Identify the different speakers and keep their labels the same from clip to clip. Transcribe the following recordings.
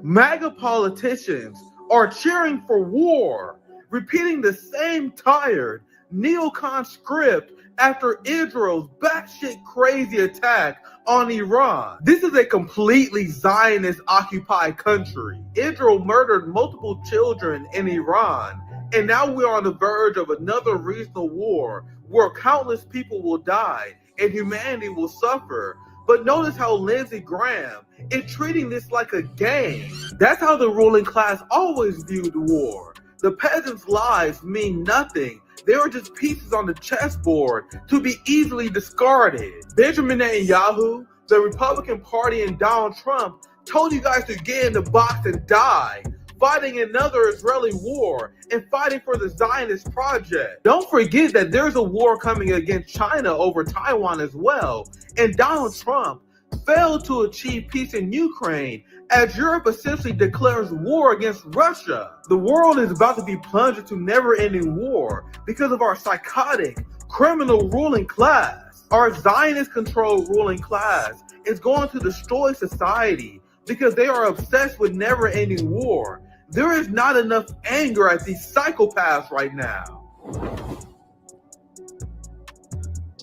Speaker 1: MAGA politicians are cheering for war, repeating the same tired neocon script after Israel's batshit crazy attack on Iran. This is a completely Zionist occupied country. Israel murdered multiple children in Iran, and now we're on the verge of another regional war where countless people will die and humanity will suffer. But notice how Lindsey Graham is treating this like a game. That's how the ruling class always viewed war. The peasants' lives mean nothing. They are just pieces on the chessboard to be easily discarded. Benjamin Netanyahu, the Republican Party, and Donald Trump told you guys to get in the box and die, fighting another Israeli war and fighting for the Zionist project. Don't forget that there's a war coming against China over Taiwan as well. And Donald Trump failed to achieve peace in Ukraine as Europe essentially declares war against Russia. The world is about to be plunged into never-ending war because of our psychotic, criminal ruling class. Our Zionist-controlled ruling class is going to destroy society because they are obsessed with never-ending war. There is not enough anger at these psychopaths right now.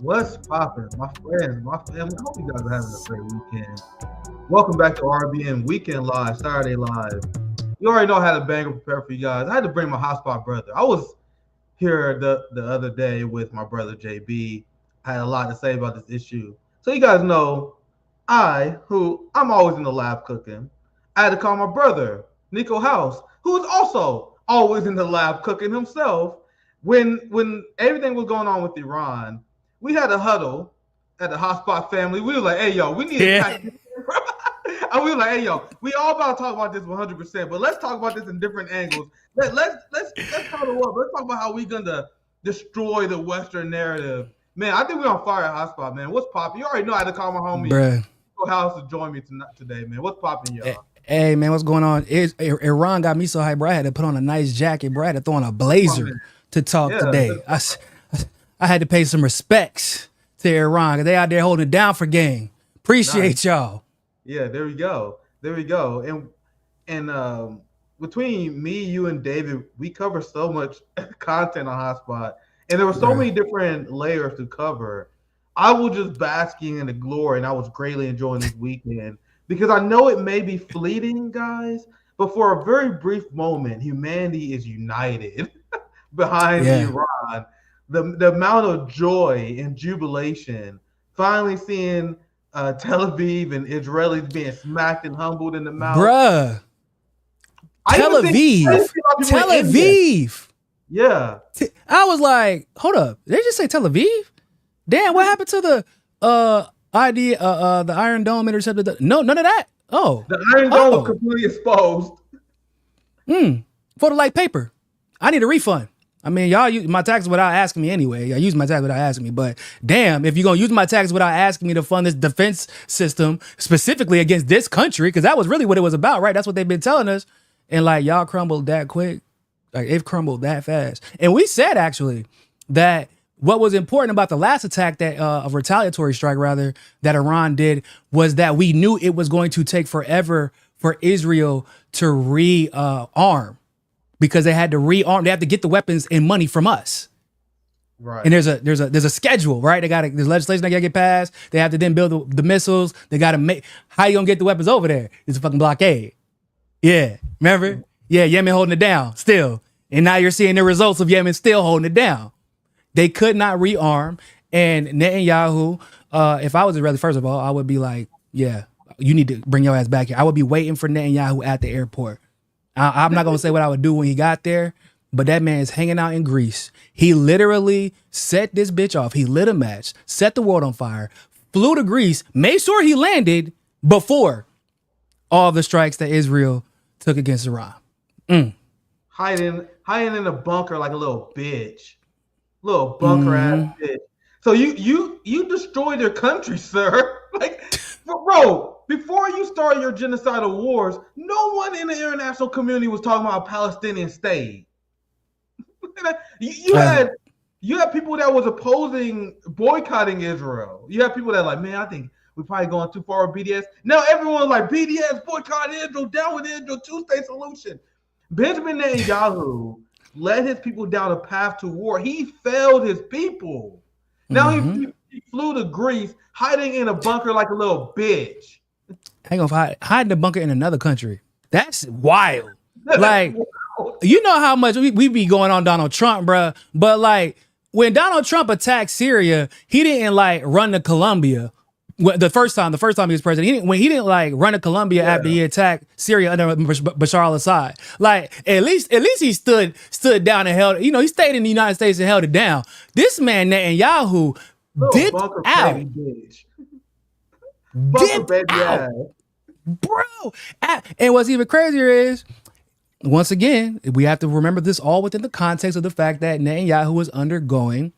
Speaker 2: What's poppin', my friends, my family? I hope you guys are having a great weekend. Welcome back to RBN Weekend Live, Saturday Live. You already know I had a banger prepared for you guys. I had to bring my hotspot brother. I was here the other day with my brother JB. I had a lot to say about this issue. So you guys know, I'm always in the lab cooking. I had to call my brother, Niko House, who is also always in the lab cooking himself. When everything was going on with Iran, we had a huddle at the hotspot family. We were like, hey, yo, we need to and we were like, hey, yo, we all about to talk about this 100%, but let's talk about this in different angles. Let's huddle up. Let's talk about how we're going to destroy the Western narrative. Man, I think we're on fire at hotspot, man. What's poppin'? You already know I had to call my homie Niko House to join me today, man. What's poppin', y'all?
Speaker 3: Hey, man, what's going on? Iran got me so hyped, bro. I had to put on a nice jacket, bro. I had to throw on a blazer to talk today. I had to pay some respects to Iran because they out there holding it down for game. Appreciate y'all.
Speaker 2: Yeah, there we go. And between me, you, and David, we cover so much content on Hotspot, and there were so many different layers to cover. I was just basking in the glory, and I was greatly enjoying this weekend because I know it may be fleeting, guys, but for a very brief moment, humanity is united behind Iran. The amount of joy and jubilation, finally seeing Tel Aviv and Israelis being smacked and humbled in the mouth.
Speaker 3: Bruh. Tel Aviv.
Speaker 2: Yeah.
Speaker 3: I was like, hold up. Did they just say Tel Aviv? Damn, what happened to the idea, the Iron Dome intercepted? No, none of that. Oh.
Speaker 2: The Iron Dome was completely exposed.
Speaker 3: Photo-like paper. I need a refund. I mean, y'all use my taxes without asking me anyway. Y'all use my taxes without asking me. But damn, if you're going to use my taxes without asking me to fund this defense system specifically against this country, because that was really what it was about, right? That's what they've been telling us. And like, y'all crumbled that quick. Like, it crumbled that fast. And we said, actually, that what was important about the last attack, that a retaliatory strike, rather, that Iran did, was that we knew it was going to take forever for Israel to rearm. Because they had to rearm, they have to get the weapons and money from us,
Speaker 2: right?
Speaker 3: And there's a schedule, right? There's legislation that gotta get passed. They have to then build the missiles. They gotta make. How you gonna get the weapons over there? It's a fucking blockade. Yeah, remember? Yeah, Yemen holding it down still, and now you're seeing the results of Yemen still holding it down. They could not rearm, and Netanyahu. If I was Israeli, first of all, I would be like, yeah, you need to bring your ass back here. I would be waiting for Netanyahu at the airport. I'm not going to say what I would do when he got there, but that man is hanging out in Greece. He literally set this bitch off. He lit a match, set the world on fire, flew to Greece, made sure he landed before all the strikes that Israel took against Iran.
Speaker 2: Hiding in a bunker like a little bitch. Little bunker ass bitch. So you destroyed their country, sir. Like, bro. Before you started your genocidal wars, no one in the international community was talking about a Palestinian state. You had people that was opposing boycotting Israel. You have people that like, man, I think we're probably going too far with BDS. Now everyone's like, BDS, boycott Israel, down with Israel, two-state solution. Benjamin Netanyahu led his people down a path to war. He failed his people. Now he flew to Greece, hiding in a bunker like a little bitch.
Speaker 3: Hang on, hide in the bunker in another country. That's wild. Like, you know how much we be going on Donald Trump, bruh. But like, when Donald Trump attacked Syria, he didn't like run to Colombia. The first time he was president, he didn't like run to Colombia after he attacked Syria under Bashar al-Assad. Like, at least he stood down and held. You know, he stayed in the United States and held it down. This man Netanyahu dipped out. Dipped out, bro. And what's even crazier is, once again, we have to remember this all within the context of the fact that Netanyahu was undergoing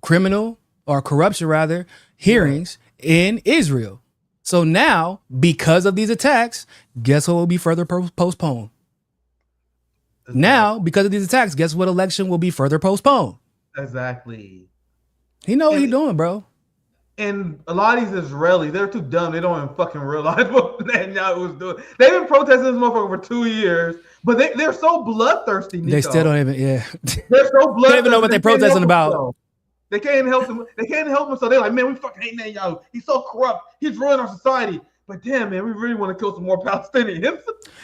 Speaker 3: criminal or corruption, rather, hearings in Israel. So now, because of these attacks, guess what will be further postponed? Now, because of these attacks, guess what election will be further postponed?
Speaker 2: Exactly.
Speaker 3: He know what he's doing, bro.
Speaker 2: And a lot of these Israelis, they're too dumb. They don't even fucking realize what Netanyahu was doing. They've been protesting this motherfucker for 2 years, but they're so bloodthirsty, Niko.
Speaker 3: They still don't even,
Speaker 2: They're so bloodthirsty.
Speaker 3: They don't even know what they're protesting about.
Speaker 2: Themselves. They can't help them. They can't help him. So they're like, man, we fucking hate Netanyahu. He's so corrupt. He's ruining our society. But damn, man, we really want to kill some more Palestinians.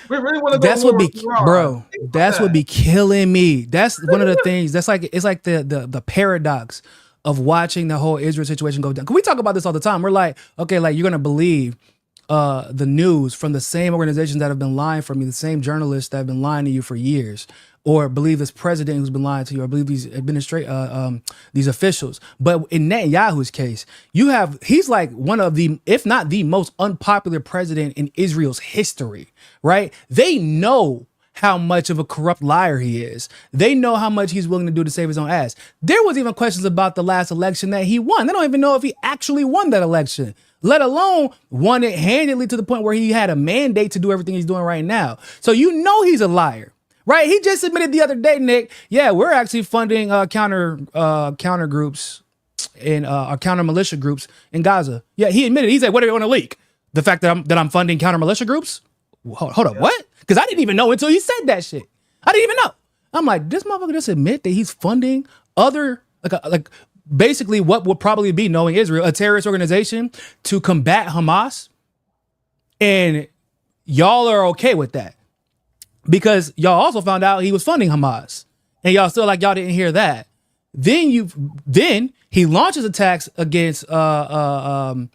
Speaker 2: We really want to.
Speaker 3: That's what be, bro. That's what be killing me. That's one of the things. That's like, it's like the paradox of watching the whole Israel situation go down. Cause we talk about this all the time. We're like, okay, like you're gonna believe the news from the same organizations that have been lying from you, the same journalists that have been lying to you for years, or believe this president who's been lying to you, or believe these these officials. But in Netanyahu's case, he's like one of the, if not the most unpopular president in Israel's history, right? They know how much of a corrupt liar he is. They know how much he's willing to do to save his own ass. There was even questions about the last election that he won. They don't even know if he actually won that election, let alone won it handedly to the point where he had a mandate to do everything he's doing right now. So you know he's a liar, right? He just admitted the other day, Nick, yeah, we're actually funding counter groups and counter militia groups in Gaza. Yeah, he admitted. He said, "What do you want to leak? The fact that I'm funding counter militia groups?" Hold up, what? Because I didn't even know until he said that shit. I didn't even know. I'm like, this motherfucker just admit that he's funding other, like basically what would probably be, knowing Israel, a terrorist organization to combat Hamas. And y'all are okay with that because y'all also found out he was funding Hamas, and y'all still like y'all didn't hear that. Then he launches attacks against Iran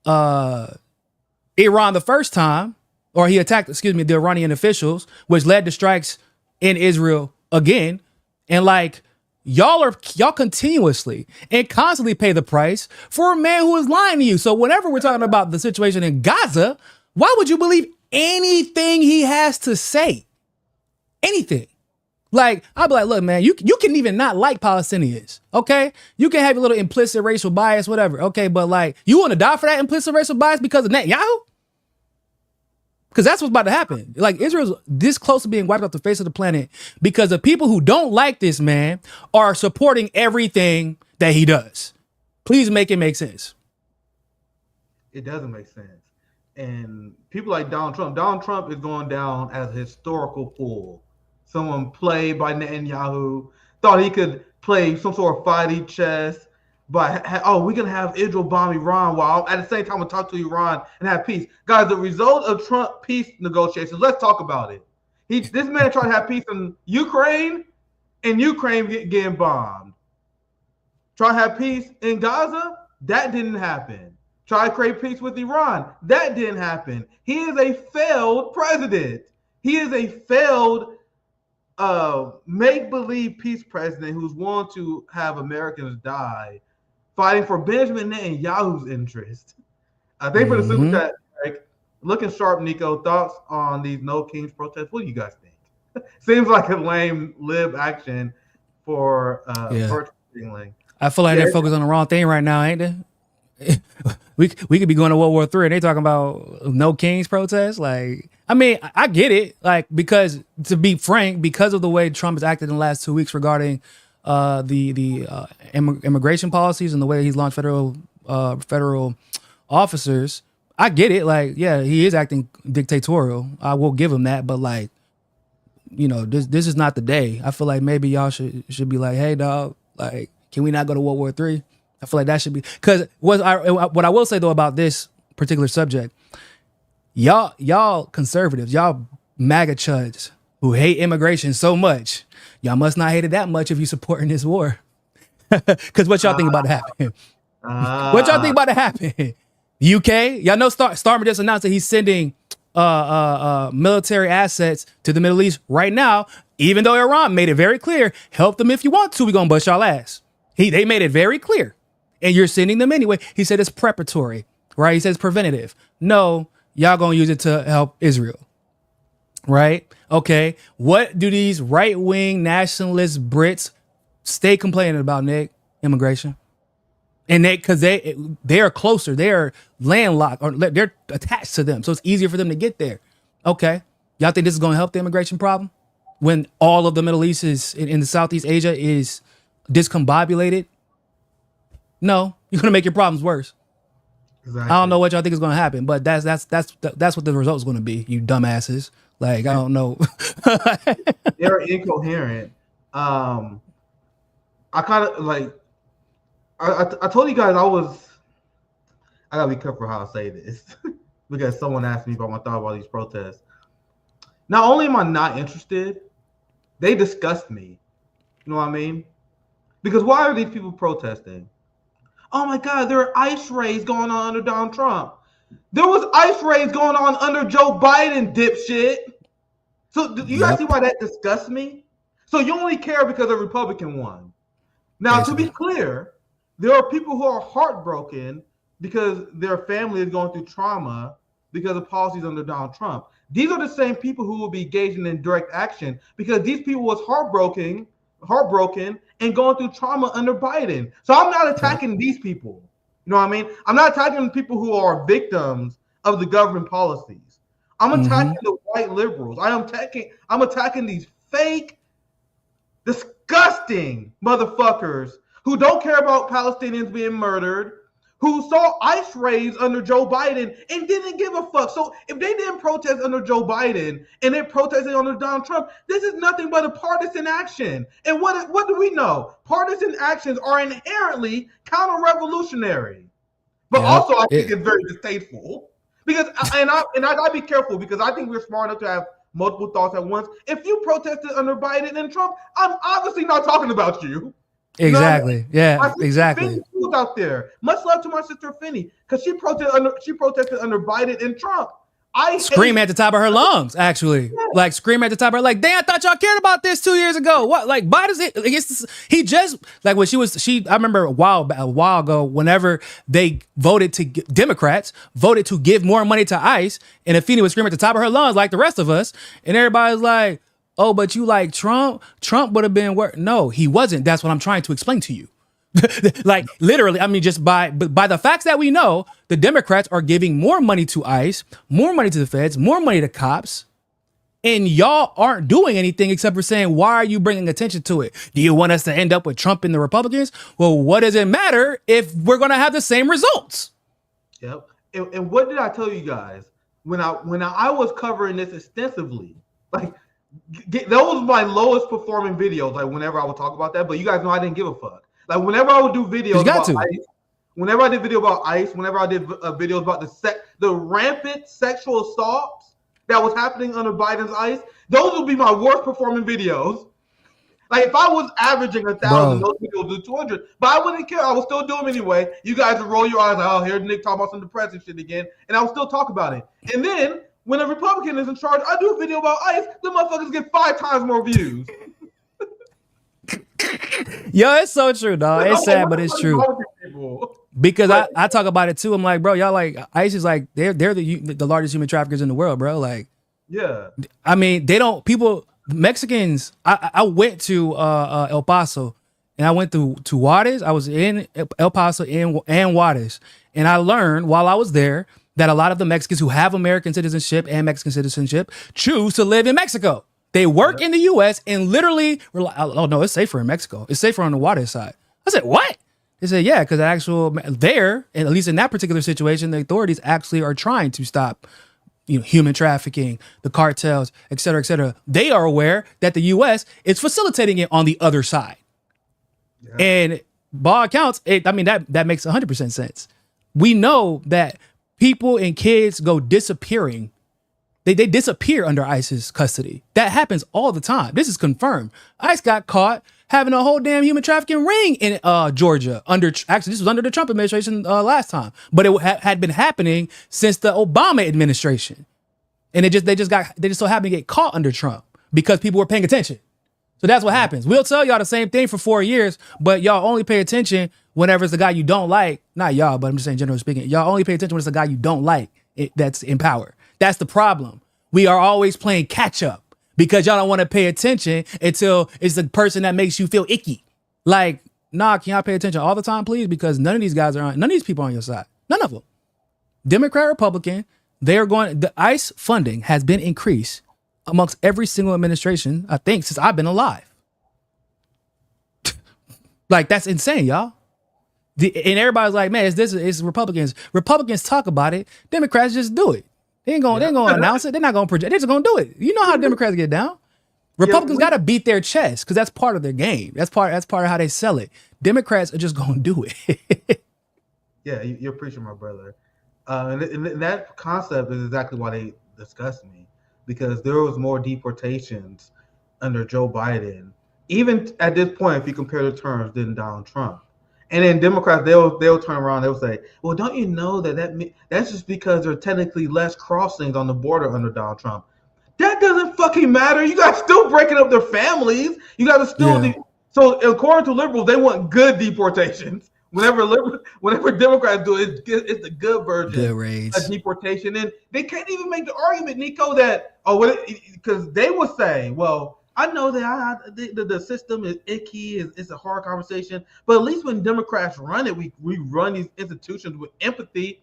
Speaker 3: the first time. Or he attacked, the Iranian officials, which led to strikes in Israel again. And like, y'all continuously and constantly pay the price for a man who is lying to you. So whenever we're talking about the situation in Gaza, why would you believe anything he has to say? Anything. Like, I'll be like, look, man, you can even not like Palestinians, okay? You can have a little implicit racial bias, whatever, okay? But like, you want to die for that implicit racial bias because of Netanyahu? Because that's what's about to happen. Like, Israel's this close to being wiped off the face of the planet because the people who don't like this man are supporting everything that he does. Please make it make sense.
Speaker 2: It doesn't make sense. And people like Donald Trump is going down as a historical fool. Someone played by Netanyahu, thought he could play some sort of fighting chess. But we're gonna have Israel bomb Iran while at the same time we'll talk to Iran and have peace. Guys, the result of Trump peace negotiations, let's talk about it. This man tried to have peace in Ukraine, and Ukraine getting bombed. Try to have peace in Gaza, that didn't happen. Try to create peace with Iran, that didn't happen. He is a failed president. He is a failed make-believe peace president who's willing to have Americans die, fighting for Benjamin Netanyahu's interest. I think for the super chat, like, looking sharp, Niko, thoughts on these No Kings protests? What do you guys think? Seems like a lame lib action for virtual signaling.
Speaker 3: I feel like they're focused on the wrong thing right now, ain't they? we could be going to World War III and they talking about No Kings protests. Like, I mean, I get it. Like, because to be frank, because of the way Trump has acted in the last 2 weeks regarding immigration policies and the way he's launched federal officers, I get it. Like, yeah, he is acting dictatorial. I will give him that, but like, you know, this is not the day. I feel like maybe y'all should be like, hey, dog, like, can we not go to World War III? I feel like that should be, because what I will say though about this particular subject, y'all conservatives, y'all MAGA chuds who hate immigration so much, y'all must not hate it that much if you supporting this war. Because what y'all think about to happen? What y'all think about to happen? UK, y'all know Starmer just announced that he's sending military assets to the Middle East right now, even though Iran made it very clear, help them if you want to, we're gonna bust y'all ass. They made it very clear. And you're sending them anyway. He said it's preparatory, right? He says preventative. No, y'all gonna use it to help Israel, right? Okay, what do these right-wing nationalist Brits stay complaining about, Nick? Immigration. And because they are closer, they are landlocked, or they're attached to them, so it's easier for them to get there. Okay, y'all think this is going to help the immigration problem when all of the Middle East is in the Southeast Asia is discombobulated? No, you're going to make your problems worse. Exactly. I don't know what y'all think is going to happen, but that's what the result is going to be. You dumbasses. Like, I don't know.
Speaker 2: They're incoherent. I kind of like. I told you guys I gotta be careful how I say this because someone asked me about my thought about these protests. Not only am I not interested, they disgust me. You know what I mean? Because why are these people protesting? Oh my God, there are ICE raids going on under Donald Trump. There was ICE raids going on under Joe Biden, dipshit. So do you guys see why that disgusts me? So you only care because a Republican won. Now, basically, to be clear, there are people who are heartbroken because their family is going through trauma because of policies under Donald Trump. These are the same people who will be engaging in direct action because these people was heartbroken and going through trauma under Biden. So I'm not attacking these people. You know what I mean? I'm not attacking the people who are victims of the government policies. I'm attacking the white liberals. I'm attacking these fake, disgusting motherfuckers who don't care about Palestinians being murdered, who saw ICE raids under Joe Biden and didn't give a fuck. So if they didn't protest under Joe Biden and they're protesting under Donald Trump, this is nothing but a partisan action. And what do we know? Partisan actions are inherently counter-revolutionary. But also I think it's very distasteful. Because and I gotta be careful because I think we're smart enough to have multiple thoughts at once. If you protested under Biden and Trump, I'm obviously not talking about you.
Speaker 3: Exactly.
Speaker 2: You know,
Speaker 3: yeah. Exactly.
Speaker 2: Finney was out there. Much love to my sister Finney because she protested under Biden and Trump. I
Speaker 3: scream at the top of her lungs, actually. Yeah. Like scream at the top of her, like, damn, I thought y'all cared about this 2 years ago. What? Like, Biden's he just like when I remember a while ago, whenever they Democrats voted to give more money to ICE, and Afeni would scream at the top of her lungs like the rest of us, and everybody's like, oh, but you like Trump? Trump would have been no, he wasn't. That's what I'm trying to explain to you. Like literally, I mean, just by the facts that we know, the Democrats are giving more money to ICE, more money to the feds, more money to cops, and y'all aren't doing anything except for saying, why are you bringing attention to it? Do you want us to end up with Trump and the Republicans? Well, what does it matter if we're going to have the same results?
Speaker 2: Yep. And what did I tell you guys when I was covering this extensively? Like, those were my lowest performing videos. Like whenever I would talk about that, but you guys know I didn't give a fuck. Like whenever I would do videos about ICE, whenever I did video about ICE, whenever I did videos about the rampant sexual assaults that was happening under Biden's ICE, those would be my worst performing videos. Like if I was averaging 1,000, those videos would do 200, but I wouldn't care. I would still do them anyway. You guys would roll your eyes like, oh, here's Nick talking about some depressing shit again, and I would still talk about it. And then when a Republican is in charge, I do a video about ICE, the motherfuckers get 5 times more views.
Speaker 3: Yo, it's so true, dog. It's sad, but it's true. Because I talk about it too. I'm like, bro, y'all like ICE is like they're the largest human traffickers in the world, bro. Like,
Speaker 2: yeah.
Speaker 3: I mean, Mexicans. I went to El Paso, and I went to Juarez. I was in El Paso and Juarez, and I learned while I was there that a lot of the Mexicans who have American citizenship and Mexican citizenship choose to live in Mexico. They work in the U.S. and literally, oh no, it's safer in Mexico. It's safer on the water side. I said, what? They said, yeah, because there, and at least in that particular situation, the authorities actually are trying to stop, human trafficking, the cartels, et cetera, et cetera. They are aware that the U.S. is facilitating it on the other side. Yeah. And by all accounts, that makes 100% sense. We know that people and kids go disappearing. They disappear under ICE's custody. That happens all the time. This is confirmed. ICE got caught having a whole damn human trafficking ring in Georgia. This was under the Trump administration last time, but it had been happening since the Obama administration, and they just so happened to get caught under Trump because people were paying attention. So that's what happens. We'll tell y'all the same thing for 4 years, but y'all only pay attention whenever it's the guy you don't like. Not y'all, but I'm just saying generally speaking. Y'all only pay attention when it's the guy you don't like that's in power. That's the problem. We are always playing catch up because y'all don't want to pay attention until it's the person that makes you feel icky. Like, nah, can y'all pay attention all the time, please? Because none of these people are on your side. None of them. Democrat, Republican, the ICE funding has been increased amongst every single administration, I think, since I've been alive. Like, that's insane, y'all. And everybody's like, man, it's Republicans. Republicans talk about it. Democrats just do it. They ain't gonna announce it. They're not gonna project. They're just gonna do it. You know how Democrats get down. Republicans got to beat their chest because that's part of their game. That's part of how they sell it. Democrats are just gonna do it.
Speaker 2: Yeah, you're preaching, my brother. And that concept is exactly why they disgust me, because there was more deportations under Joe Biden, even at this point, if you compare the terms, than Donald Trump. And then Democrats, they'll turn around, they'll say, well, don't you know that's just because there are technically less crossings on the border under Donald Trump. That doesn't fucking matter. You guys still breaking up their families. You guys are still so according to liberals, they want good deportations. Whenever Democrats do it, it's the good version of deportation. And they can't even make the argument, Niko, that because they will say, well, I know that the system is icky, it's a hard conversation, but at least when Democrats run it, we run these institutions with empathy.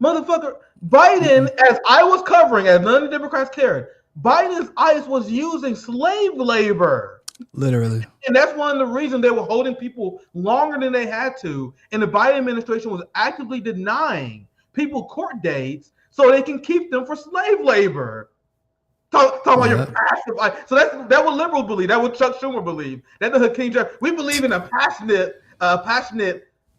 Speaker 2: Motherfucker, Biden, as I was covering, as none of the Democrats cared, Biden's ICE was using slave labor.
Speaker 3: Literally. And
Speaker 2: that's one of the reasons they were holding people longer than they had to. And the Biden administration was actively denying people court dates so they can keep them for slave labor. Talk about your passive. So that what liberals believe. That what Chuck Schumer believe. That the Hakeem Jeffries. We believe in a passionate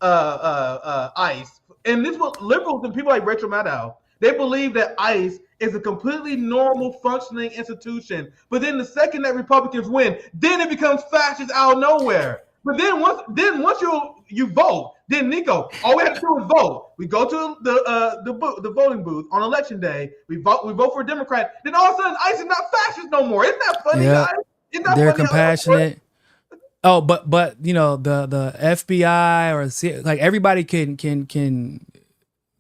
Speaker 2: ICE. And this is what liberals and people like Rachel Maddow, they believe that ICE is a completely normal functioning institution. But then the second that Republicans win, then it becomes fascist out of nowhere. But then once you vote, then Niko, all we have to do is vote. We go to the voting booth on election day. We vote for a Democrat. Then all of a sudden, ICE is not fascist no more. Isn't that funny, guys?
Speaker 3: They're compassionate. Oh, but the FBI or like everybody can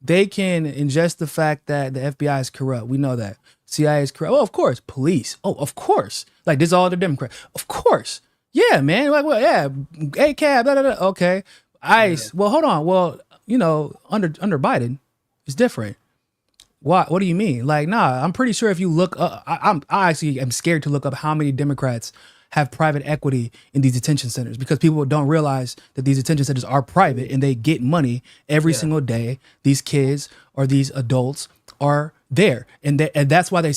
Speaker 3: ingest the fact that the FBI is corrupt. We know that. CIA is corrupt. Oh, of course. Police. Oh, of course. Like this is all the Democrats. Of course. Yeah, man. Like, well, yeah. ACAB. Blah, blah, blah. Okay. ICE. Well, hold on. Well, under Biden, it's different. What do you mean? Like, nah. I'm pretty sure if you look up, I actually am scared to look up how many Democrats have private equity in these detention centers, because people don't realize that these detention centers are private and they get money every single day. These kids or these adults are there, and that's why they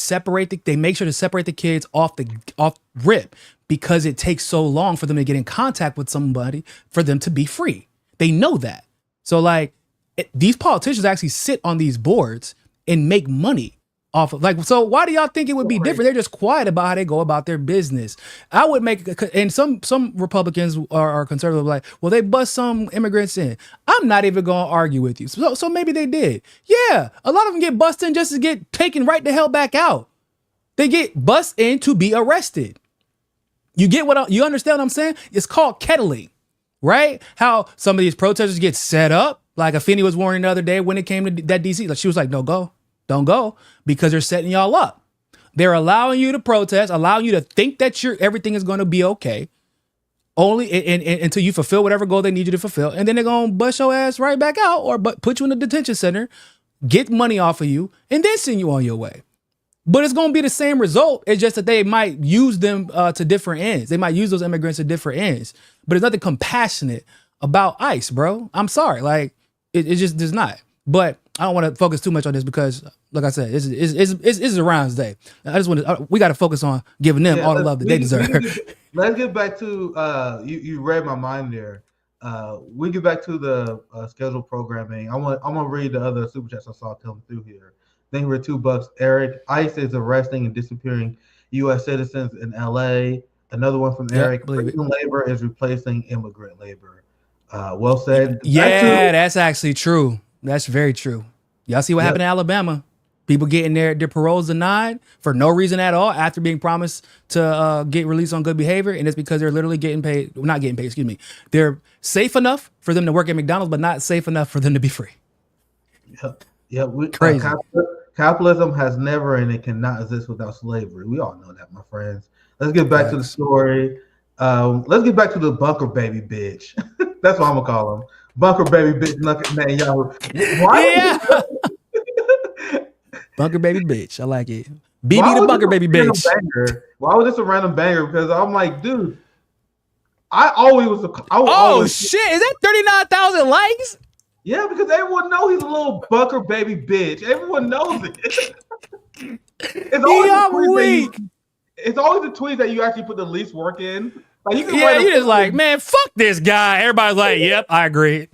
Speaker 3: make sure to separate the kids off rip, because it takes so long for them to get in contact with somebody for them to be free. They know that. So like these politicians actually sit on these boards and make money off of, so why do y'all think it would be different? They're just quiet about how they go about their business. I would and some Republicans are conservative, like, well, they bust some immigrants in. I'm not even gonna argue with you. So maybe they did. Yeah, a lot of them get busted in just to get taken right the hell back out. They get busted in to be arrested. You understand what I'm saying? It's called kettling, right? How some of these protesters get set up, like Afeni was warning the other day when it came to that DC. Like she was like, no, go. Don't go, because they're setting y'all up. They're allowing you to protest, allowing you to think that everything is going to be okay, only until you fulfill whatever goal they need you to fulfill, and then they're going to bust your ass right back out, or put you in a detention center, get money off of you, and then send you on your way. But it's gonna be the same result. It's just that they might use them to different ends. They might use those immigrants to different ends. But there's nothing compassionate about ICE, bro. I'm sorry, like it just does not. But I don't want to focus too much on this because, like I said, this is Iran's day. I just want to. We got to focus on giving them all the love that they deserve.
Speaker 2: Let's get back to you read my mind there. We get back to the scheduled programming. I'm gonna read the other super chats I saw coming through here. Thank you for $2, Eric. ICE is arresting and disappearing U.S. citizens in L.A. Another one from Eric. Prison labor is replacing immigrant labor. Well said.
Speaker 3: Yeah, that's actually true. That's very true. Y'all see what happened in Alabama? People getting their paroles denied for no reason at all after being promised to get released on good behavior. And it's because they're literally getting paid, not getting paid, excuse me. They're safe enough for them to work at McDonald's, but not safe enough for them to be free.
Speaker 2: Yeah.
Speaker 3: Crazy.
Speaker 2: Capitalism has never and it cannot exist without slavery. We all know that, my friends. Let's get back to the story. Let's get back to the bunker baby bitch. That's what I'm going to call him. Bunker baby bitch, Netanyahu.
Speaker 3: Bunker baby bitch. I like it. BB the bunker baby bitch.
Speaker 2: Why was this a random banger? Because I'm like, dude, shit.
Speaker 3: Is that 39,000 likes?
Speaker 2: Yeah, because everyone knows he's a little bunker baby bitch. Everyone knows it. It's always the tweets that you actually put the least work in. Like
Speaker 3: you're just like, man, fuck this guy. Everybody's like, yep, I agree.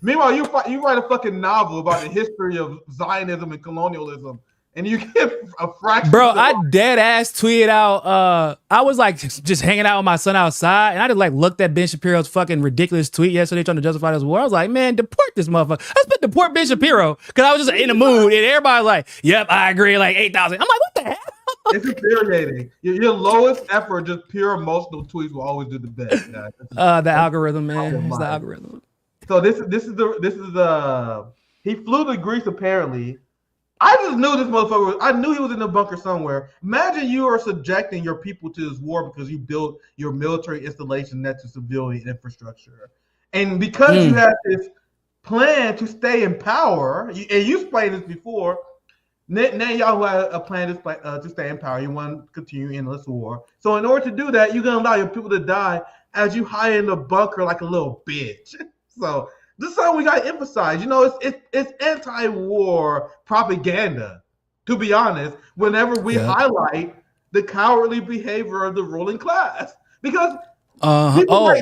Speaker 2: Meanwhile, you write a fucking novel about the history of Zionism and colonialism, and you get a fraction.
Speaker 3: Bro, I dead ass tweeted out. I was like just hanging out with my son outside, and I just like looked at Ben Shapiro's fucking ridiculous tweet yesterday trying to justify this war. I was like, man, deport this motherfucker. Let's put deport Ben Shapiro because I was just in the mood, and everybody's like, yep, I agree, like 8,000. I'm like, what the hell?
Speaker 2: It's infuriating. Your lowest effort, just pure emotional tweets will always do the best.
Speaker 3: The algorithm, man. It's the algorithm.
Speaker 2: So this is he flew to Greece apparently. I just knew this motherfucker. I knew he was in the bunker somewhere. Imagine you are subjecting your people to this war because you built your military installation next to civilian infrastructure, and because you have this plan to stay in power, and you explained this before. Netanyahu had a plan to stay in power. You want to continue endless war. So in order to do that, you're going to allow your people to die as you hide in the bunker like a little bitch. So this is something we got to emphasize. You know, it's anti-war propaganda, to be honest, whenever we highlight the cowardly behavior of the ruling class. Because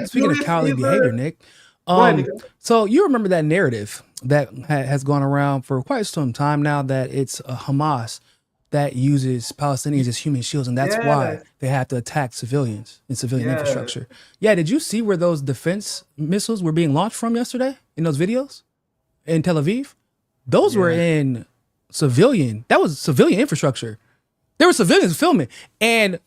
Speaker 3: speaking of cowardly behavior, Nick, so you remember that narrative that has gone around for quite some time now that it's Hamas that uses Palestinians as human shields, and that's why they have to attack civilians and civilian infrastructure. Yeah, did you see where those defense missiles were being launched from yesterday in those videos in Tel Aviv? Those were in civilian. That was civilian infrastructure. There were civilians filming, and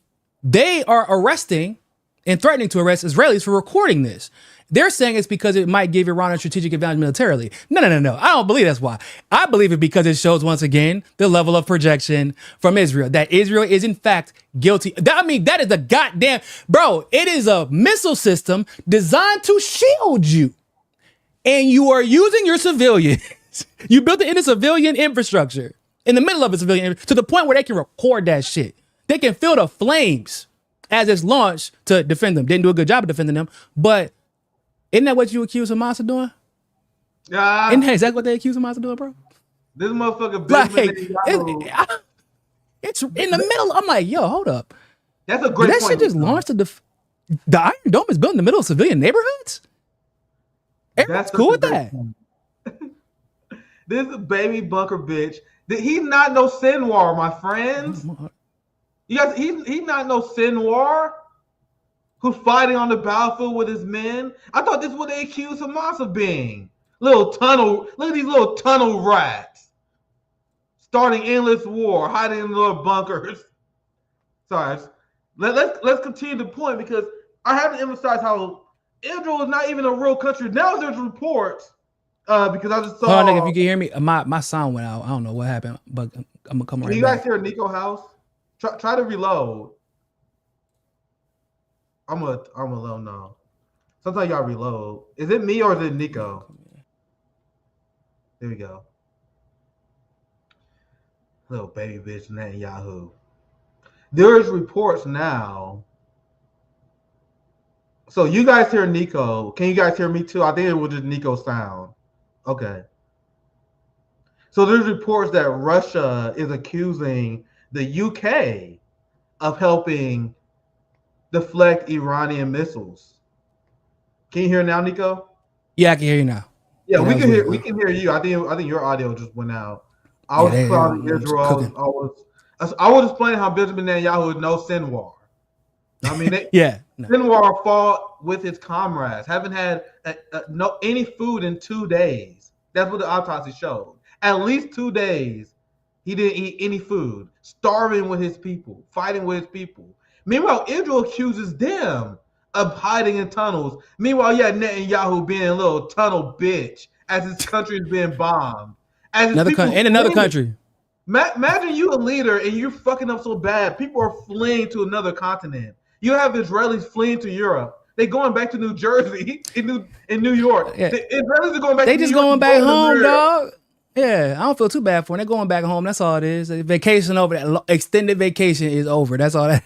Speaker 3: they are arresting and threatening to arrest Israelis for recording this. They're saying it's because it might give Iran a strategic advantage militarily. No. I don't believe that's why. I believe it because it shows, once again, the level of projection from Israel. That Israel is, in fact, guilty. That is a goddamn... Bro, it is a missile system designed to shield you. And you are using your civilians. You built it in a civilian infrastructure. In the middle of a civilian... To the point where they can record that shit. They can feel the flames as it's launched to defend them. Didn't do a good job of defending them, but... Isn't that what you accuse Hamas of doing? Isn't that exactly what they accuse Hamas of doing, bro?
Speaker 2: This motherfucker,
Speaker 3: it's in the middle. I'm like, yo, hold up.
Speaker 2: That's a great point.
Speaker 3: That shit just launched the Iron Dome is built in the middle of civilian neighborhoods. Everyone's cool with that.
Speaker 2: This baby bunker bitch. He's not no Sinwar, my friends. You guys, he's not no Sinwar. Who's fighting on the battlefield with his men? I thought this is what they accused Hamas of being. Look at these little tunnel rats. Starting endless war, hiding in little bunkers. Sorry. Let's continue the point because I have to emphasize how Israel is not even a real country. Now there's reports, because I just saw...
Speaker 3: Hold on, nigga, if you can hear me, my sound went out. I don't know what happened, but I'm going to come right back.
Speaker 2: Can you guys hear Niko House? Try to reload. I'm gonna let them know. Sometimes y'all reload. Is it me or is it Niko? There we go. Little baby bitch Netanyahu. There is reports now. So you guys hear Niko. Can you guys hear me too? I think it was just Niko sound. Okay. So there's reports that Russia is accusing the UK of helping deflect Iranian missiles. Can you hear now, Niko?
Speaker 3: Yeah, I can hear you now.
Speaker 2: Yeah, we can hear. We can hear you. I think your audio just went out. I was clowning Israel. I was explaining how Benjamin Netanyahu is no Sinwar. I mean, Sinwar fought with his comrades. Haven't had any food in 2 days. That's what the autopsy showed. At least 2 days, he didn't eat any food. Starving with his people, fighting with his people. Meanwhile, Israel accuses them of hiding in tunnels. Meanwhile, Netanyahu being a little tunnel bitch as his country is being bombed. As
Speaker 3: another country.
Speaker 2: Imagine you a leader and you're fucking up so bad. People are fleeing to another continent. You have Israelis fleeing to Europe. They're going back to New Jersey in New York. Yeah. The Israelis are going back.
Speaker 3: They just going back home, dog. Yeah, I don't feel too bad for them. They're going back home. That's all it is. Vacation over. That extended vacation is over. That's all that.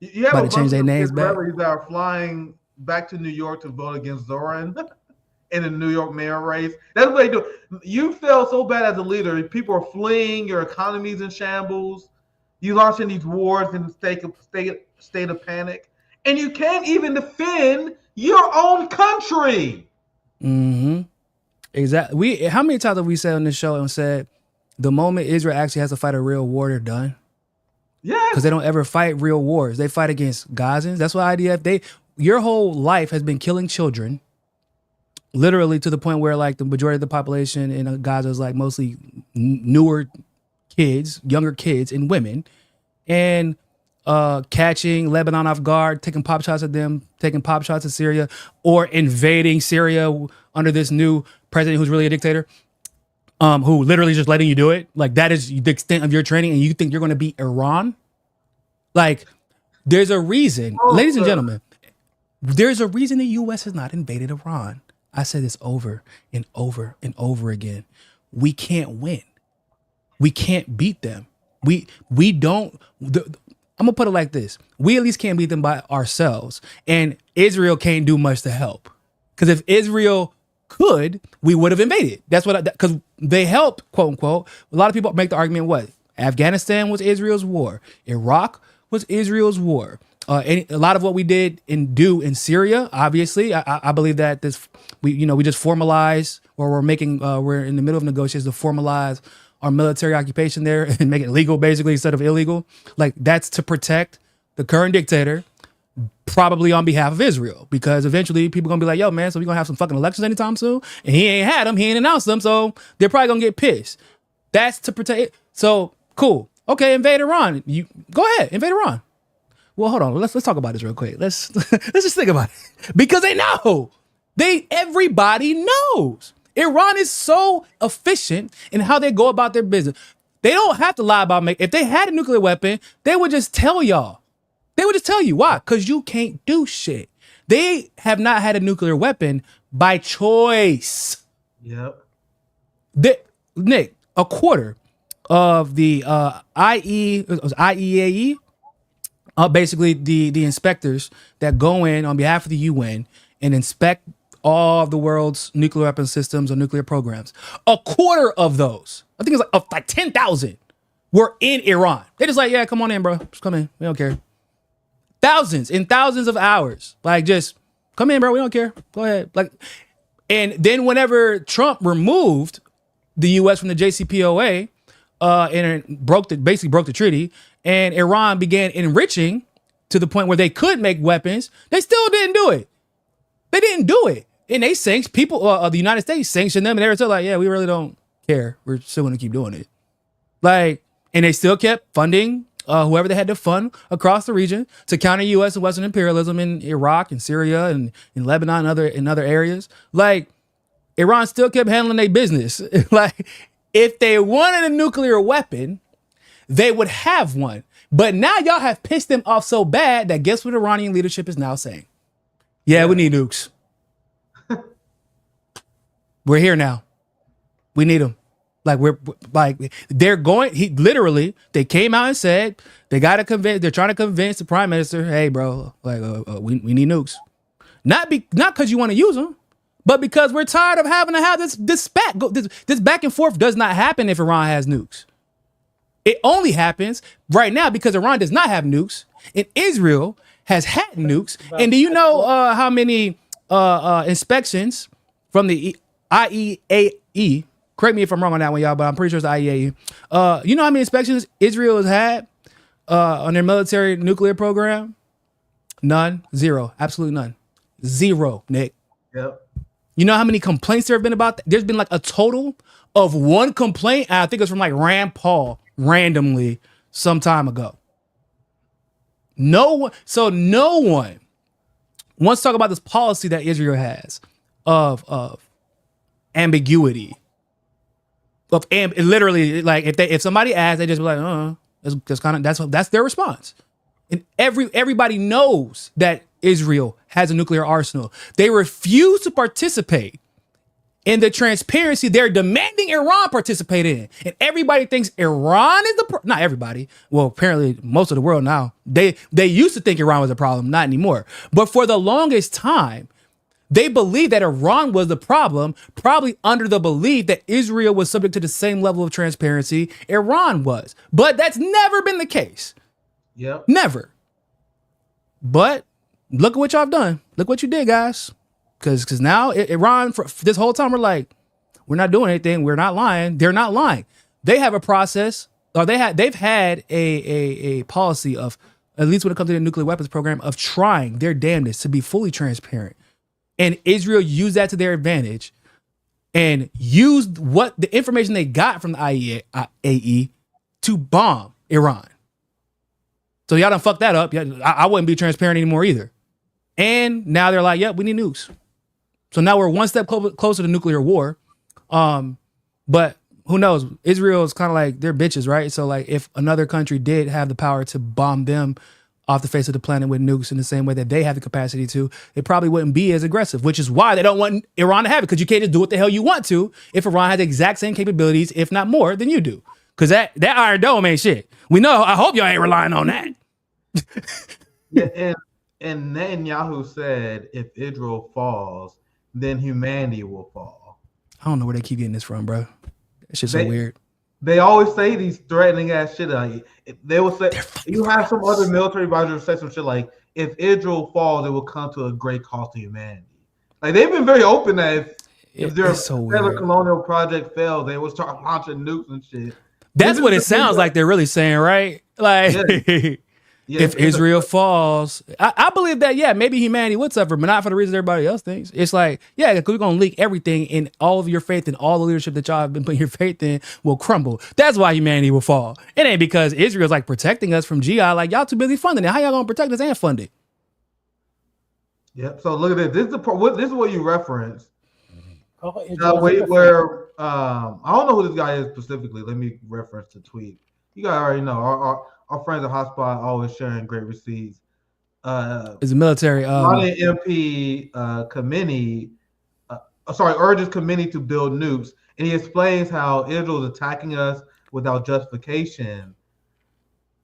Speaker 2: You have to change their names back. Israelis that are flying back to New York to vote against Zoran in the New York mayor race. That's what they do. You feel so bad as a leader. People are fleeing. Your economy's in shambles. You launching these wars in the state of panic, and you can't even defend your own country.
Speaker 3: Mm-hmm. Exactly. How many times have we said on this show and said the moment Israel actually has to fight a real war, they're done?
Speaker 2: Yeah.
Speaker 3: Because they don't ever fight real wars. They fight against Gazans. That's why your whole life has been killing children, literally to the point where like the majority of the population in Gaza is like mostly newer kids, younger kids and women, and catching Lebanon off guard, taking pop shots at them, taking pop shots at Syria, or invading Syria under this new president who's really a dictator, who literally just letting you do it. Like that is the extent of your training, and you think you're going to beat Iran? Like, there's a reason, ladies and gentlemen, there's a reason the U.S. has not invaded Iran. I said this over and over and over again. We can't win. We can't beat them. We don't. I'm gonna put it like this: we at least can't beat them by ourselves, and Israel can't do much to help. Because if Israel could, we would have invaded. That's what, because they helped, quote unquote. A lot of people make the argument: what, Afghanistan was Israel's war, Iraq was Israel's war. A lot of what we did and do in Syria, obviously, I believe that we just formalize, or we're in the middle of negotiations to formalize our military occupation there and make it legal, basically, instead of illegal. Like, that's to protect the current dictator, probably on behalf of Israel, because eventually people gonna be like, yo, man, so we gonna have some fucking elections anytime soon, and he ain't had them, he ain't announced them, so they're probably gonna get pissed. That's to protect it. So cool, okay, invade Iran. You go ahead, invade Iran. Well, hold on, let's talk about this real quick. Let's just think about it, because they know, everybody knows. Iran is so efficient in how they go about their business. They don't have to lie about if they had a nuclear weapon, they would just tell y'all. They would just tell you. Why? Because you can't do shit. They have not had a nuclear weapon by choice.
Speaker 2: Yep.
Speaker 3: Nick, a quarter of the IEAE, basically the inspectors that go in on behalf of the UN and inspect all of the world's nuclear weapon systems or nuclear programs. A quarter of those, I think it's like 10,000, were in Iran. They're just like, yeah, come on in, bro. Just come in. We don't care. Thousands and thousands of hours. Like, just come in, bro. We don't care. Go ahead. Like, and then whenever Trump removed the U.S. from the JCPOA, and basically broke the treaty, and Iran began enriching to the point where they could make weapons, they still didn't do it. They didn't do it. And they sanctioned people, the United States sanctioned them, and they were still like, yeah, we really don't care. We're still going to keep doing it. Like, and they still kept funding whoever they had to fund across the region to counter U.S. and Western imperialism in Iraq and Syria and in Lebanon and other areas. Like, Iran still kept handling their business. Like, if they wanted a nuclear weapon, they would have one. But now y'all have pissed them off so bad that guess what Iranian leadership is now saying? Yeah, we need nukes. We're here now. We need them. They're going. They came out and said they're trying to convince the prime minister, hey, bro, we need nukes. Not because you want to use them, but because we're tired of having to have this back and forth does not happen if Iran has nukes. It only happens right now because Iran does not have nukes and Israel has had nukes. And do you know how many inspections from the IEAE? Correct me if I'm wrong on that one, y'all, but I'm pretty sure it's the IEAE. You know how many inspections Israel has had on their military nuclear program? None. Zero. Absolutely none. Zero, Nick.
Speaker 2: Yep.
Speaker 3: You know how many complaints there have been about that? There's been like a total of one complaint. And I think it was from like Rand Paul randomly some time ago. No one wants to talk about this policy that Israel has of ambiguity. Literally, like if somebody asks, they just be like, that's their response. And everybody knows that Israel has a nuclear arsenal. They refuse to participate in the transparency they're demanding Iran participate in. And everybody thinks Iran is not everybody. Well, apparently most of the world now. They used to think Iran was a problem, not anymore. But for the longest time, they believed that Iran was the problem, probably under the belief that Israel was subject to the same level of transparency Iran was. But that's never been the case.
Speaker 2: Yep.
Speaker 3: Never. But look at what y'all have done. Look what you did, guys. Because now Iran, for this whole time, we're not doing anything. We're not lying. They're not lying. They have a process, or they've had a policy of, at least when it comes to the nuclear weapons program, of trying their damnedest to be fully transparent. And Israel used that to their advantage and used the information they got from the IEAE to bomb Iran. So y'all done fucked that up. I wouldn't be transparent anymore either. And now they're like, yep, we need nukes. So now we're one step closer to nuclear war. But who knows? Israel is kind of like, they're bitches, right? So like if another country did have the power to bomb them off the face of the planet with nukes in the same way that they have the capacity to, it probably wouldn't be as aggressive, which is why they don't want Iran to have it, because you can't just do what the hell you want to if Iran has the exact same capabilities, if not more, than you do. Because that Iron Dome ain't shit. We know. I hope y'all ain't relying on that.
Speaker 2: Yeah, and Netanyahu said if Israel falls, then humanity will fall.
Speaker 3: I don't know where they keep getting this from, bro. It's just so weird.
Speaker 2: They always say these threatening ass shit. Like, they will say, you have some other military advisors say some shit like, if Israel falls, it will come to a great cost to humanity. Like, they've been very open that if their colonial project fails, they will start launching nukes and shit.
Speaker 3: That's what it sounds like they're really saying, right? Like, yeah, if Israel falls, I believe that, yeah, maybe humanity would suffer, but not for the reasons everybody else thinks. It's like, yeah, because we're going to leak everything, and all of your faith and all the leadership that y'all have been putting your faith in will crumble. That's why humanity will fall. It ain't because Israel's like protecting us from GI. Like, y'all too busy funding it. How y'all going to protect us and fund it?
Speaker 2: Yep. So look at this. This is what you referenced.
Speaker 4: Where
Speaker 2: I don't know who this guy is specifically. Let me reference the tweet. You guys already know. Our friends at Hotspot always sharing great receipts.
Speaker 3: It's a military.
Speaker 2: MP Khamenei, urges Khamenei to build nukes, and he explains how Israel is attacking us without justification.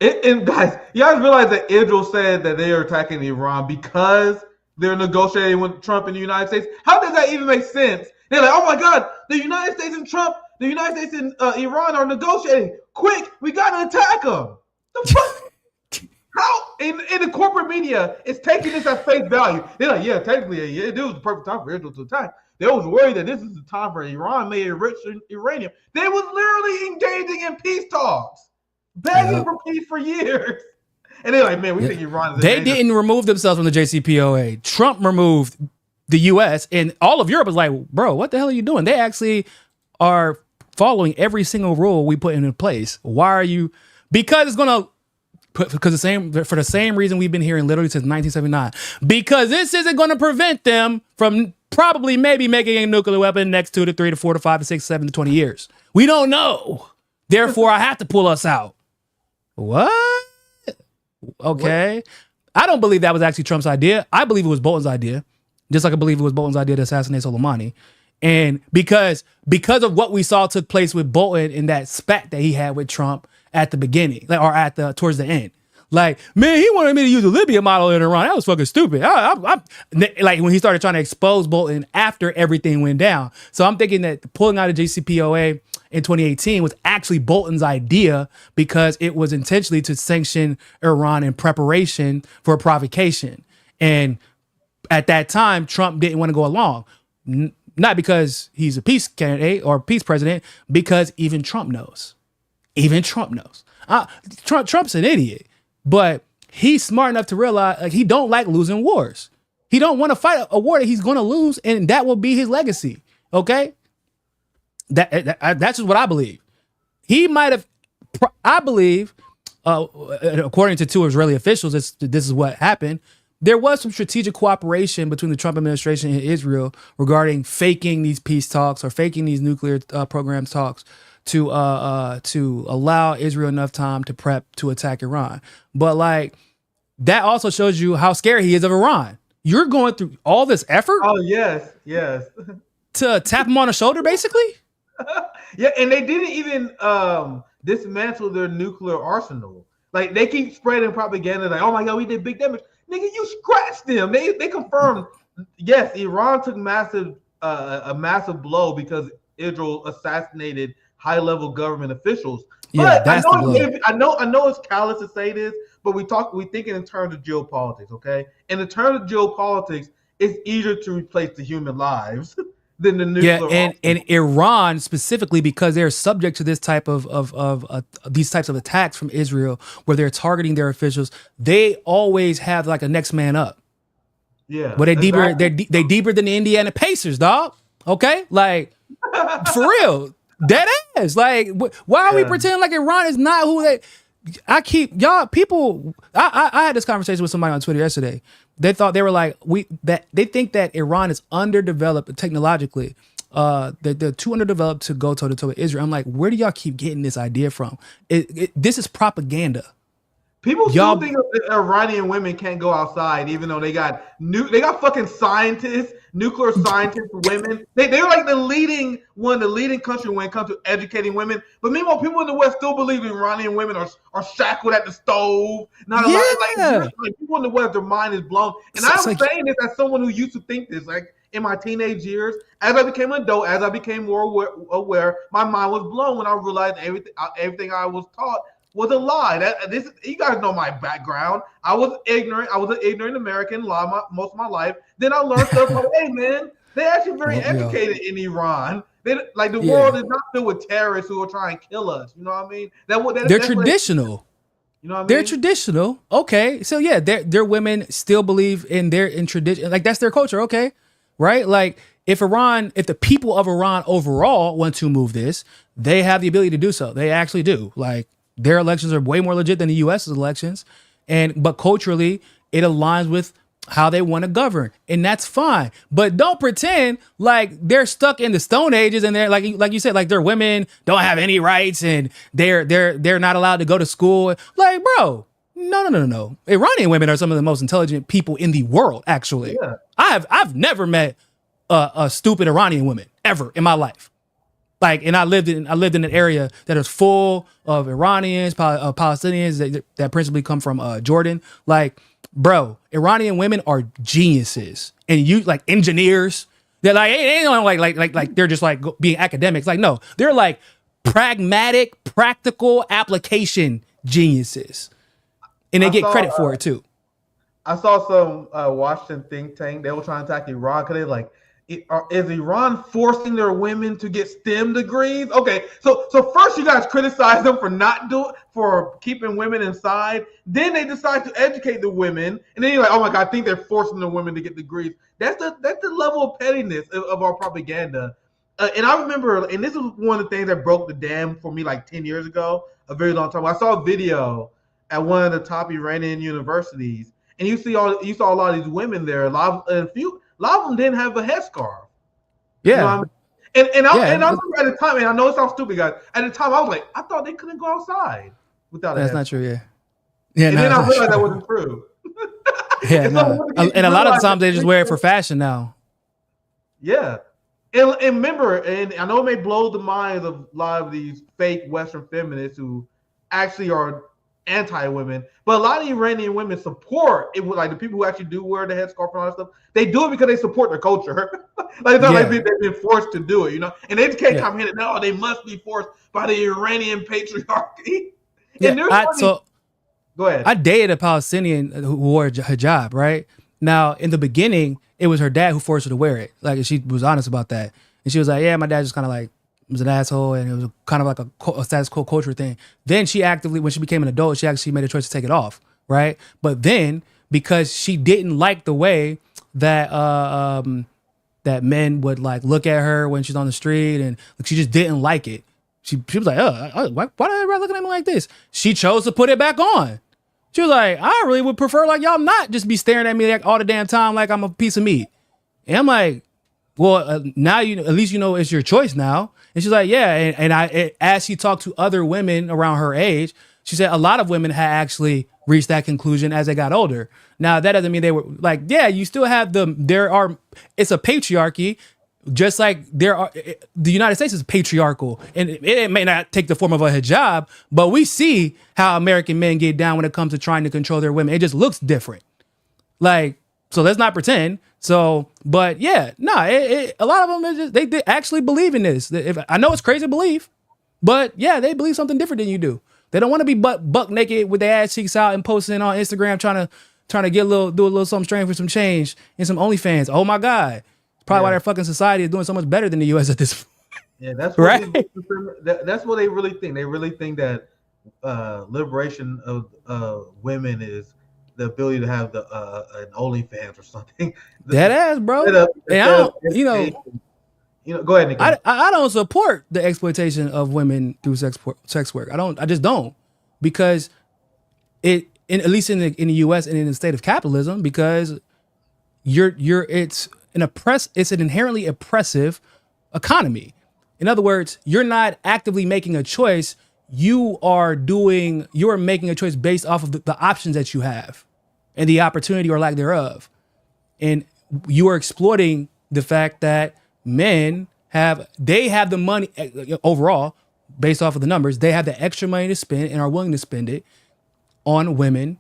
Speaker 2: And guys, you guys realize that Israel said that they are attacking Iran because they're negotiating with Trump in the United States? How does that even make sense? They're like, oh my God, the United States and Trump, the United States and Iran are negotiating. Quick, we gotta attack them. The fuck? How? In the corporate media, it's taking this at face value. They're like, yeah, technically, it was the perfect time for Israel to attack. They was worried that this is the time for Iran may enrich uranium. They was literally engaging in peace talks, begging for peace for years. And they're like, man, we think Iran is
Speaker 3: They didn't remove themselves from the JCPOA. Trump removed the U.S. and all of Europe was like, bro, what the hell are you doing? They actually are following every single rule we put in place. Why are you? Because it's gonna for the same reason we've been hearing literally since 1979. Because this isn't gonna prevent them from probably maybe making a nuclear weapon next 2 to 3 to 4 to 5 to 6 7 to 20 years. We don't know. Therefore, I have to pull us out. What? Okay. What? I don't believe that was actually Trump's idea. I believe it was Bolton's idea. Just like I believe it was Bolton's idea to assassinate Soleimani. And because of what we saw took place with Bolton in that spat that he had with Trump at the beginning, like, or towards the end. Like, man, he wanted me to use the Libya model in Iran. That was fucking stupid. Like when he started trying to expose Bolton after everything went down. So I'm thinking that pulling out of JCPOA in 2018 was actually Bolton's idea because it was intentionally to sanction Iran in preparation for a provocation. And at that time, Trump didn't want to go along. Not because he's a peace candidate or peace president, because even Trump knows. Even Trump knows. Trump's an idiot. But he's smart enough to realize, like, he don't like losing wars. He don't want to fight a war that he's going to lose, and that will be his legacy. Okay, that's just what I believe. He might have. I believe, according to two Israeli officials, this is what happened. There was some strategic cooperation between the Trump administration and Israel regarding faking these peace talks or faking these nuclear programs talks to allow Israel enough time to prep to attack Iran. But like, that also shows you how scared he is of Iran. You're going through all this effort.
Speaker 2: Oh, yes.
Speaker 3: To tap him on the shoulder, basically.
Speaker 2: Yeah, and they didn't even dismantle their nuclear arsenal. Like, they keep spreading propaganda like, oh my God, we did big damage. Nigga, you scratched them. They confirmed, yes, Iran took a massive blow because Israel assassinated high-level government officials.
Speaker 3: Yeah,
Speaker 2: but
Speaker 3: that's
Speaker 2: I know it's callous to say this, but we thinking in terms of geopolitics, okay? In the terms of geopolitics, it's easier to replace the human lives than the nuclear.
Speaker 3: Yeah, and Iran specifically, because they're subject to this type of these types of attacks from Israel, where they're targeting their officials. They always have like a next man up.
Speaker 2: Yeah,
Speaker 3: but they deeper than the Indiana Pacers, dog. Okay, like for real. Dead ass. Like, why are we pretending like Iran is not who they? I had this conversation with somebody on Twitter yesterday. They were like, they think that Iran is underdeveloped technologically. They're too underdeveloped to go toe to toe with Israel. I'm like, where do y'all keep getting this idea from? This is propaganda.
Speaker 2: People still think Iranian women can't go outside, even though they got fucking scientists, nuclear scientists, women. They're like one of the leading countries when it comes to educating women. But meanwhile, people in the West still believe Iranian women are shackled at the stove. Not like people in the West, their mind is blown. And I'm saying this as someone who used to think this, like in my teenage years. As I became an adult, as I became more aware, my mind was blown when I realized everything I was taught was a lie. You guys know my background. I was ignorant. I was an ignorant American most of my life. Then I learned stuff like, hey man, they're actually very educated in Iran. The world is not filled with terrorists who are trying to kill us. You know what I mean?
Speaker 3: They're traditional.
Speaker 2: You know what I mean?
Speaker 3: They're traditional. Okay, so yeah, their women still believe in tradition. Like, that's their culture. Okay, right? Like, if the people of Iran overall want to move this, they have the ability to do so. They actually do. Like, their elections are way more legit than the U.S.'s elections, but culturally, it aligns with how they want to govern, and that's fine. But don't pretend like they're stuck in the Stone Ages and they're like you said, like their women don't have any rights and they're not allowed to go to school. Like, bro, no. Iranian women are some of the most intelligent people in the world. Actually, yeah. I've never met a stupid Iranian woman ever in my life. Like, and I lived in an area that is full of Iranians, Palestinians that principally come from Jordan. Like, bro, Iranian women are geniuses, and you like engineers. They're like, they don't like they're just like being academics. Like, no, they're like pragmatic, practical application geniuses, and they get credit for it too.
Speaker 2: I saw some Washington think tank. They were trying to attack Iran because they're like, is Iran forcing their women to get STEM degrees? Okay, so first you guys criticize them for keeping women inside. Then they decide to educate the women, and then you're like, oh my God, I think they're forcing the women to get degrees. That's the level of pettiness of our propaganda. And I remember, and this is one of the things that broke the dam for me like 10 years ago, a very long time. I saw a video at one of the top Iranian universities, and you saw a lot of these women there. A lot of them didn't have a headscarf.
Speaker 3: Yeah.
Speaker 2: You know what I mean? And I remember at the time, and I know it sounds stupid, guys. At the time, I was like, I thought they couldn't go outside without
Speaker 3: That's not true, yeah. Yeah,
Speaker 2: and then I realized that wasn't true.
Speaker 3: Yeah, and a lot of the times they just wear it for fashion now.
Speaker 2: Yeah. And remember, and I know it may blow the minds of a lot of these fake Western feminists who actually are anti-women, but a lot of Iranian women support it. Like the people who actually do wear the headscarf and all that stuff, they do it because they support their culture. Like it's not like they've been forced to do it, And they just can't come here and no, they must be forced by the Iranian patriarchy.
Speaker 3: So
Speaker 2: go ahead.
Speaker 3: I dated a Palestinian who wore a hijab, right? Now, in the beginning, it was her dad who forced her to wear it. Like, she was honest about that. And she was like, yeah, my dad just kind of like was an asshole, and it was kind of like a status quo culture thing. Then she actively, when she became an adult, she actually made a choice to take it off, right? But then, because she didn't like the way that that men would like look at her when she's on the street, and like, she just didn't like it. She was like, why are everybody looking at me like this? She chose to put it back on. She was like, I really would prefer like y'all not just be staring at me like all the damn time like I'm a piece of meat. And I'm like, well, now at least it's your choice now. And she's like, yeah. And as she talked to other women around her age, she said a lot of women had actually reached that conclusion as they got older. Now that doesn't mean they were like, yeah, you still have it's a patriarchy. Just like the United States is patriarchal, and it may not take the form of a hijab, but we see how American men get down when it comes to trying to control their women. It just looks different. Like, so let's not pretend. So, but yeah, a lot of them, they actually believe in this. I know it's crazy to believe, but yeah, they believe something different than you do. They don't want to be buck naked with their ass cheeks out and posting on Instagram trying to do a little something strange for some change and some OnlyFans. Oh my God. Probably why their fucking society is doing so much better than the U.S. at this point.
Speaker 2: Yeah, that's what right. That's what they really think. They really think that liberation of women is the ability to have an OnlyFans or something.
Speaker 3: That ass, bro.
Speaker 2: Go ahead, Nick.
Speaker 3: I don't support the exploitation of women through sex work. I just don't, because at least in the U.S. and in the state of capitalism, because it's an inherently oppressive economy. In other words, you're not actively making a choice. You are making a choice based off of the options that you have and the opportunity or lack thereof. And you are exploiting the fact that men have the money overall, based off of the numbers, they have the extra money to spend and are willing to spend it on women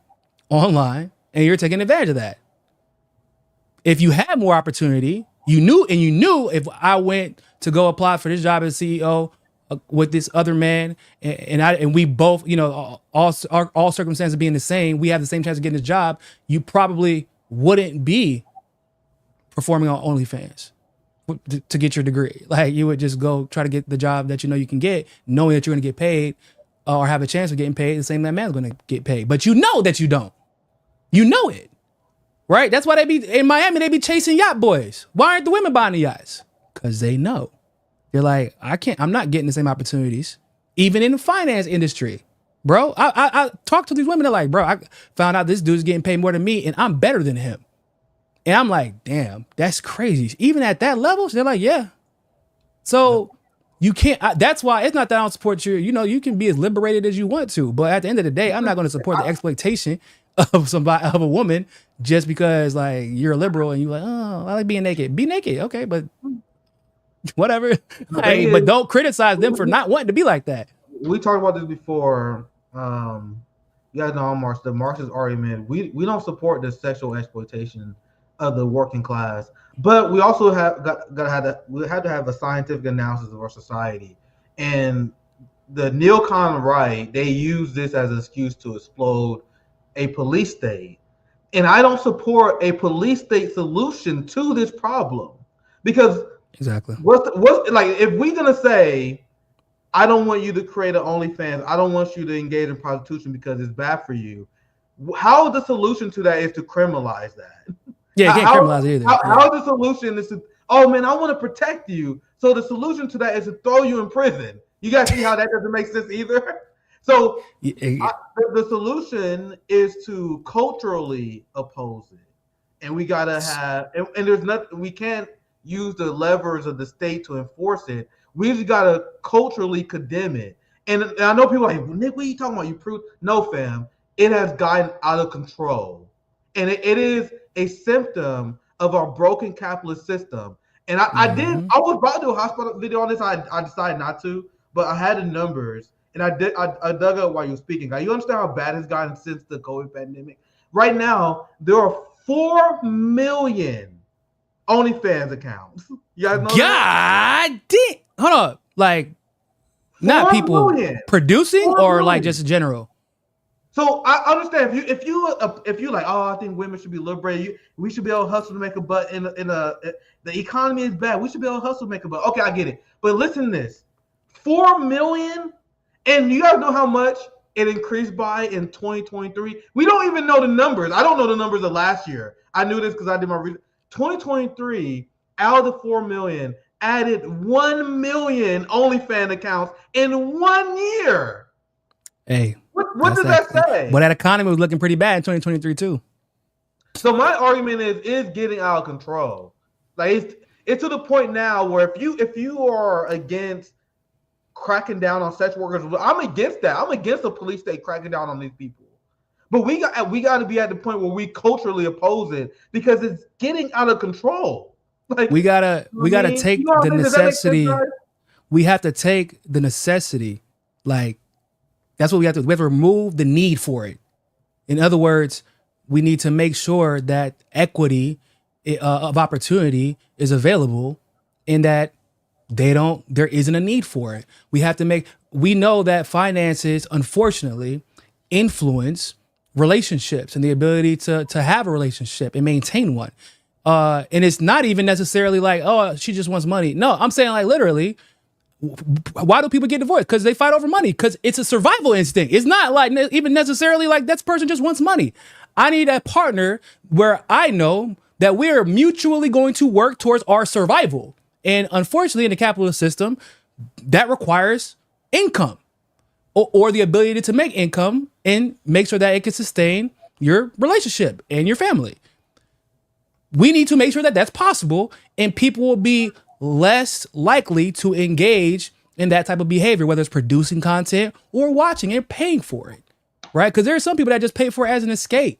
Speaker 3: online, and you're taking advantage of that. If you had more opportunity, you knew if I went to go apply for this job as CEO with this other man, and we both, all circumstances being the same, we have the same chance of getting this job, you probably wouldn't be performing on OnlyFans to get your degree. Like, you would just go try to get the job that you can get, knowing that you're going to get paid or have a chance of getting paid the same that man's going to get paid. But you know that you don't. You know it. Right? That's why they be in Miami, they be chasing yacht boys. Why aren't the women buying the yachts? Because they know. They're like, I'm not getting the same opportunities, even in the finance industry. Bro, I talk to these women, they're like, bro, I found out this dude's getting paid more than me and I'm better than him. And I'm like, damn, that's crazy. Even at that level, they're like, yeah. So you can't, that's why it's not that I don't support you. You can be as liberated as you want to, but at the end of the day, I'm not going to support the exploitation of a woman just because like you're a liberal and you're like, oh, I like being naked. Be naked, okay, but whatever. But don't criticize them for not wanting to be like that.
Speaker 2: We talked about this before. You guys know the Marxist argument. We don't support the sexual exploitation of the working class, but we also have to have a scientific analysis of our society. And the neocon right, they use this as an excuse to explode a police state. And I don't support a police state solution to this problem, because
Speaker 3: exactly
Speaker 2: what's like, if we're gonna say, I don't want you to create an OnlyFans, I don't want you to engage in prostitution because it's bad for you, how the solution to that is to criminalize that?
Speaker 3: Yeah, you can't criminalize it either.
Speaker 2: How the solution is to, oh man, I want to protect you, so the solution to that is to throw you in prison. You guys see how that doesn't make sense either? So the solution is to culturally oppose it, and we gotta have, and there's nothing, we can't use the levers of the state to enforce it. We just gotta culturally condemn it. And I know people are like, Nick, what are you talking about? You proved no, fam. It has gotten out of control, and it is a symptom of our broken capitalist system. And I was about to do a hospital video on this. I decided not to, but I had the numbers, and I dug up while you were speaking. Now, you understand how bad it's gotten since the COVID pandemic? Right now, there are 4 million OnlyFans accounts. You guys know that?
Speaker 3: God damn. Hold up. Like, not people producing or like just general?
Speaker 2: So I understand if you like, oh, I think women should be liberated. We should be able to hustle to make a butt the economy is bad. We should be able to hustle to make a butt. Okay, I get it. But listen to this. 4 million, and you guys know how much it increased by in 2023? We don't even know the numbers. I don't know the numbers of last year. I knew this because I did my research. 2023, out of the 4 million, added 1 million OnlyFans accounts in 1 year.
Speaker 3: Hey.
Speaker 2: What does that say?
Speaker 3: Well, that economy was looking pretty bad in 2023 too.
Speaker 2: So my argument is getting out of control. Like it's to the point now where if you are against cracking down on sex workers, I'm against that. I'm against the police state cracking down on these people. But we got to be at the point where we culturally oppose it because it's getting out of control. Like
Speaker 3: we gotta take the necessity. We have to take the necessity. Like that's what we have to. We have to remove the need for it. In other words, we need to make sure that equity of opportunity is available, and that there isn't a need for it. We know that finances, unfortunately, influence relationships and the ability to have a relationship and maintain one. And it's not even necessarily like, oh, she just wants money. No, I'm saying like literally, why do people get divorced? Because they fight over money. Because it's a survival instinct. It's not like even necessarily like that person just wants money. I need a partner where I know that we're mutually going to work towards our survival. And unfortunately, in the capitalist system, that requires income or the ability to make income and make sure that it can sustain your relationship and your family. We need to make sure that that's possible, and people will be less likely to engage in that type of behavior, whether it's producing content or watching and paying for it, right? Because there are some people that just pay for it as an escape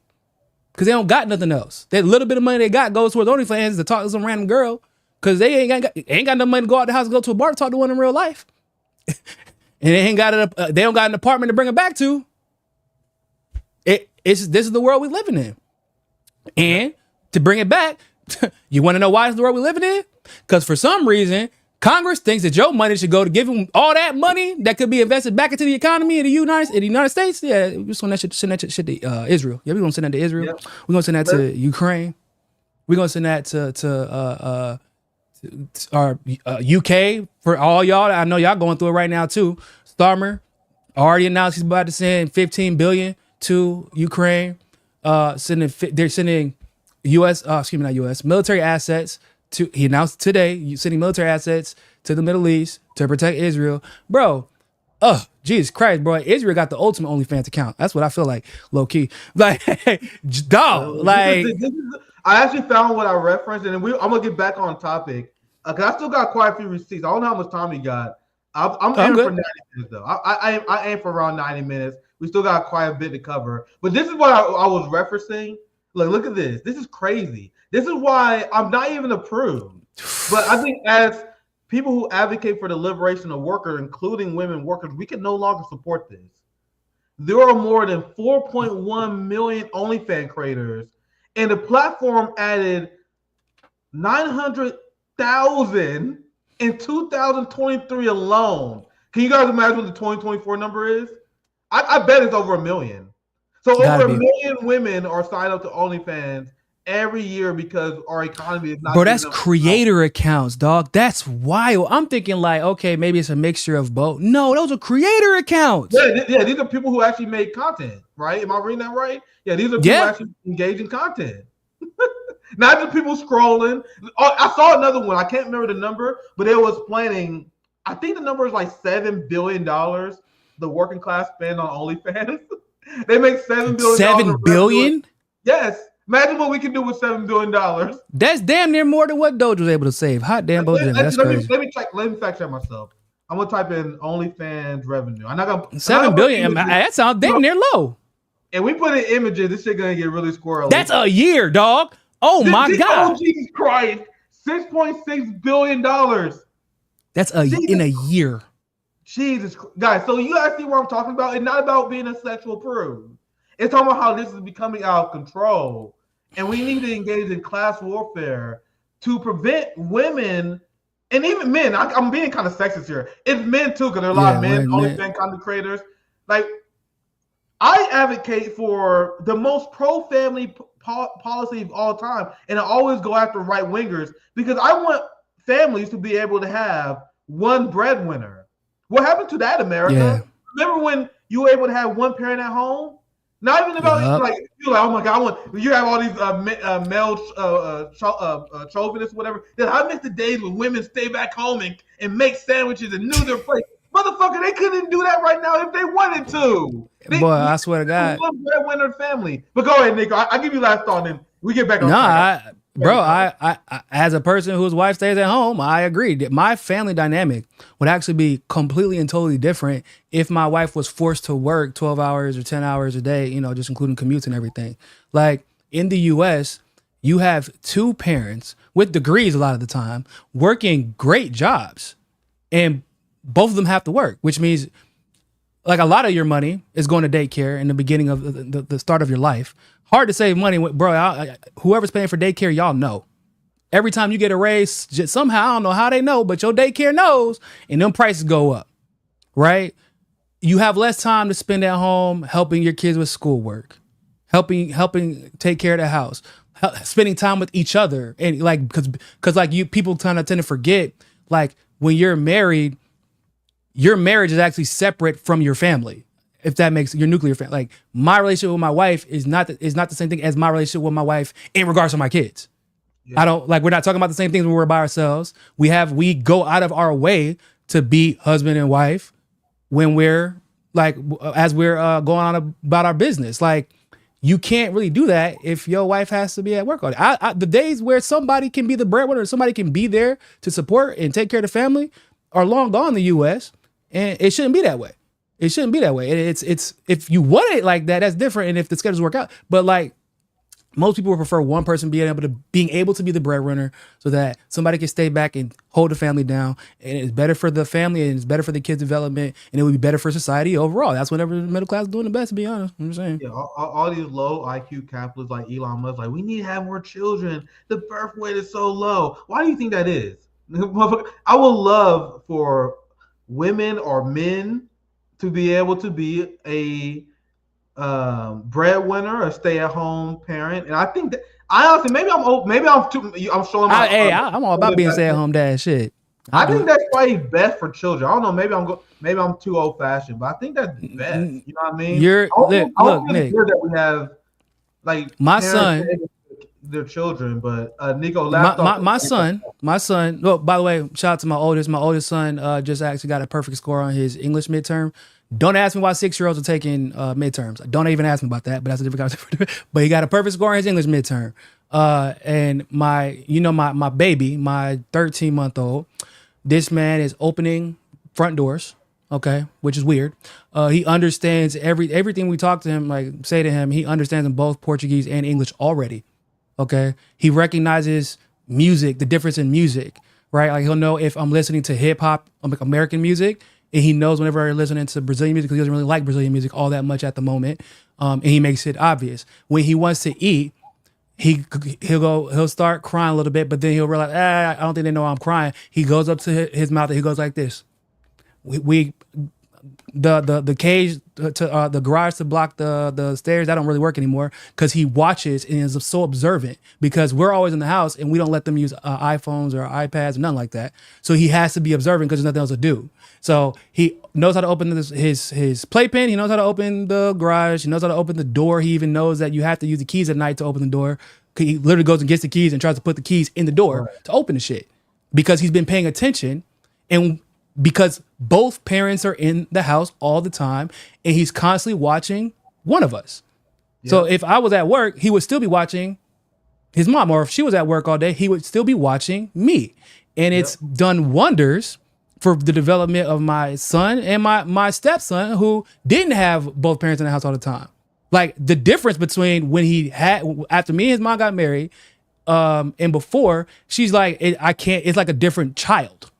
Speaker 3: because they don't got nothing else. That little bit of money they got goes towards OnlyFans to talk to some random girl because they ain't got enough money to go out the house and go to a bar to talk to one in real life. And they don't got an apartment to bring it back to. This is the world we're living in. And to bring it back, you want to know why it's the world we're living in? Because for some reason, Congress thinks that Joe money should go to give him all that money that could be invested back into the economy in the United States. Yeah, we're just going to send that shit to Israel. Yeah, we're going to send that to Israel. Yep. We're going to send that to Ukraine. We're going to send that to our UK for all y'all. I know y'all going through it right now too. Starmer already announced he's about to send $15 billion to Ukraine. They're sending military assets to. He announced today sending military assets to the Middle East to protect Israel, bro. Jesus Christ, bro! Israel got the ultimate OnlyFans account. That's what I feel like, low key. Like, dog. Like,
Speaker 2: I actually found what I referenced, and I'm gonna get back on topic because I still got quite a few receipts. I don't know how much time you got. I'm aiming for 90 minutes though. I aim for around 90 minutes. We still got quite a bit to cover, but this is what I was referencing. Look at this. This is crazy. This is why I'm not even approved. But I think as people who advocate for the liberation of workers, including women workers, we can no longer support this. There are more than 4.1 million OnlyFans creators, and the platform added 900,000 in 2023 alone. Can you guys imagine what the 2024 number is? I bet it's over 1 million. So over 1 million women are signed up to OnlyFans every year because our economy is not.
Speaker 3: Bro, that's creator accounts, dog. That's wild. I'm thinking like, okay, maybe it's a mixture of both. No, those are creator accounts.
Speaker 2: Yeah, these are people who actually make content, right? Am I reading that right? Yeah, these are people who actually engage in content. Not just people scrolling. Oh, I saw another one. I can't remember the number, but it was planning. I think the number is like $7 billion. The working class spend on OnlyFans. They make $7 billion.
Speaker 3: $7 billion?
Speaker 2: Yes. Imagine what we can do with $7 billion.
Speaker 3: That's damn near more than what Doge was able to save. Hot damn Doge. That's crazy.
Speaker 2: Let me fact check myself. I'm gonna type in OnlyFans revenue. I'm not gonna
Speaker 3: $7 billion. That sounds damn near low.
Speaker 2: And we put in images. This shit gonna get really squirrely.
Speaker 3: That's a year, dog. Oh my God.
Speaker 2: Oh Jesus Christ. $6.6 billion.
Speaker 3: That's in a year.
Speaker 2: Jesus, guys. So you guys see what I'm talking about? It's not about being a sexual prude. It's talking about how this is becoming out of control. And we need to engage in class warfare to prevent women and even men. I'm being kind of sexist here. It's men too, because there are a lot of men, OnlyFans content creators. Like, I advocate for the most pro-family policy of all time, and I always go after right-wingers because I want families to be able to have one breadwinner. What happened to that, America?
Speaker 3: Yeah.
Speaker 2: Remember when you were able to have one parent at home? Not even about like you're like, oh my God, you have all these male chauvinists, whatever. That I miss the days when women stay back home and make sandwiches and knew their place. Motherfucker, they couldn't do that right now if they wanted to.
Speaker 3: I swear to God.
Speaker 2: One breadwinner family. But go ahead, Nico. I'll give you last thought, and then we get back on track.
Speaker 3: I as a person whose wife stays at home, I agree that my family dynamic would actually be completely and totally different if my wife was forced to work 12 hours or 10 hours a day, just including commutes and everything. Like in the US, you have two parents with degrees a lot of the time working great jobs, and both of them have to work, which means like a lot of your money is going to daycare in the beginning of the start of your life. Hard to save money, bro. Whoever's paying for daycare, y'all know. Every time you get a raise, somehow, I don't know how they know, but your daycare knows, and them prices go up, right? You have less time to spend at home helping your kids with schoolwork, helping take care of the house, spending time with each other, and like because like people tend to forget, like when you're married, your marriage is actually separate from your family. If that makes your nuclear family. Like my relationship with my wife is not the same thing as my relationship with my wife in regards to my kids. Yeah. We're not talking about the same things when we're by ourselves. We go out of our way to be husband and wife when we're as we're going on about our business. Like you can't really do that if your wife has to be at work all day. The days where somebody can be the breadwinner, somebody can be there to support and take care of the family are long gone in the US, and it shouldn't be that way. It shouldn't be that way. It's if you want it like that, that's different. And if the schedules work out, but like most people would prefer one person being able to be the breadwinner so that somebody can stay back and hold the family down. And it's better for the family and it's better for the kids' development, and it would be better for society overall. That's whenever the middle class is doing the best, to be honest. I'm just saying.
Speaker 2: Yeah, all these low IQ capitalists like Elon Musk, like we need to have more children. The birth rate is so low. Why do you think that is? I would love for women or men to be able to be a breadwinner, a stay-at-home parent, and I think that I honestly I'm showing my.
Speaker 3: I'm all about being stay-at-home dad. Shit.
Speaker 2: I think that's probably best for children. I don't know. Maybe I'm too old-fashioned, but I think that's best. You know what I mean?
Speaker 3: Look, Nick.
Speaker 2: That we have like
Speaker 3: my son.
Speaker 2: Their children, but Nico,
Speaker 3: my son. Well, by the way, shout out to my oldest son. Just actually got a perfect score on his English midterm. Don't ask me why 6-year-olds are taking midterms. Don't even ask me about that. But that's a different conversation. But he got a perfect score on his English midterm. And my baby, my 13-month-old, this man is opening front doors. Okay, which is weird. He understands everything we talk to him, say to him. He understands in both Portuguese and English already. Okay, he recognizes music, the difference in music, right? Like he'll know if I'm listening to hip hop, American music, and he knows whenever I'm listening to Brazilian music because he doesn't really like Brazilian music all that much at the moment, and he makes it obvious. When he wants to eat, he'll start crying a little bit, but then he'll realize, I don't think they know I'm crying. He goes up to his mouth and he goes like this. The cage to the garage to block the stairs, that don't really work anymore because he watches and is so observant because we're always in the house and we don't let them use iPhones or iPads or nothing like that. So he has to be observant because there's nothing else to do. So he knows how to open his playpen. He knows how to open the garage. He knows how to open the door. He even knows that you have to use the keys at night to open the door. He literally goes and gets the keys and tries to put the keys in the door to open the shit because he's been paying attention and because both parents are in the house all the time and he's constantly watching one of us. Yeah. So if I was at work, he would still be watching his mom, or if she was at work all day, he would still be watching me. And it's done wonders for the development of my son and my stepson who didn't have both parents in the house all the time. Like the difference between when after me and his mom got married, And before, she's like, I can't. It's like a different child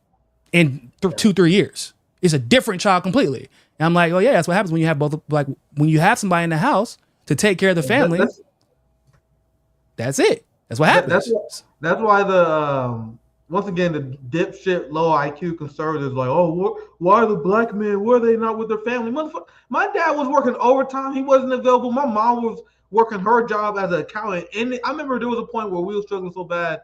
Speaker 3: in 2-3 years. It's a different child completely. And I'm like, oh yeah, that's what happens when you have both. Like when you have somebody in the house to take care of the family. That's it. That's what happens.
Speaker 2: That's why the once again the dipshit low IQ conservatives like, oh, why are the black men? Were they not with their family? My dad was working overtime. He wasn't available. My mom was working her job as an accountant. And I remember there was a point where we were struggling so bad.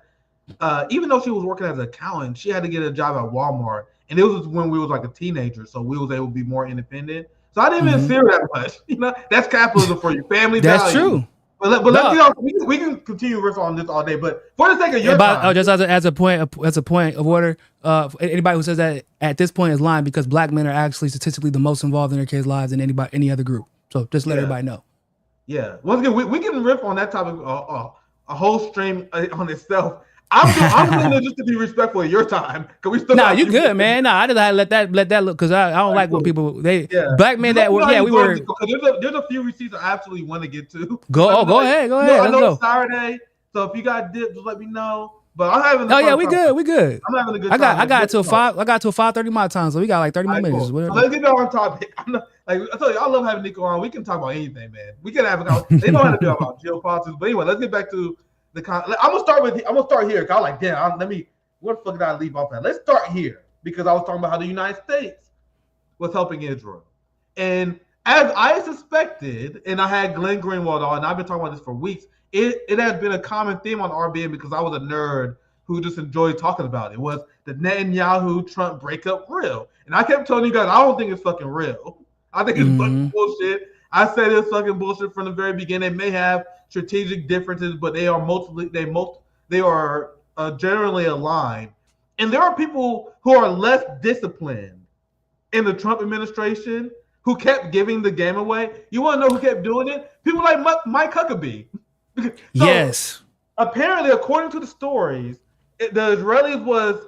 Speaker 2: Even though she was working as an accountant, she had to get a job at Walmart. And it was when we was like a teenager, so we was able to be more independent. So I didn't even see her that much. You know, that's capitalism for you, family value. That's true. But let's get off. We can continue riff on this all day. But for the sake of your time,
Speaker 3: just as a point of order, anybody who says that at this point is lying because black men are actually statistically the most involved in their kids' lives than any other group. So just let everybody know.
Speaker 2: Yeah. Once again, we can riff on that topic a whole stream on itself. I'm doing it just to be respectful of your time. Cause we still
Speaker 3: you good, man. I just had to let that look because I don't like when people black men that were we were.
Speaker 2: There's a few receipts I absolutely want to get to.
Speaker 3: Go ahead.
Speaker 2: I know it's Saturday, so if you got dips, just let me know. But I'm having.
Speaker 3: We good.
Speaker 2: I'm having a good time.
Speaker 3: I got to 5:30 my time, so we got like 30 more minutes.
Speaker 2: Cool. So let's get on topic. I tell you, I love having Niko on. We can talk about anything, man. We can have a they know how to do about geopolitics. But anyway, let's get back to. I'm gonna start here. Cause I was like, damn. What the fuck did I leave off at? Let's start here because I was talking about how the United States was helping Israel, and as I suspected, and I had Glenn Greenwald on, and I've been talking about this for weeks. It has been a common theme on RBN because I was a nerd who just enjoyed talking about it. Was the Netanyahu-Trump breakup real? And I kept telling you guys, I don't think it's fucking real. I think it's fucking bullshit. I said it's fucking bullshit from the very beginning. They may have strategic differences, but they are generally aligned. And there are people who are less disciplined in the Trump administration who kept giving the game away. You want to know who kept doing it? People like Mike Huckabee.
Speaker 3: Yes.
Speaker 2: Apparently, according to the stories, the Israelis was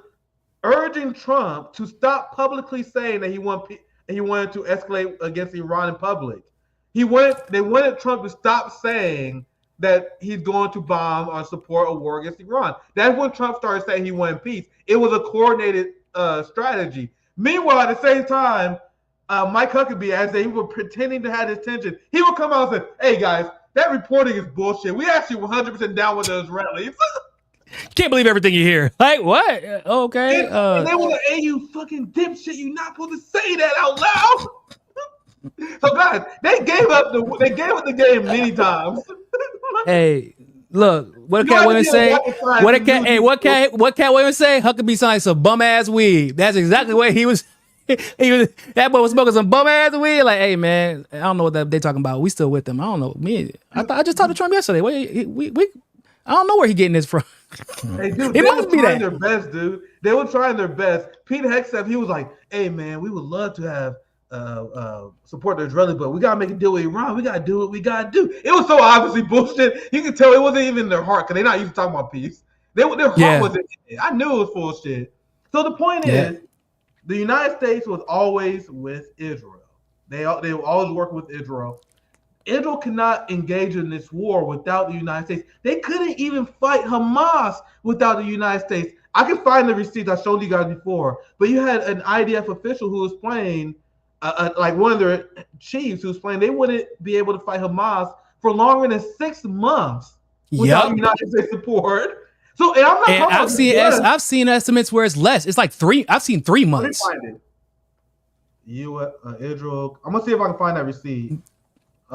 Speaker 2: urging Trump to stop publicly saying that he wanted to escalate against Iran in public. They wanted Trump to stop saying that he's going to bomb or support a war against Iran. That's when Trump started saying he wanted peace. It was a coordinated strategy. Meanwhile, at the same time, Mike Huckabee, as they were pretending to have his tension, he would come out and say, hey, guys, that reporting is bullshit. We actually 100% down with the Israelis.
Speaker 3: Can't believe everything you hear. Like, what? Okay.
Speaker 2: And they were like, hey, you fucking dipshit, you're not supposed to say that out loud. So guys, they gave up the game many times.
Speaker 3: Hey, look, what Cat Williams say? What Cat Williams say? Huckabee sounds like some bum ass weed. That's exactly what he was. That boy was smoking some bum ass weed. Like, hey man, I don't know what they talking about. We still with them. I don't know. I just talked to Trump yesterday. I don't know where he getting this from.
Speaker 2: Hey, dude, they were trying their best, dude. They were trying their best. Pete Hegseth, he was like, hey man, we would love to have support the Israelis, but we gotta make a deal with Iran. We gotta do what we gotta do. It was so obviously bullshit. You can tell it wasn't even their heart because they're not used to talking about peace. Their heart wasn't in it. I knew it was full of shit. So the point is, the United States was always with Israel. They will always work with Israel. Israel cannot engage in this war without the United States. They couldn't even fight Hamas without the United States. I can find the receipts I showed you guys before, but you had an IDF official who was playing, like one of their chiefs who was playing, they wouldn't be able to fight Hamas for longer than 6 months without United States support. So, and I'm not talking about
Speaker 3: I've seen estimates where it's less. It's like 3. I've seen 3 months.
Speaker 2: Let me find it. Israel. I'm gonna see if I can find that receipt.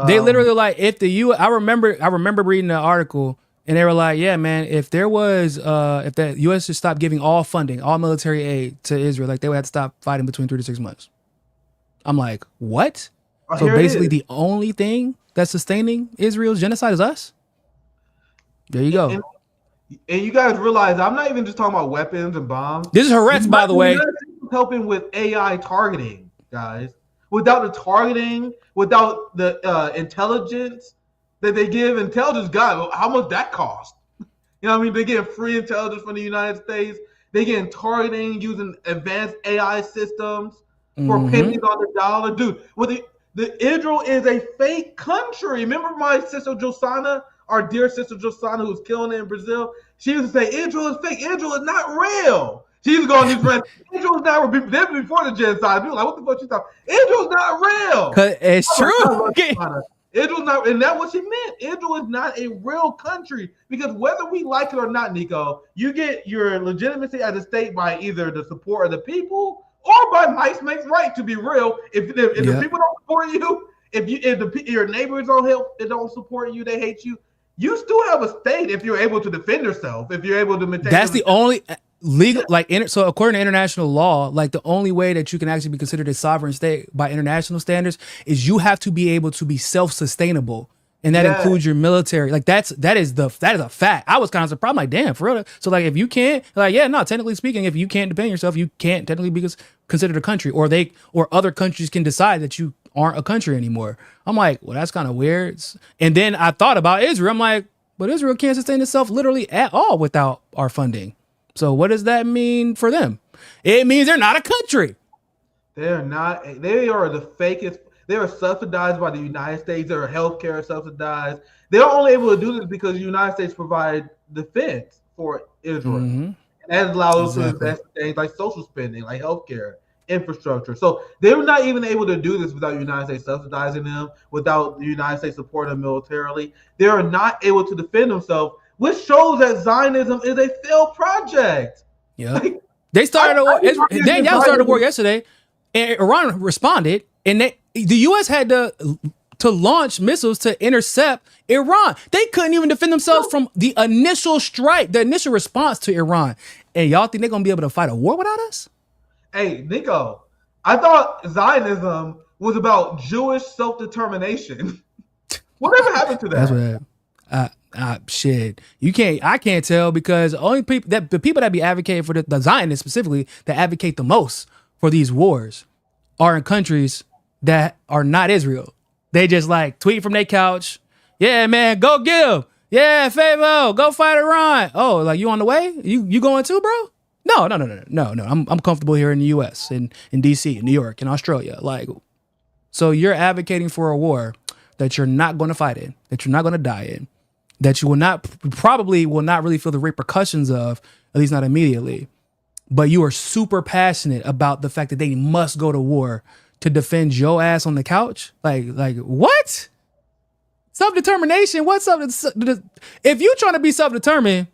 Speaker 3: They literally like if the U. I remember reading the article and they were like, yeah, man, if there was if the U.S. should stop giving all funding, all military aid to Israel, like they would have to stop fighting between 3 to 6 months. I'm like, what? So basically, the only thing that's sustaining Israel's genocide is us. There you go.
Speaker 2: And you guys realize I'm not even just talking about weapons and bombs.
Speaker 3: This is Haaretz, by the way.
Speaker 2: Helping with AI targeting, guys. Without the targeting, without the intelligence that they give, intelligence, God, how much that cost? You know what I mean? They get free intelligence from the United States. They get targeting using advanced AI systems for pennies on the dollar. Dude, the Israel is a fake country. Remember my sister Josana our dear sister Josana, who's killing it in Brazil, she used to say Israel is fake. Israel is not real. She used to go on these rants. Israel is not real. Then before the genocide, people were like, what the fuck you talking? Israel is not real.
Speaker 3: Cause it's true.
Speaker 2: Israel's not, and that's what she meant. Israel is not a real country because whether we like it or not, Nico, you get your legitimacy as a state by either the support of the people or by might makes right. To be real, if the people don't support you, if your neighbors don't support you, they hate you. You still have a state if you're able to defend yourself. If you're able to maintain.
Speaker 3: That's the only legal, so according to international law, like the only way that you can actually be considered a sovereign state by international standards is you have to be able to be self-sustainable, and that includes your military. Like that is a fact. I was kind of surprised. I'm like, damn, for real. So like, if you can't, like, yeah, no, technically speaking, if you can't defend yourself, you can't technically be considered a country, or other countries can decide that you aren't a country anymore. I'm like, well, that's kind of weird. And then I thought about Israel. I'm like, but Israel can't sustain itself literally at all without our funding. So what does that mean for them? It means they're not a country.
Speaker 2: They're not. They are the fakest. They are subsidized by the United States. Their healthcare is subsidized. They're only able to do this because the United States provide defense for Israel. Mm-hmm. And that allows us to invest in things like social spending, like healthcare, infrastructure. So they're not even able to do this without the United States subsidizing them, without the United States supporting them militarily. They are not able to defend themselves, which shows that Zionism is a failed project.
Speaker 3: Yeah, like, they started a war. Netanyahu started a war yesterday, and Iran responded, and the U.S. had to launch missiles to intercept Iran. They couldn't even defend themselves from the initial strike, the initial response to Iran. And y'all think they're gonna be able to fight a war without us?
Speaker 2: Hey, Nico, I thought Zionism was about Jewish self-determination. Whatever happened to that?
Speaker 3: That's what. Shit. I can't tell, because only the people that be advocating for the Zionists specifically that advocate the most for these wars are in countries that are not Israel. They just like tweet from their couch. Yeah, man, go get them. Yeah, Favo, go fight Iran. Oh, like you on the way? You going too, bro? No. I'm comfortable here in the U.S. in D.C., in New York, in Australia. Like, so you're advocating for a war that you're not going to fight in, that you're not going to die in, that you probably will not really feel the repercussions of, at least not immediately. But you are super passionate about the fact that they must go to war to defend your ass on the couch. Like what? Self-determination? What's up? If you're trying to be self-determined,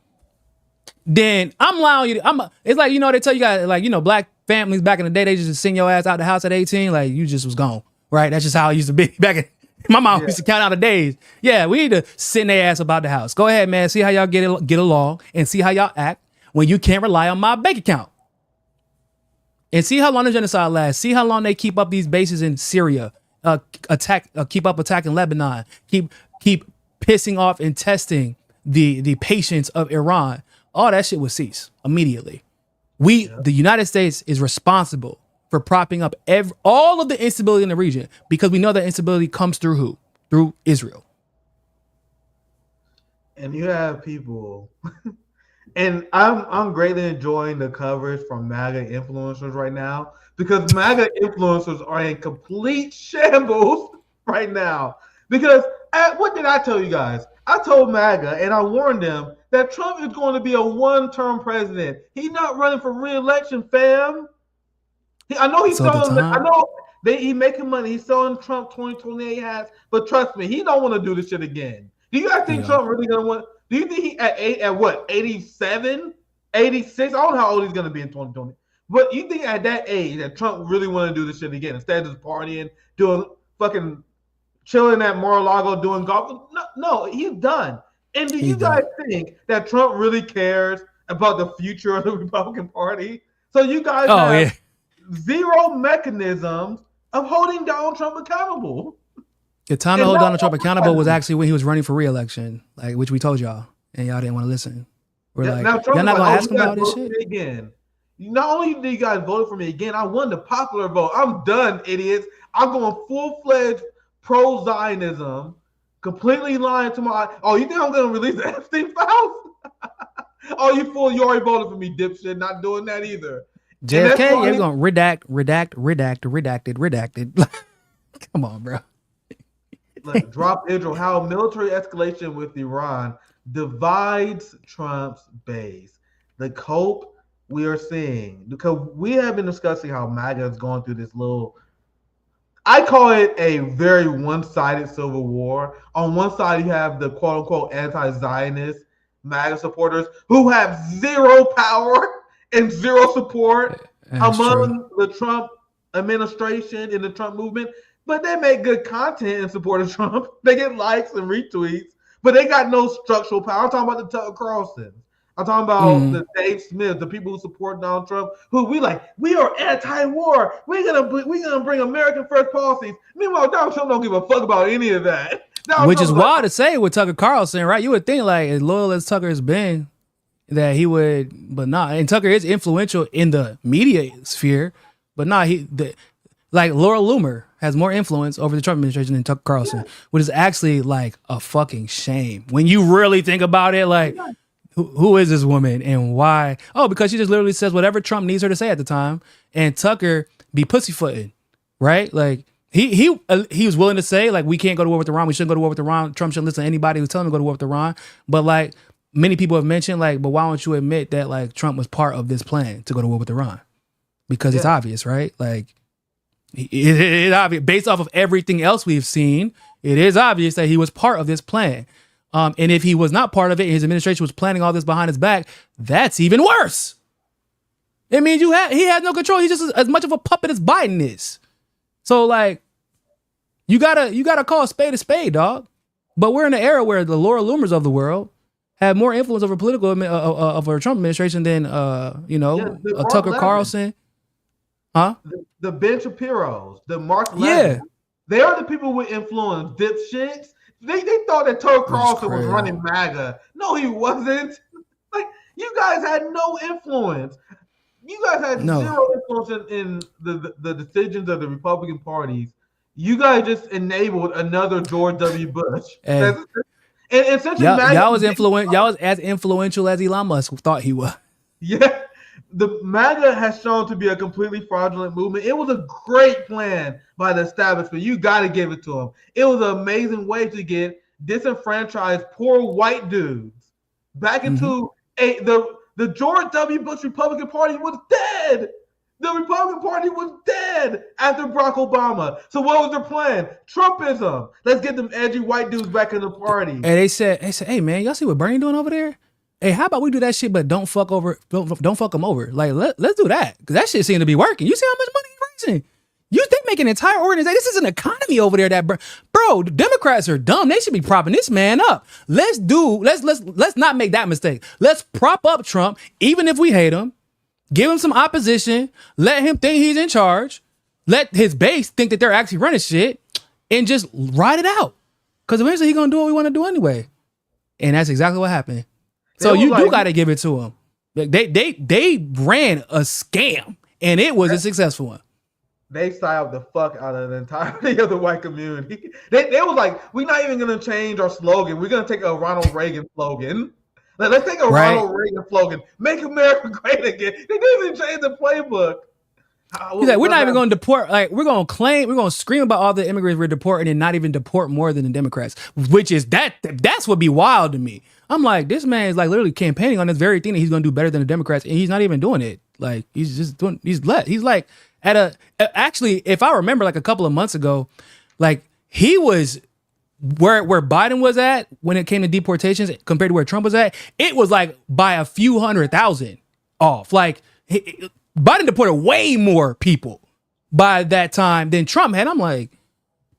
Speaker 3: then I'm allowing you to, it's like, they tell you guys, like, black families back in the day, they just send your ass out the house at 18. Like, you just was gone, right? That's just how it used to be back in, my mom used to count out the days. Yeah, we need to send their ass about the house. Go ahead, man. See how y'all get along and see how y'all act when you can't rely on my bank account. And see how long the genocide lasts. See how long they keep up these bases in Syria, keep up attacking Lebanon, keep pissing off and testing the patience of Iran. All that shit will cease immediately. The United States is responsible for propping up all of the instability in the region, because we know that instability comes through who? Through Israel.
Speaker 2: And you have people, and I'm greatly enjoying the coverage from MAGA influencers right now, because MAGA influencers are in complete shambles right now. Because what did I tell you guys? I told MAGA and I warned them that Trump is going to be a one-term president. He's not running for re-election, fam. I know he's selling. I know he's making money. He's selling Trump 2028 hats, but trust me, he don't want to do this shit again. Do you guys think Trump really gonna want? Do you think he at what 87, 86? I don't know how old he's gonna be in 2020. But you think at that age that Trump really want to do this shit again instead of just partying, doing fucking chilling at Mar-a-Lago, doing golf? No, he's done. And do you guys think that Trump really cares about the future of the Republican Party? So you guys have zero mechanisms of holding Donald Trump accountable.
Speaker 3: The time to hold Donald Trump accountable was actually when he was running for re-election, like, which we told y'all, and y'all didn't want to listen. We're like, y'all not gonna ask him about this shit
Speaker 2: again. Not only do you guys vote for me again, I won the popular vote. I'm done, idiots. I'm going full-fledged pro-Zionism, completely lying to my. Oh, you think I'm gonna release the Epstein files? Oh, you fool! You already voted for me, dipshit. Not doing that either.
Speaker 3: JFK, you're going redacted. Come on, bro.
Speaker 2: Look, drop Israel. How military escalation with Iran divides Trump's base. The cope we are seeing, because we have been discussing how MAGA is going through this little, I call it a very one-sided civil war. On one side, you have the quote-unquote anti-Zionist MAGA supporters who have zero power and zero support among the Trump administration and the Trump movement, but they make good content in support of Trump. They get likes and retweets, but they got no structural power. I'm talking about the Tucker Carlson. I'm talking about the Dave Smith, the people who support Donald Trump, who we are anti-war. We're gonna bring American first policies. Meanwhile, Donald Trump don't give a fuck about any of that.
Speaker 3: Which is wild to say with Tucker Carlson, right? You would think, like, as loyal as Tucker has been, that he would, but not. And Tucker is influential in the media sphere, but not. Like Laura Loomer has more influence over the Trump administration than Tucker Carlson, which is actually like a fucking shame when you really think about it. Like, who is this woman and why? Oh, because she just literally says whatever Trump needs her to say at the time, and Tucker be pussyfooting, right? Like he was willing to say, like, we can't go to war with Iran, we shouldn't go to war with Iran. Trump shouldn't listen to anybody who's telling him to go to war with Iran. But like many people have mentioned, like, but why don't you admit that like Trump was part of this plan to go to war with Iran? Because it's obvious, right? Like it's obvious based off of everything else we've seen. It is obvious that he was part of this plan. And if he was not part of it, his administration was planning all this behind his back, that's even worse. It means he has no control. He's just as much of a puppet as Biden is. So like, you gotta call a spade, dog. But we're in an era where the Laura Loomers of the world have more influence over political of our Trump administration than Tucker Carlson. Huh?
Speaker 2: The Ben Shapiro's, the Mark Levin. They are the people with influence, dipshits. They thought that Tucker Carlson was running MAGA. No, he wasn't. Like, you guys had no influence. You guys had zero influence in the decisions of the Republican parties. You guys just enabled another George W. Bush. And essentially,
Speaker 3: y'all was as influential as Elon Musk thought he was.
Speaker 2: Yeah. The MAGA has shown to be a completely fraudulent movement. It was a great plan by the establishment. You got to give it to them. It was an amazing way to get disenfranchised poor white dudes back into the George W. Bush Republican Party was dead. The Republican Party was dead after Barack Obama. So what was their plan? Trumpism. Let's get them edgy white dudes back in the party. And
Speaker 3: they said, hey man, y'all see what Bernie doing over there? Hey, how about we do that shit, but don't fuck them over. Like, let's do that. Because that shit seemed to be working. You see how much money he's raising? They make an entire organization. This is an economy over there that, bro, the Democrats are dumb. They should be propping this man up. Let's not make that mistake. Let's prop up Trump, even if we hate him. Give him some opposition. Let him think he's in charge. Let his base think that they're actually running shit and just ride it out. Because eventually he's going to do what we want to do anyway. And that's exactly what happened. So you do got to give it to them. They ran a scam, and it was a successful one.
Speaker 2: They styled the fuck out of the entirety of the white community. They was like, we're not even going to change our slogan. We're going to take a Ronald Reagan slogan. Let's take a Ronald Reagan slogan. Make America great again. They didn't even change the playbook.
Speaker 3: He's like, we're not even going to deport. Like, we're going to scream about all the immigrants we're deporting and not even deport more than the Democrats, which is that's what be wild to me. I'm like, this man is like literally campaigning on this very thing that he's going to do better than the Democrats, and he's not even doing it. Like, he's like actually, if I remember, like a couple of months ago, like he was where Biden was at when it came to deportations compared to where Trump was at. It was like by a few 100,000 off. Like, Biden deported way more people by that time than Trump had. I'm like,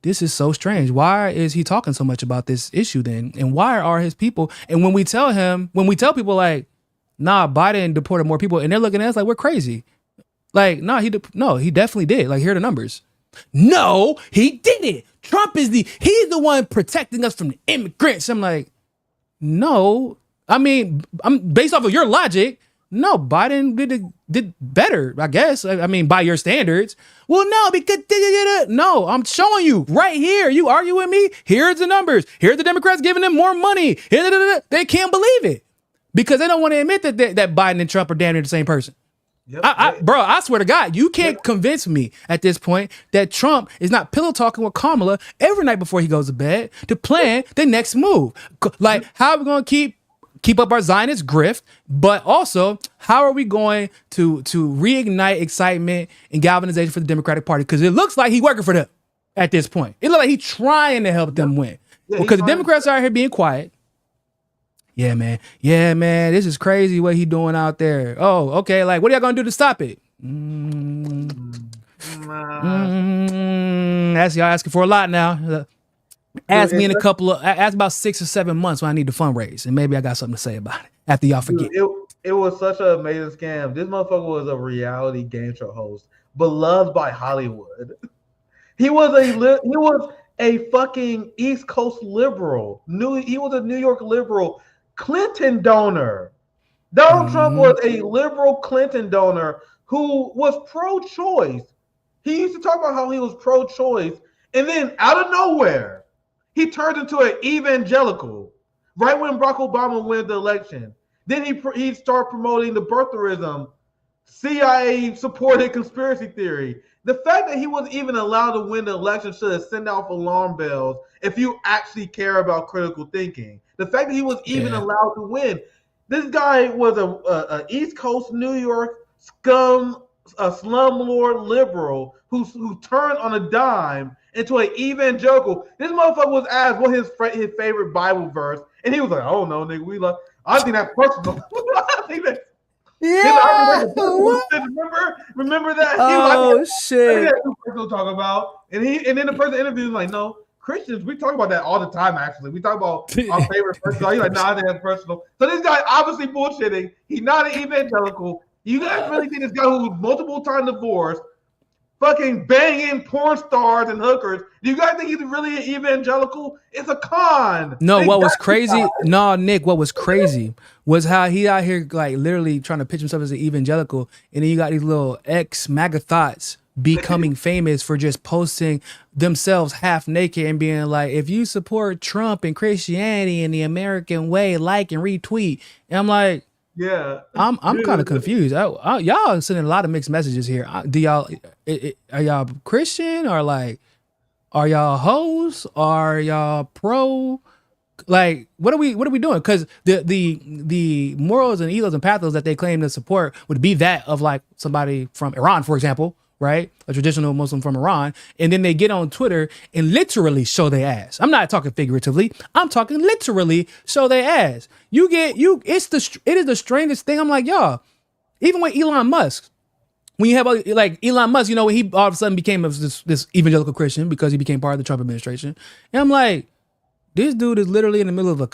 Speaker 3: this is so strange. Why is he talking so much about this issue then? And why are his people? And when we tell people like, nah, Biden deported more people, and they're looking at us like we're crazy. Like, no, he definitely did. Like, here are the numbers. No, he didn't. Trump he's the one protecting us from the immigrants. I'm like, no. I mean, I'm based off of your logic. No, Biden did better, I guess. I mean, by your standards. Well, no, because no, I'm showing you right here. You argue with me? Here's the numbers. Here are the Democrats giving them more money. They can't believe it because they don't want to admit that Biden and Trump are damn near the same person.
Speaker 2: Yep.
Speaker 3: Bro, I swear to God, you can't convince me at this point that Trump is not pillow talking with Kamala every night before he goes to bed to plan the next move. Like, how are we going to keep up our Zionist grift, but also how are we going to reignite excitement and galvanization for the Democratic Party? Because it looks like he's working for them at this point. It looks like he's trying to help them win. Because the Democrats are out here being quiet. Yeah, man. This is crazy what he doing out there. Oh, okay. Like, what are y'all gonna do to stop it? That's y'all asking for a lot now. Ask me in ask about 6 or 7 months when I need to fundraise, and maybe I got something to say about it after y'all forget.
Speaker 2: It was such an amazing scam. This motherfucker was a reality game show host, beloved by Hollywood. He was a fucking East Coast liberal. He was a New York liberal. Clinton donor. Donald Trump was a liberal Clinton donor who was pro-choice. He used to talk about how he was pro-choice, and then out of nowhere, he turned into an evangelical. Right when Barack Obama won the election, then he started promoting the birtherism, CIA-supported conspiracy theory. The fact that he was even allowed to win the election should have sent off alarm bells if you actually care about critical thinking. The fact that he was even allowed to win. This guy was a East Coast New York slumlord liberal who turned on a dime into an evangelical. This motherfucker was asked what his favorite Bible verse, and he was like, "Oh no, nigga, I think that's personal." I think that. Yeah. Remember that?
Speaker 3: Oh shit!
Speaker 2: That's what we're talking about. And then the person interviewed like, "No, Christians, we talk about that all the time. Actually, we talk about our favorite person." He's like, "Nah, I think that's personal." So this guy obviously bullshitting. He's not an evangelical. You guys really think this guy who's multiple time divorced, fucking banging porn stars and hookers? Do you guys think he's really an evangelical? It's a con.
Speaker 3: No, what was crazy? No, Nick, what was crazy was how he out here like literally trying to pitch himself as an evangelical, and then you got these little ex-MAGA thoughts becoming famous for just posting themselves half naked and being like, if you support Trump and Christianity and the American way, like and retweet. And I'm like,
Speaker 2: yeah,
Speaker 3: I'm kind of confused. Y'all sending a lot of mixed messages here. Do y'all are y'all Christian, or like are y'all hoes? Are y'all pro? Like, what are we doing? Because the morals and ethos and pathos that they claim to support would be that of like somebody from Iran, for example, right? A traditional Muslim from Iran, and then they get on Twitter and literally show their ass. I'm not talking figuratively. I'm talking literally show their ass. It is the strangest thing. I'm like, y'all, even with Elon Musk, when you have like Elon Musk, you know, when he all of a sudden became this evangelical Christian because he became part of the Trump administration, and I'm like, this dude is literally in the middle of a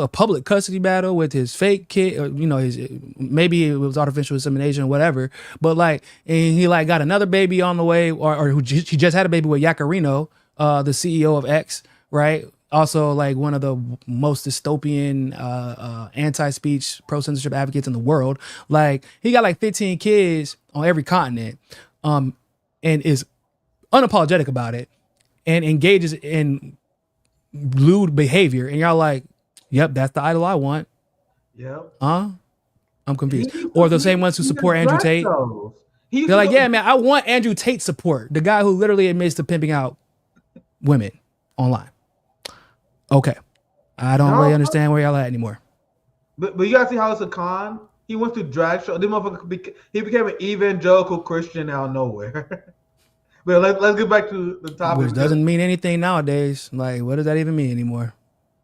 Speaker 3: public custody battle with his fake kid, or, you know, maybe it was artificial insemination or whatever. But like, and he like got another baby on the way, or he just had a baby with Yacarino, the CEO of X, right? Also like one of the most dystopian, anti-speech, pro-censorship advocates in the world. Like he got like 15 kids on every continent, and is unapologetic about it and engages in lewd behavior, and y'all like, yep, that's the idol I want.
Speaker 2: Yep.
Speaker 3: I'm confused. Or the same ones who support Andrew Tate. They're like, yeah, man, I want Andrew Tate support. The guy who literally admits to pimping out women online. Okay. I don't really understand where y'all at anymore.
Speaker 2: But you gotta see how it's a con. He went to drag show. This motherfucker he became an evangelical Christian out of nowhere. But let's get back to the topic.
Speaker 3: Which doesn't mean anything nowadays. Like, what does that even mean anymore?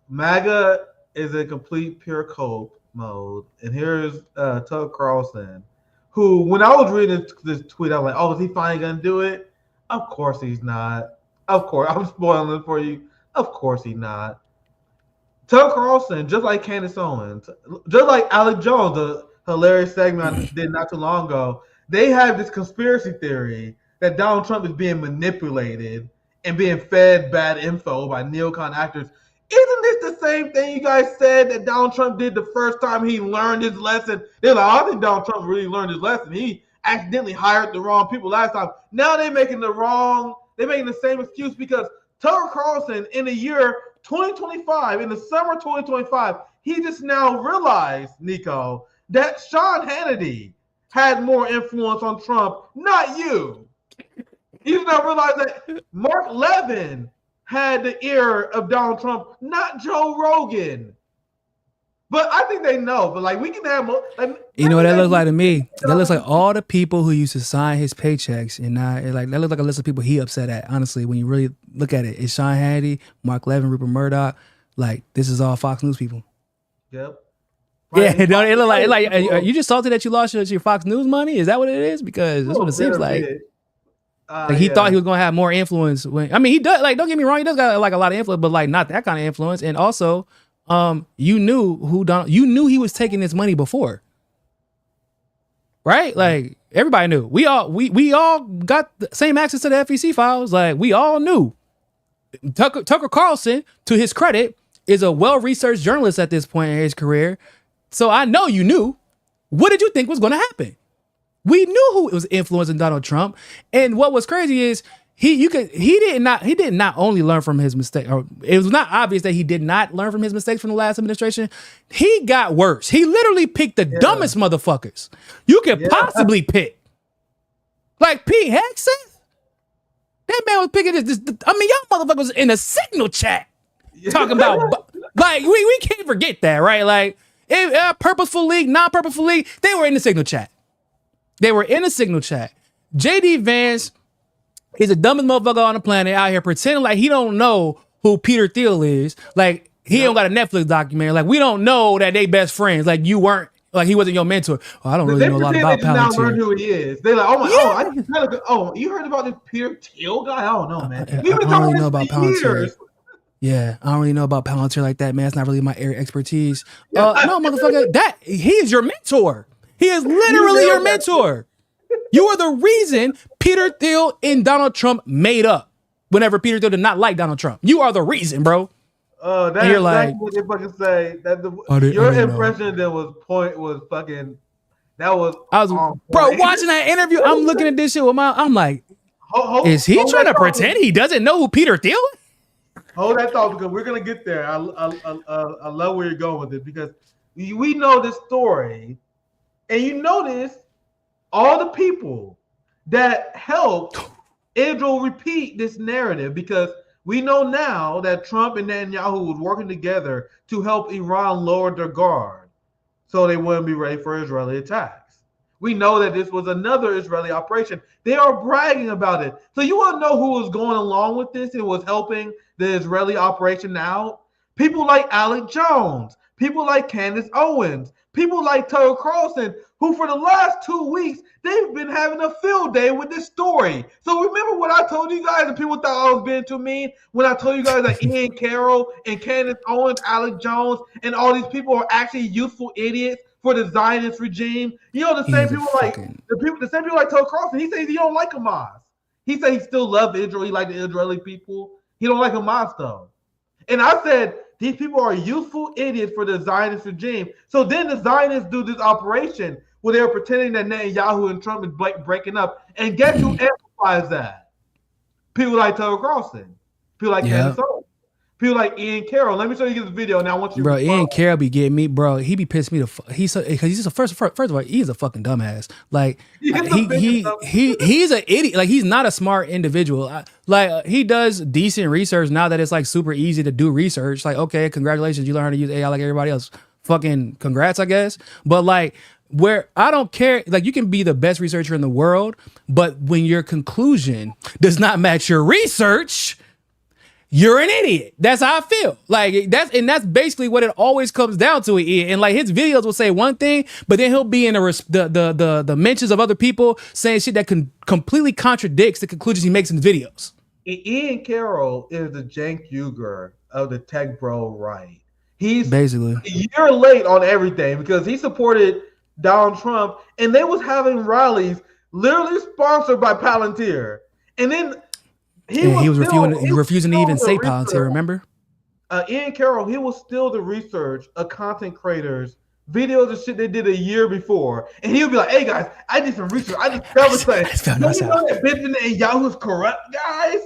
Speaker 2: MAGA is a complete pure cope mode. And here's Tucker Carlson, who, when I was reading this tweet, I was like, oh, is he finally going to do it? Of course he's not. Of course. I'm spoiling it for you. Of course he's not. Tucker Carlson, just like Candace Owens, just like Alex Jones, the hilarious segment I did not too long ago, they have this conspiracy theory that Donald Trump is being manipulated and being fed bad info by neocon actors. Isn't this the same thing you guys said that Donald Trump did the first time he learned his lesson? They're like, I think Donald Trump really learned his lesson. He accidentally hired the wrong people last time. Now they're making the same excuse because Tucker Carlson in the year 2025, in the summer 2025, he just now realized, Niko, that Sean Hannity had more influence on Trump, not you. You don't realize that Mark Levin had the ear of Donald Trump, not Joe Rogan. But I think they know. But like, we can have more. Like,
Speaker 3: you know what that looks like to me? That looks like all the people who used to sign his paychecks, and like that looks like a list of people he upset at. Honestly, when you really look at it, it's Sean Hannity, Mark Levin, Rupert Murdoch. Like, this is all Fox News people.
Speaker 2: Yep.
Speaker 3: Yeah, it look like are you just salty that you lost your Fox News money? Is that what it is? Because that's what it seems like. Like he thought he was gonna have more influence when he does. Like, don't get me wrong, he does got like a lot of influence, but like not that kind of influence. And also, you knew he was taking this money before, right? Like everybody knew. We all got the same access to the FEC files. Like we all knew. Tucker Carlson, to his credit, is a well-researched journalist at this point in his career. So I know you knew. What did you think was going to happen? We knew who was influencing Donald Trump, and what was crazy is he did not only learn from his mistake, or it was not obvious that he did not learn from his mistakes from the last administration. He got worse. He literally picked the dumbest motherfuckers you could possibly pick, like Pete Hegseth. That man was picking this. Y'all motherfuckers in a Signal chat talking about like we can't forget that, right? Like purposeful leak, non-purposeful leak, they were in the Signal chat. JD Vance is the dumbest motherfucker on the planet out here pretending like he don't know who Peter Thiel is. Like he don't got a Netflix documentary. Like we don't know that they best friends. Like you weren't. Like he wasn't your mentor. Oh, I don't really know a lot about Palantir. They learn
Speaker 2: who he is. They're like, you heard about this Peter Thiel guy? I don't know, man.
Speaker 3: I don't really know about Palantir. Yeah, I don't really know about Palantir like that, man. It's not really my area expertise. No, motherfucker, he is your mentor. He is literally your mentor. You are the reason Peter Thiel and Donald Trump made up. Whenever Peter Thiel did not like Donald Trump, you are the reason, bro.
Speaker 2: That's exactly what they fucking say. Your impression that was fucking. That was.
Speaker 3: Watching that interview. I'm looking at this shit with I'm like, is he trying to pretend he doesn't know who Peter Thiel is?
Speaker 2: Hold that thought because we're gonna get there. I love where you're going with it because we know this story, and you notice all the people that helped Israel repeat this narrative because we know now that Trump and Netanyahu was working together to help Iran lower their guard so they wouldn't be ready for Israeli attacks. We know that this was another Israeli operation. They are bragging about it. So you want to know who was going along with this and was helping the Israeli operation out? People like Alec Jones, people like Candace Owens, people like Tucker Carlson, who for the last 2 weeks, they've been having a field day with this story. So remember what I told you guys, and people thought I was being too mean, when I told you guys that Ian Carroll and Candace Owens, Alec Jones, and all these people are actually useful idiots for the Zionist regime. You know, the same people like Tucker Carlson. He says he don't like Hamas. He said he still loves Israel. He like the Israeli people. He don't like Hamas though. And I said these people are useful idiots for the Zionist regime. So then the Zionists do this operation where they're pretending that Netanyahu and Trump is breaking up. And guess who amplifies that? People like Tucker Carlson. People like Candace Owens. People like Ian Carroll. Let me show you this video. Now I want you to
Speaker 3: Ian Carroll be getting me, bro. He be pissing me he's a first of all, he's a fucking dumbass. Like he's an idiot. Like he's not a smart individual. He does decent research now that it's like super easy to do research. Like, okay, congratulations, you learn how to use AI like everybody else. Fucking congrats, I guess. But like where I don't care, like you can be the best researcher in the world, but when your conclusion does not match your research, you're an idiot. That's how I feel. Like that's basically what it always comes down to. And like his videos will say one thing, but then he'll be in the mentions of other people saying shit that completely contradicts the conclusions he makes in his videos.
Speaker 2: Ian Carroll is the Cenk Uygur of the tech bro right. He's
Speaker 3: basically
Speaker 2: a year late on everything because he supported Donald Trump and they was having rallies literally sponsored by Palantir. And then he was refusing to even say Palantir, remember? Ian Carroll, he was still the research of content creators, videos and shit they did a year before. And he would be like, hey guys, I did some research. I discovered something. Don't you know that Benjamin Netanyahu is corrupt, guys?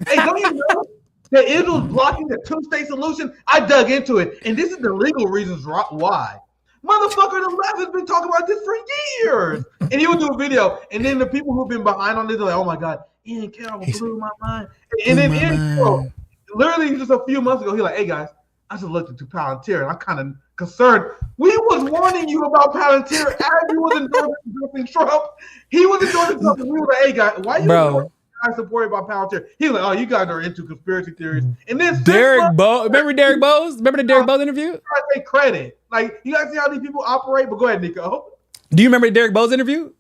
Speaker 2: Hey, don't you know that Israel's blocking the two-state solution? I dug into it. And this is the legal reasons why. Motherfucker, the left has been talking about this for years. And he would do a video. And then the people who've been behind on this are like, oh my God, Ian Carroll blew my mind. And then Ian Carroll, literally just a few months ago, he's like, hey guys, I just looked into Palantir and I'm kind of concerned. We was warning you about Palantir as he was endorsing Trump. He was endorsing Trump. And we were like, hey guys, why you guys supporting about Palantir? He was like, oh, you guys are into conspiracy theories. And then
Speaker 3: Derek Bose, remember Derek Bose? Remember the Derek Bose interview?
Speaker 2: I take credit. Like, you guys see how these people operate? But go ahead, Nico.
Speaker 3: Do you remember the Derek Bose interview?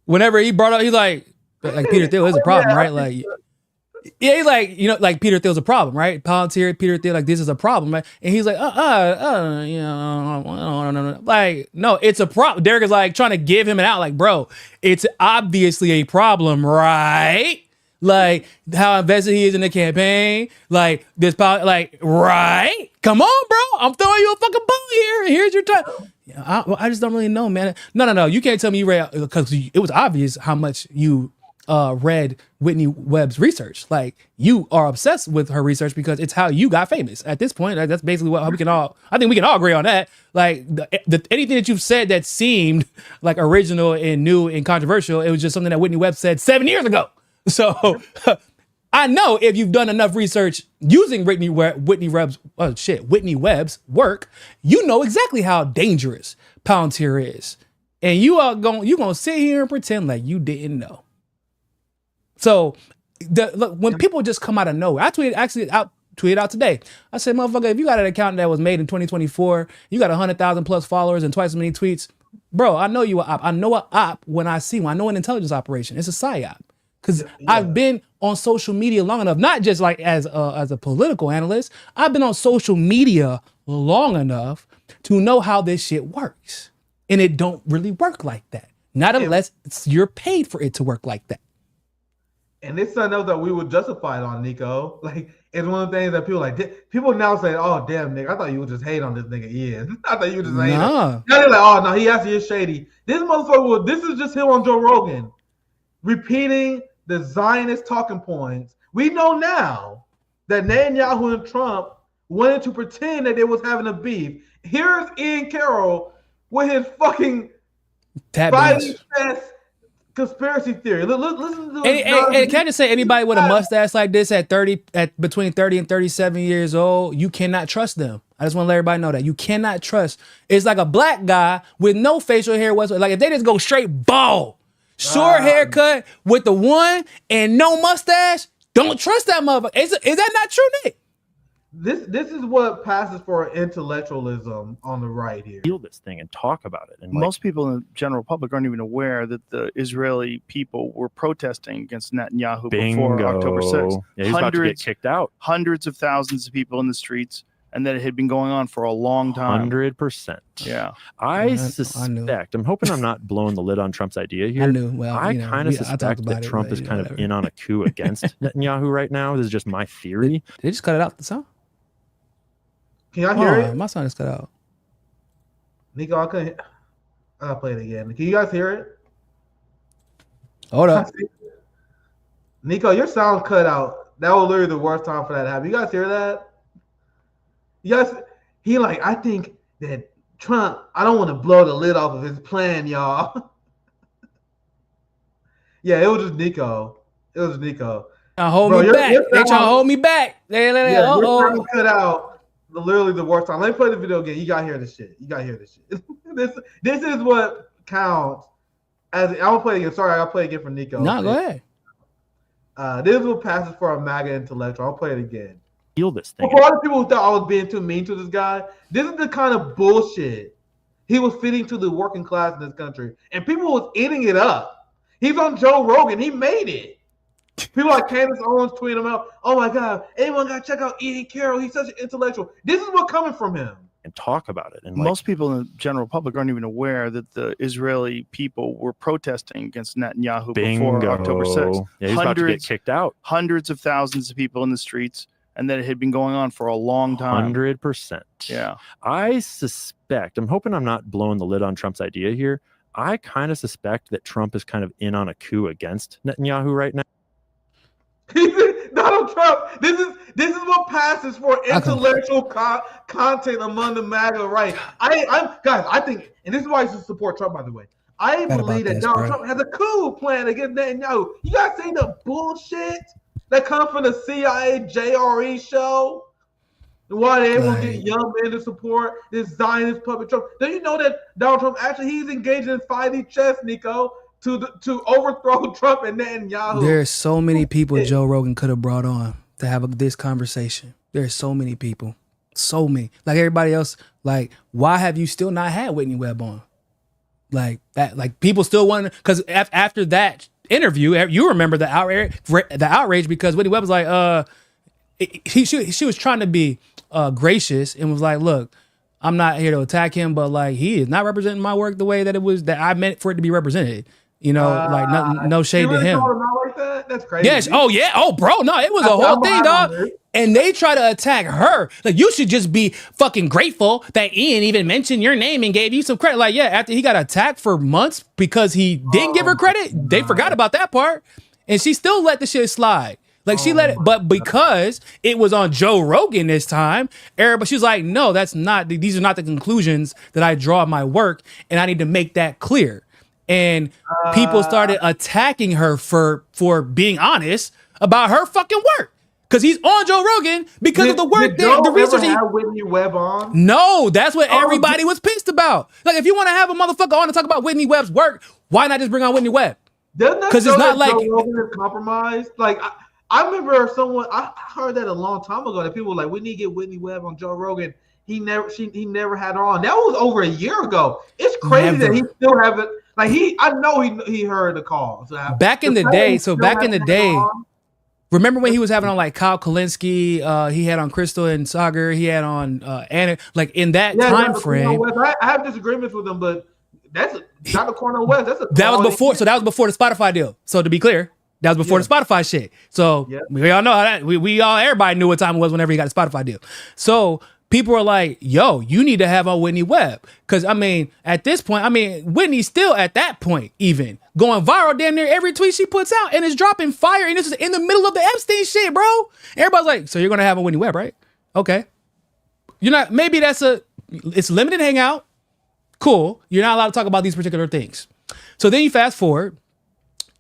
Speaker 3: Whenever he brought up, he's like Peter Thiel is a problem, right? Like, yeah, he's like, you know, like Peter Thiel's a problem, right? Palantir, Peter Thiel, like this is a problem, right? And he's like, you know, like, no, it's a problem. Derek is like trying to give him an out, like, bro, it's obviously a problem, right? Like how invested he is in the campaign, like this, like, right? Come on, bro, I'm throwing you a fucking ball here, and here's your time. I just don't really know, man. No, you can't tell me you read, because it was obvious how much you read Whitney Webb's research. Like, you are obsessed with her research because it's how you got famous. At this point, that's basically what we can all. I think we can all agree on that. Like, anything that you've said that seemed like original and new and controversial, it was just something that Whitney Webb said 7 years ago. So I know if you've done enough research using Whitney Webb's work, you know exactly how dangerous Palantir is, and you gonna sit here and pretend like you didn't know. So look, when people just come out of nowhere, I tweeted out today. I said, motherfucker, if you got an account that was made in 2024, you got 100,000 plus followers and twice as many tweets, bro, I know you an op. I know an op when I see one. I know an intelligence operation. It's a psyop. Because I've been on social media long enough, not just like as a political analyst, I've been on social media long enough to know how this shit works. And it don't really work like that. Not unless you're paid for it to work like that.
Speaker 2: And it's something else that we would justify it on, Nico. Like, it's one of the things that people now say, oh, damn, nigga, I thought you would just hate on this nigga Ian. I thought you would just hate him. Now they're like, oh, no, he actually is shady. This motherfucker, this is just him on Joe Rogan, repeating the Zionist talking points. We know now that Netanyahu and Trump wanted to pretend that they was having a beef. Here's Ian Carroll with his fucking fighting fast conspiracy theory. Listen to
Speaker 3: and can I just say, anybody with a mustache like this at between 30 and 37 years old, you cannot trust them. I just want to let everybody know that you cannot trust. It's like a black guy with no facial hair whatsoever. Like, if they just go straight bald, short haircut with the one and no mustache, don't trust that motherfucker. Is that not true, Nick?
Speaker 2: This is what passes for intellectualism on the right here.
Speaker 4: Feel this thing and talk about it. And most people in the general public aren't even aware that the Israeli people were protesting against Netanyahu before October 6th. Yeah, he's about to get kicked out.
Speaker 5: Hundreds of thousands of people in the streets, and that it had been going on for a long time.
Speaker 4: 100%.
Speaker 5: Yeah.
Speaker 4: I suspect, I'm hoping I'm not blowing the lid on Trump's idea here.
Speaker 3: I knew. Well,
Speaker 4: I kind of suspect that Trump is kind of in on a coup against Netanyahu right now. This is just my theory.
Speaker 3: Did they just cut it out, the sound?
Speaker 2: Can y'all hear it?
Speaker 3: My sound is cut out.
Speaker 2: Nico, I'll play it again. Can you guys hear it?
Speaker 3: Hold up.
Speaker 2: Nico, your sound cut out. That was literally the worst time for that to happen. You guys hear that? Yes, I think that Trump, I don't want to blow the lid off of his plan, y'all. Yeah, it was just Nico. Hold me back. They trying to hold me back. Your cut out. Literally the worst time. Let me play the video again. You gotta hear this shit. This is what counts. I'll play it again. Sorry, I'll play it again for Nico.
Speaker 3: No, go ahead.
Speaker 2: This is what passes for a MAGA intellectual. I'll play it again.
Speaker 4: Feel this thing.
Speaker 2: For all the people who thought I was being too mean to this guy, this is the kind of bullshit he was feeding to the working class in this country, and people was eating it up. He's on Joe Rogan. He made it. People like Candace Owens tweeting him out. Oh my God, anyone got to check out Ian Carroll. He's such an intellectual. This is what's coming from him.
Speaker 4: And talk about it. And
Speaker 5: most people in the general public aren't even aware that the Israeli people were protesting against Netanyahu before October 6th.
Speaker 4: Yeah, he's about to get kicked out.
Speaker 5: Hundreds of thousands of people in the streets, and that it had been going on for a long time.
Speaker 4: 100%.
Speaker 5: Yeah.
Speaker 4: I suspect, I'm hoping I'm not blowing the lid on Trump's idea here. I kind of suspect that Trump is kind of in on a coup against Netanyahu right now.
Speaker 2: Donald Trump. This is what passes for intellectual content among the MAGA right. I think, and this is why I should support Trump, by the way. I believe that Donald Trump has a coup plan against Netanyahu. You guys see the bullshit that comes from the CIA JRE show? Why they won't get young men to support this Zionist puppet Trump? Do you know that Donald Trump he's engaged in fighting chess, Niko, to overthrow Trump and Netanyahu?
Speaker 3: There's so many people Joe Rogan could have brought on to have this conversation. There's so many people. So many. Like everybody else, like, why have you still not had Whitney Webb on? Like that, like people still want, because after that interview, you remember the outrage because Whitney Webb was like, she was trying to be gracious and was like, look, I'm not here to attack him, but like he is not representing my work the way that I meant for it to be represented. You know, like no shade to him.
Speaker 2: Like that? That's crazy.
Speaker 3: Yes. Oh yeah. Oh bro. No, it was a whole thing, dog. And they try to attack her. Like, you should just be fucking grateful that Ian even mentioned your name and gave you some credit. Like, yeah, after he got attacked for months because he didn't give her credit, they forgot about that part. And she still let the shit slide. Like, she let it, but because it was on Joe Rogan this time, but she was like, no, these are not the conclusions that I draw in my work, and I need to make that clear. And people started attacking her for being honest about her fucking work. Because he's on Joe Rogan because of the work, the research.
Speaker 2: Did Joe ever have Whitney Webb on?
Speaker 3: No, that's what everybody was pissed about. Like, if you want to have a motherfucker on to talk about Whitney Webb's work, why not just bring on Whitney Webb?
Speaker 2: Because it's not like Joe Rogan is compromised. Like, I remember I heard that a long time ago that people were like, we need to get Whitney Webb on Joe Rogan. He never had her on. That was over a year ago. It's crazy that he still haven't. Like, I know he heard the call. So back in the day.
Speaker 3: Remember when he was having on like Kyle Kalinske, he had on Crystal and Sagar, he had on Anna, like in that time frame.
Speaker 2: I have disagreements with him, but that's not the Cornel West.
Speaker 3: That was before the Spotify deal. So to be clear, that was before the Spotify shit. So we all know how that everybody knew what time it was whenever he got a Spotify deal. So people were like, yo, you need to have on Whitney Webb. Because, I mean, at this point, Whitney's still at that point even going viral damn near every tweet she puts out and is dropping fire. And this is in the middle of the Epstein shit, bro. Everybody's like, so you're going to have on Whitney Webb, right? Okay. You're not, maybe it's limited hangout. Cool. You're not allowed to talk about these particular things. So then you fast forward.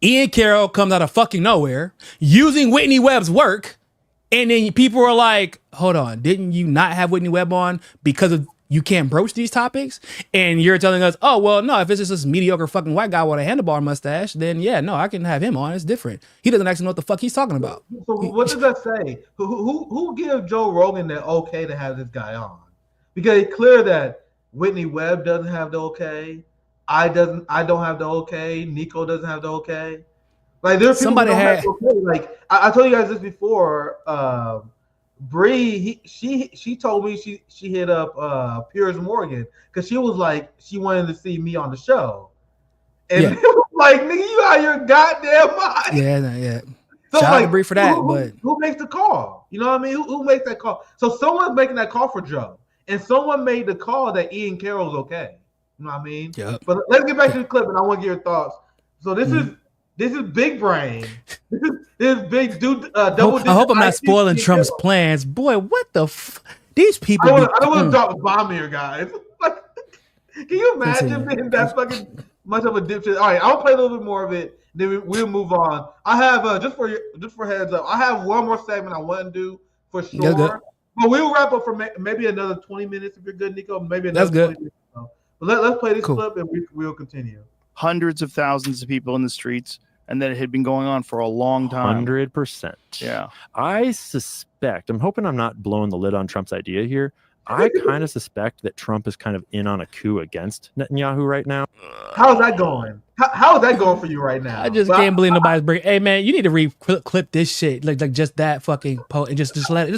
Speaker 3: Ian Carroll comes out of fucking nowhere using Whitney Webb's work. And then people were like, hold on, didn't you not have Whitney Webb on because of you can't broach these topics? And you're telling us, oh, well, no, if it's just this mediocre fucking white guy with a handlebar mustache, then yeah, no, I can have him on. It's different. He doesn't actually know what the fuck he's talking about.
Speaker 2: So what does that say? Who gives Joe Rogan the okay to have this guy on? Because it's clear that Whitney Webb doesn't have the okay. I don't have the okay. Niko doesn't have the okay. Like, there's somebody had okay. Like, I told you guys this before. Bree, she told me she hit up Piers Morgan because she was like, she wanted to see me on the show, and it was like, nigga, you out of your goddamn mind.
Speaker 3: Yeah.
Speaker 2: So
Speaker 3: shout out to
Speaker 2: like,
Speaker 3: Bree for that, but
Speaker 2: who makes the call? You know what I mean? Who makes that call? So someone's making that call for Joe, and someone made the call that Ian Carroll's okay. You know what I mean?
Speaker 3: Yeah.
Speaker 2: But let's get back to the clip, and I want to get your thoughts. So this is big brain. This is big dude.
Speaker 3: I hope I'm not spoiling Trump's plans. Boy, what the these people.
Speaker 2: I don't want to drop a bomb here, guys. Like, can you imagine being that fucking much of a dipshit? All right, I'll play a little bit more of it. Then we'll move on. I have just for heads up. I have one more segment I want to do for sure. But we'll wrap up for maybe another 20 minutes if you're good, Niko. Maybe another 20 minutes. But let's play this clip and we'll continue.
Speaker 4: Hundreds of thousands of people in the streets, and that it had been going on for a long time.
Speaker 5: 100%.
Speaker 4: Yeah.
Speaker 5: I suspect, I'm hoping I'm not blowing the lid on Trump's idea here. I kind of suspect that Trump is kind of in on a coup against Netanyahu right now.
Speaker 2: How's that going? How is that going for you right now?
Speaker 3: I just can't believe nobody's bringing. Hey man, you need to re-clip this shit, like just that fucking post, and just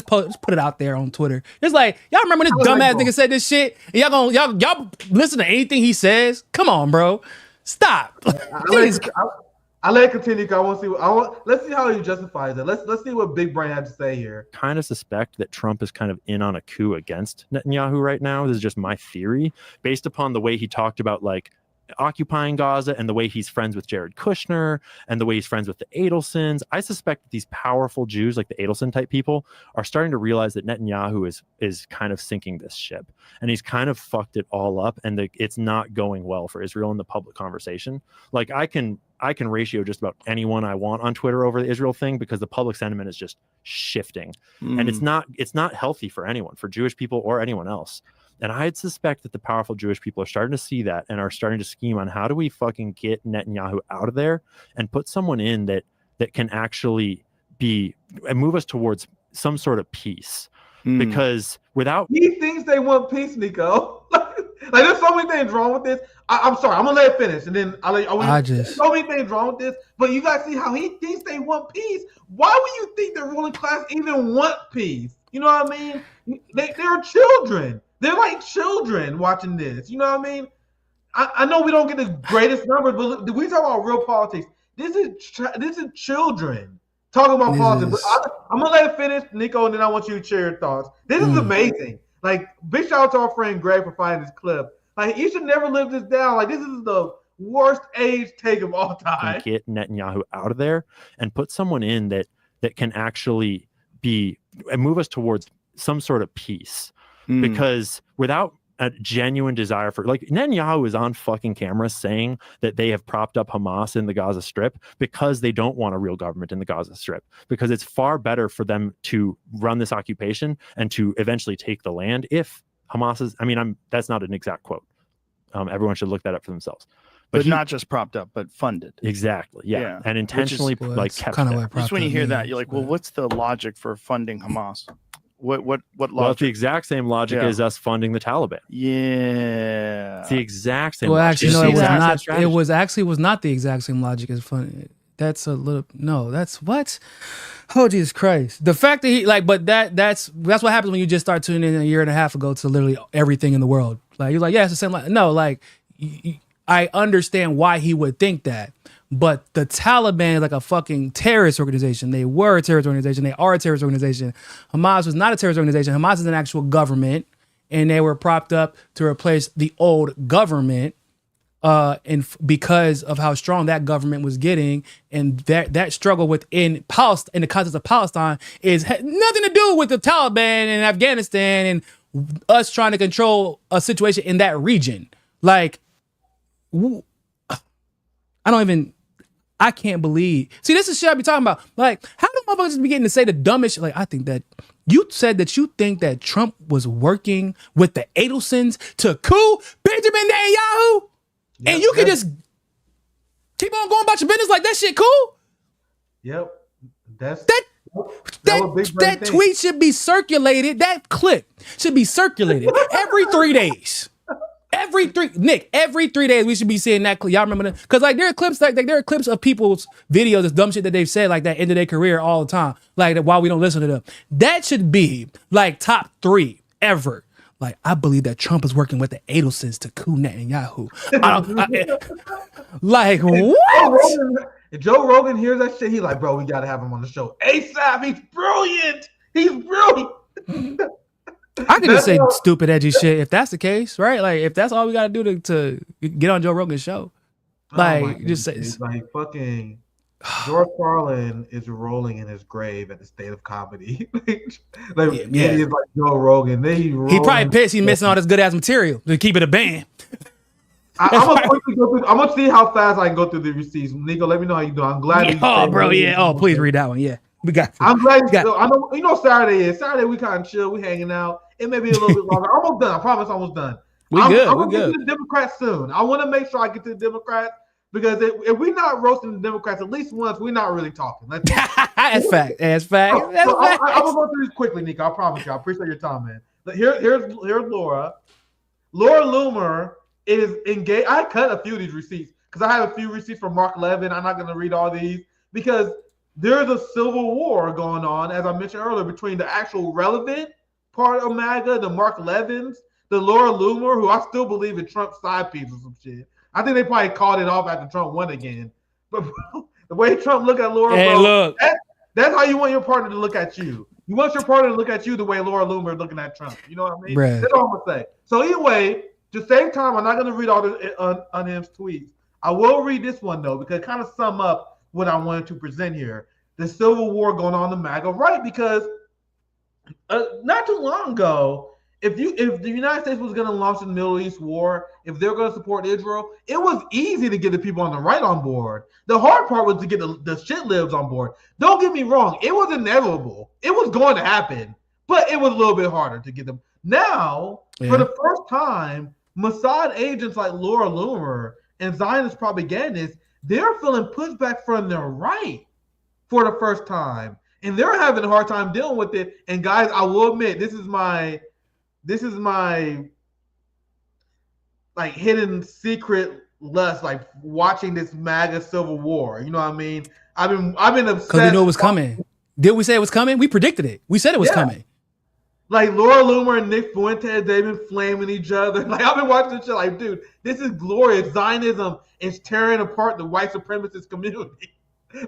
Speaker 3: put it out there on Twitter. It's like, y'all remember when this dumbass nigga said this shit? And y'all listen to anything he says? Come on, bro, stop.
Speaker 2: I let it continue because I want to see. Let's see how he justifies it. Let's see what Big Brain had to say here.
Speaker 5: Kind of suspect that Trump is kind of in on a coup against Netanyahu right now. This is just my theory, based upon the way he talked about like occupying Gaza and the way he's friends with Jared Kushner and the way he's friends with the Adelsons. I suspect that these powerful Jews, like the Adelson type people, are starting to realize that Netanyahu is kind of sinking this ship, and he's kind of fucked it all up, and it's not going well for Israel in the public conversation. Like I can ratio just about anyone I want on Twitter over the Israel thing, because the public sentiment is just shifting, and it's not healthy for anyone, for Jewish people or anyone else. And I'd suspect that the powerful Jewish people are starting to see that and are starting to scheme on how do we fucking get Netanyahu out of there and put someone in that can actually be and move us towards some sort of peace. Because without
Speaker 2: he thinks they want peace, Niko. Like there's so many things wrong with this. I'm sorry, I'm gonna let it finish, and then there's so many things wrong with this. But you guys see how he thinks they want peace. Why would you think the ruling class even want peace? You know what I mean? They're children. They're like children watching this. You know what I mean? I know we don't get the greatest numbers, but we talk about real politics. This is children talking about politics. But I'm gonna let it finish, Niko, and then I want you to share your thoughts. This is amazing. Like, big shout out to our friend Greg for finding this clip. Like, you should never live this down. Like, this is the worst age take of all time.
Speaker 5: Get Netanyahu out of there and put someone in that can actually be and move us towards some sort of peace. Because without a genuine desire for, like, Netanyahu is on fucking camera saying that they have propped up Hamas in the Gaza Strip because they don't want a real government in the Gaza Strip, because it's far better for them to run this occupation and to eventually take the land if Hamas is, that's not an exact quote. Everyone should look that up for themselves.
Speaker 4: But not just propped up, but funded.
Speaker 5: Exactly. Yeah. And intentionally kept
Speaker 3: kind of
Speaker 5: there.
Speaker 3: just
Speaker 4: when you hear that, you're like, well, what's the logic for funding Hamas? What logic?
Speaker 5: Well, it's the exact same logic as us funding the Taliban.
Speaker 4: Yeah.
Speaker 5: It's the exact same
Speaker 3: Well,
Speaker 5: logic.
Speaker 3: actually, no, it was not the exact same logic as funding. That's a little that's what? Oh, Jesus Christ. The fact that he that's what happens when you just start tuning in a year and a half ago to literally everything in the world. Like, you're like, yeah, it's the same. No, like, I understand why he would think that. But the Taliban is like a fucking terrorist organization. They were a terrorist organization. They are a terrorist organization. Hamas was not a terrorist organization. Hamas is an actual government, and they were propped up to replace the old government, and because of how strong that government was getting, and that struggle within Palestine, in the context of Palestine, had nothing to do with the Taliban and Afghanistan and us trying to control a situation in that region. Like, I can't believe. See, this is shit I be talking about. Like, how do motherfuckers be getting to say the dumbest shit? Like, I think that you said that you think that Trump was working with the Adelsons to coup Benjamin Netanyahu, and you can just keep on going about your business like that shit cool?
Speaker 2: Yep.
Speaker 3: That tweet should be circulated. That clip should be circulated every 3 days. Every 3 days we should be seeing that clip. Y'all remember that? Because like there are clips there are clips of people's videos, this dumb shit that they've said like that into their career all the time. Like that while we don't listen to them. That should be like top 3 ever. Like, I believe that Trump is working with the Adelsons to coup Netanyahu. Like, what?
Speaker 2: If Joe Rogan hears that shit, he's like, bro, we gotta have him on the show ASAP. He's brilliant. He's brilliant.
Speaker 3: I can just say stupid, edgy shit if that's the case, right? Like, if that's all we gotta do to get on Joe Rogan's show, like, just say,
Speaker 2: like, fucking George Carlin is rolling in his grave at the State of Comedy. He's like Joe Rogan. He
Speaker 3: probably pissed. He's missing all this good ass material to keep it a band.
Speaker 2: I'm gonna see how fast I can go through the receipts. Niko, let me know how you do. I'm glad.
Speaker 3: Please read that one. Yeah, we got.
Speaker 2: I'm glad. I know. Saturday we kind of chill. We hanging out. It may be a little bit longer. Almost done. I promise. Almost done.
Speaker 3: I'm
Speaker 2: good.
Speaker 3: Get
Speaker 2: to the Democrats soon. I want to make sure I get to the Democrats because if we're not roasting the Democrats at least once, we're not really talking. That's
Speaker 3: fact. That's fact.
Speaker 2: I'm gonna go through this quickly, Niko. I promise you. I appreciate your time, man. Here's Laura. Laura Loomer is engaged. I cut a few of these receipts because I have a few receipts from Mark Levin. I'm not going to read all these because there's a civil war going on, as I mentioned earlier, between the actual relevant part of MAGA, the Mark Levins, the Laura Loomer, who I still believe in Trump's side piece or some shit. I think they probably called it off after Trump won again. But the way Trump look at Laura, that's how you want your partner to look at you. You want your partner to look at you the way Laura Loomer is looking at Trump. You know what I mean?
Speaker 3: Right.
Speaker 2: That's all I'm going to say. So either way, to save time, I'm not going to read all the unhinged tweets. I will read this one though, because it kind of sum up what I wanted to present here. The civil war going on in MAGA, right? Because not too long ago, if the United States was going to launch the Middle East war, if they're going to support Israel, it was easy to get the people on the right on board. The hard part was to get the shit libs on board. Don't get me wrong, it was inevitable. It was going to happen, but it was a little bit harder to get them. Now, for the first time, Mossad agents like Laura Loomer and Zionist propagandists, they're feeling pushback from the right for the first time, and they're having a hard time dealing with it. And guys, I will admit, this is my like hidden secret lust, like watching this MAGA civil war. You know what I mean? I've been obsessed
Speaker 3: because we knew it was coming. Did we say it was coming? We predicted it. We said it was coming.
Speaker 2: Like Laura Loomer and Nick Fuentes, they've been flaming each other. Like I've been watching this shit. Like, dude, this is glorious. Zionism is tearing apart the white supremacist community.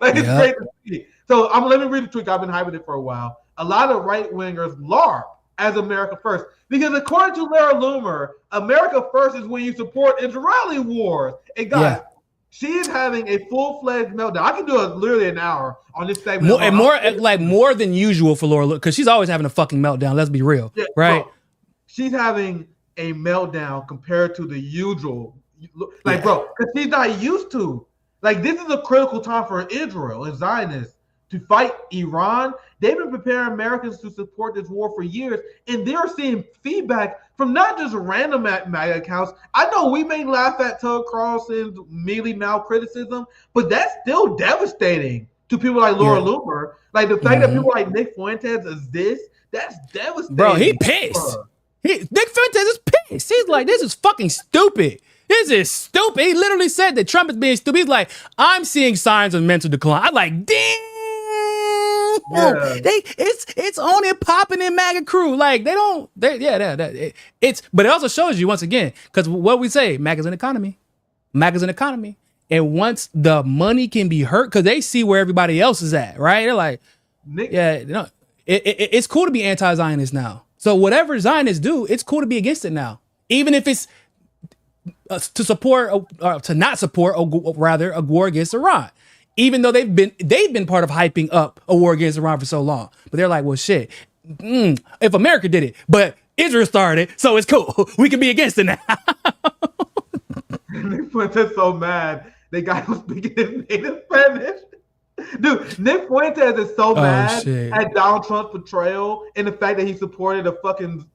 Speaker 2: Like it's great to see. So let me read the tweet. I've been hyping it for a while. A lot of right wingers LARP as America First, because according to Laura Loomer, America First is when you support Israeli wars. And guys, she is having a full-fledged meltdown. I can do literally an hour on this segment.
Speaker 3: More than usual for Laura, because she's always having a fucking meltdown. Let's be real, right? Bro,
Speaker 2: she's having a meltdown compared to the usual. Like, bro, because she's not used to. Like, this is a critical time for Israel and Zionists to fight Iran. They've been preparing Americans to support this war for years, and they're seeing feedback from not just random MAGA accounts. I know we may laugh at Tucker Carlson's mealy mouth criticism, but that's still devastating to people like Laura Loomer. Like the fact that people like Nick Fuentes that's devastating.
Speaker 3: Bro, he pissed. Nick Fuentes is pissed. He's like, this is fucking stupid. This is stupid. He literally said that Trump is being stupid. He's like, I'm seeing signs of mental decline. I'm like, damn. It's on and popping in MAGA crew. Like but it also shows you once again, because what we say, MAGA's an economy. And once the money can be hurt, because they see where everybody else is at, right? They're like, it's cool to be anti-Zionist now. So whatever Zionists do, it's cool to be against it now. Even if it's to support, to not support, or rather, a war against Iran. Even though they've been part of hyping up a war against Iran for so long. But they're like, well, shit, if America did it, but Israel started, so it's cool. We can be against it now.
Speaker 2: Nick Fuentes so mad. They got him speaking in native Spanish. Dude, Nick Fuentes is so mad at Donald Trump's portrayal and the fact that he supported a fucking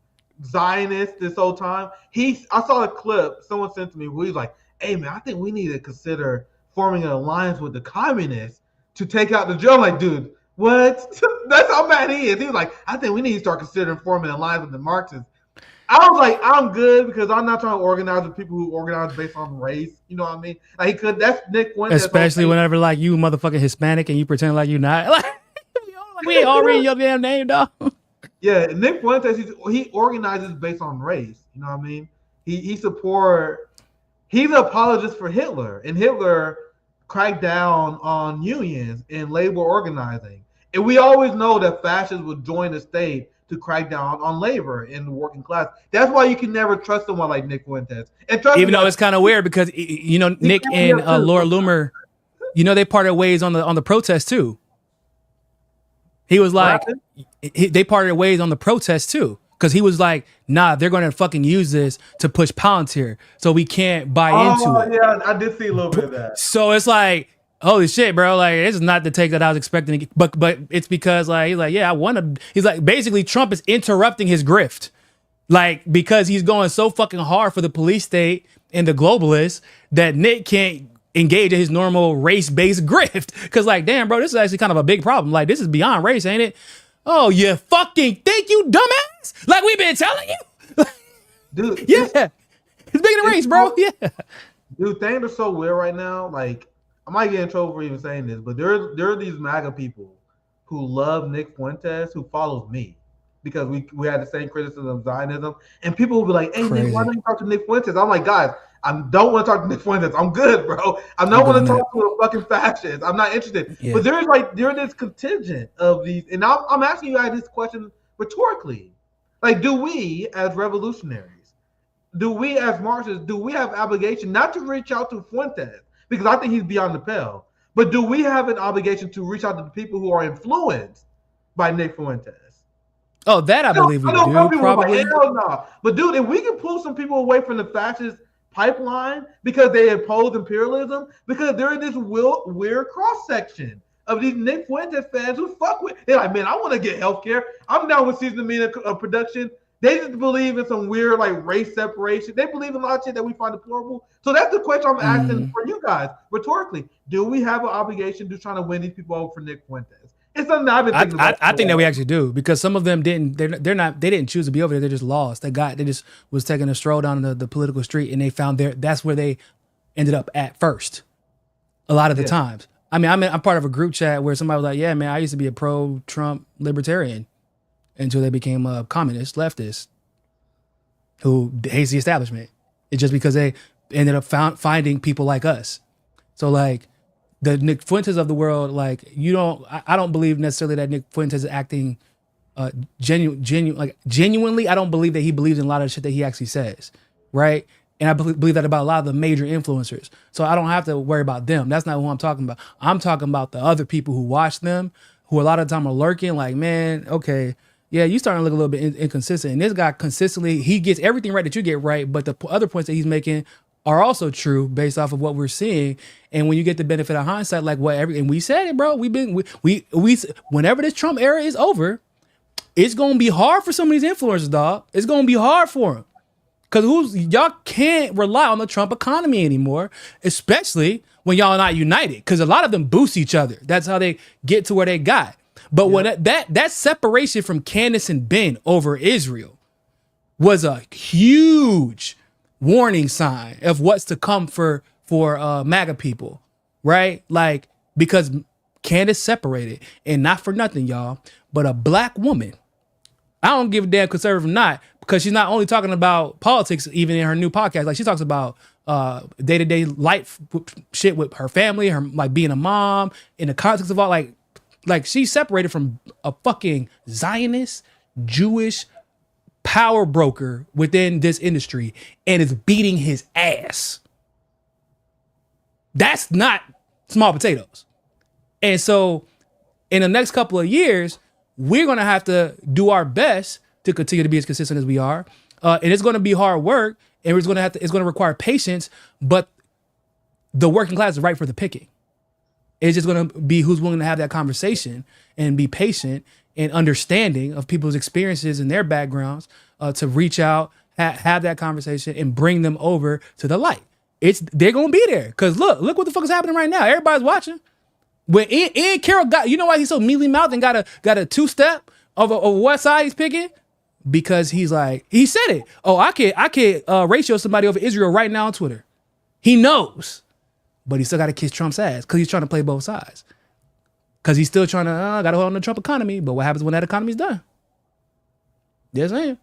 Speaker 2: Zionist this whole time. I saw a clip someone sent to me where he's like, hey, man, I think we need to consider forming an alliance with the communists to take out the Joe. I'm like, dude, what? That's how mad he is. He was like, I think we need to start considering forming an alliance with the Marxists. I was like, I'm good because I'm not trying to organize with people who organize based on race. You know what I mean? Like, that's Nick Fuentes.
Speaker 3: Especially whenever like you motherfucking Hispanic and you pretend like you're not. Like we ain't all reading your damn name, dog.
Speaker 2: Yeah, Nick Fuentes, he organizes based on race. You know what I mean? He's an apologist for Hitler, and Hitler cracked down on unions and labor organizing. And we always know that fascists would join the state to crack down on labor in the working class. That's why you can never trust someone like Nick Fuentes. And even
Speaker 3: though it's kind of weird because Nick and Laura Loomer, they parted ways on the protest too. He was like, they parted ways on the protest too. Because he was like, nah, they're going to fucking use this to push Palantir, so we can't buy into it.
Speaker 2: Yeah, I did see a little bit of that.
Speaker 3: So it's like, holy shit, bro. Like, this is not the take that I was expecting. But it's because, like, he's like, yeah, I want to. He's like, basically, Trump is interrupting his grift. Like, because he's going so fucking hard for the police state and the globalists that Nick can't engage in his normal race-based grift. Because, like, damn, bro, this is actually kind of a big problem. Like, this is beyond race, ain't it? Oh, you fucking think, you dumbass? Like we've been telling you.
Speaker 2: Dude.
Speaker 3: Yeah. It's bigger than race, bro. Yeah.
Speaker 2: Dude, things are so weird right now. Like, I might get in trouble for even saying this, but there are these MAGA people who love Nick Fuentes who follows me because we had the same criticism of Zionism. And people will be like, hey, Nick, why don't you talk to Nick Fuentes? I'm like, guys, I don't want to talk to Nick Fuentes. I'm good, bro. I don't want to talk to a fucking fascist. I'm not interested. Yeah. But there's this contingent of these, and I'm asking you guys this question rhetorically. Like, do we as revolutionaries, do we as Marxists, do we have obligation not to reach out to Fuentes, because I think he's beyond the pale, but do we have an obligation to reach out to the people who are influenced by Nick Fuentes?
Speaker 3: Oh, that I believe we do, probably.
Speaker 2: Like, hell no. But dude, if we can pull some people away from the fascist pipeline because they oppose imperialism, because they're in this weird cross-section of these Nick Fuentes fans who fuck with, they're like, man, I want to get healthcare. I'm down with season media production. They just believe in some weird like race separation. They believe in a lot of shit that we find deplorable. So that's the question I'm asking for you guys rhetorically. Do we have an obligation to trying to win these people over for Nick Fuentes? It's something I've been thinking about.
Speaker 3: I think that we actually do, because some of them didn't. They didn't choose to be over there. They just lost. They just was taking a stroll down the political street, and they found that's where they ended up at first. A lot of the times. I mean, I'm part of a group chat where somebody was like, "Yeah, man, I used to be a pro-Trump libertarian," until they became a communist leftist who hates the establishment. It's just because they ended up finding people like us. So like, the Nick Fuentes of the world, like, I don't believe necessarily that Nick Fuentes is acting genuinely. I don't believe that he believes in a lot of the shit that he actually says, right? And I believe that about a lot of the major influencers. So I don't have to worry about them. That's not who I'm talking about. I'm talking about the other people who watch them, who a lot of the time are lurking like, man, okay, yeah, you starting to look a little bit inconsistent. And this guy consistently, he gets everything right that you get right, but the other points that he's making are also true based off of what we're seeing. And when you get the benefit of hindsight, like and we said it, bro, we whenever this Trump era is over, it's going to be hard for some of these influencers, dog. It's going to be hard for them. Because y'all can't rely on the Trump economy anymore, especially when y'all are not united. Because a lot of them boost each other. That's how they get to where they got. But when that separation from Candace and Ben over Israel was a huge warning sign of what's to come for MAGA people, right? Like, because Candace separated, and not for nothing, y'all, but a black woman. I don't give a damn conservative or not, because she's not only talking about politics, even in her new podcast. Like, she talks about day-to-day life shit with her family, her like being a mom, in the context of all like she's separated from a fucking Zionist Jewish power broker within this industry and is beating his ass. That's not small potatoes. And so in the next couple of years, we're going to have to do our best to continue to be as consistent as we are. And it's going to be hard work, and it's going to require patience, but the working class is right for the picking. It's just going to be who's willing to have that conversation and be patient and understanding of people's experiences and their backgrounds to reach out, have that conversation, and bring them over to the light. They're going to be there. Because look what the fuck is happening right now. Everybody's watching. When Ian Carroll you know why he's so mealy mouthed and got a two-step of what side he's picking? Because he said it. Oh, I could ratio somebody over Israel right now on Twitter. He knows. But he still got to kiss Trump's ass because he's trying to play both sides. Because he's still trying to, got to hold on the Trump economy. But what happens when that economy's done? Yes, I am.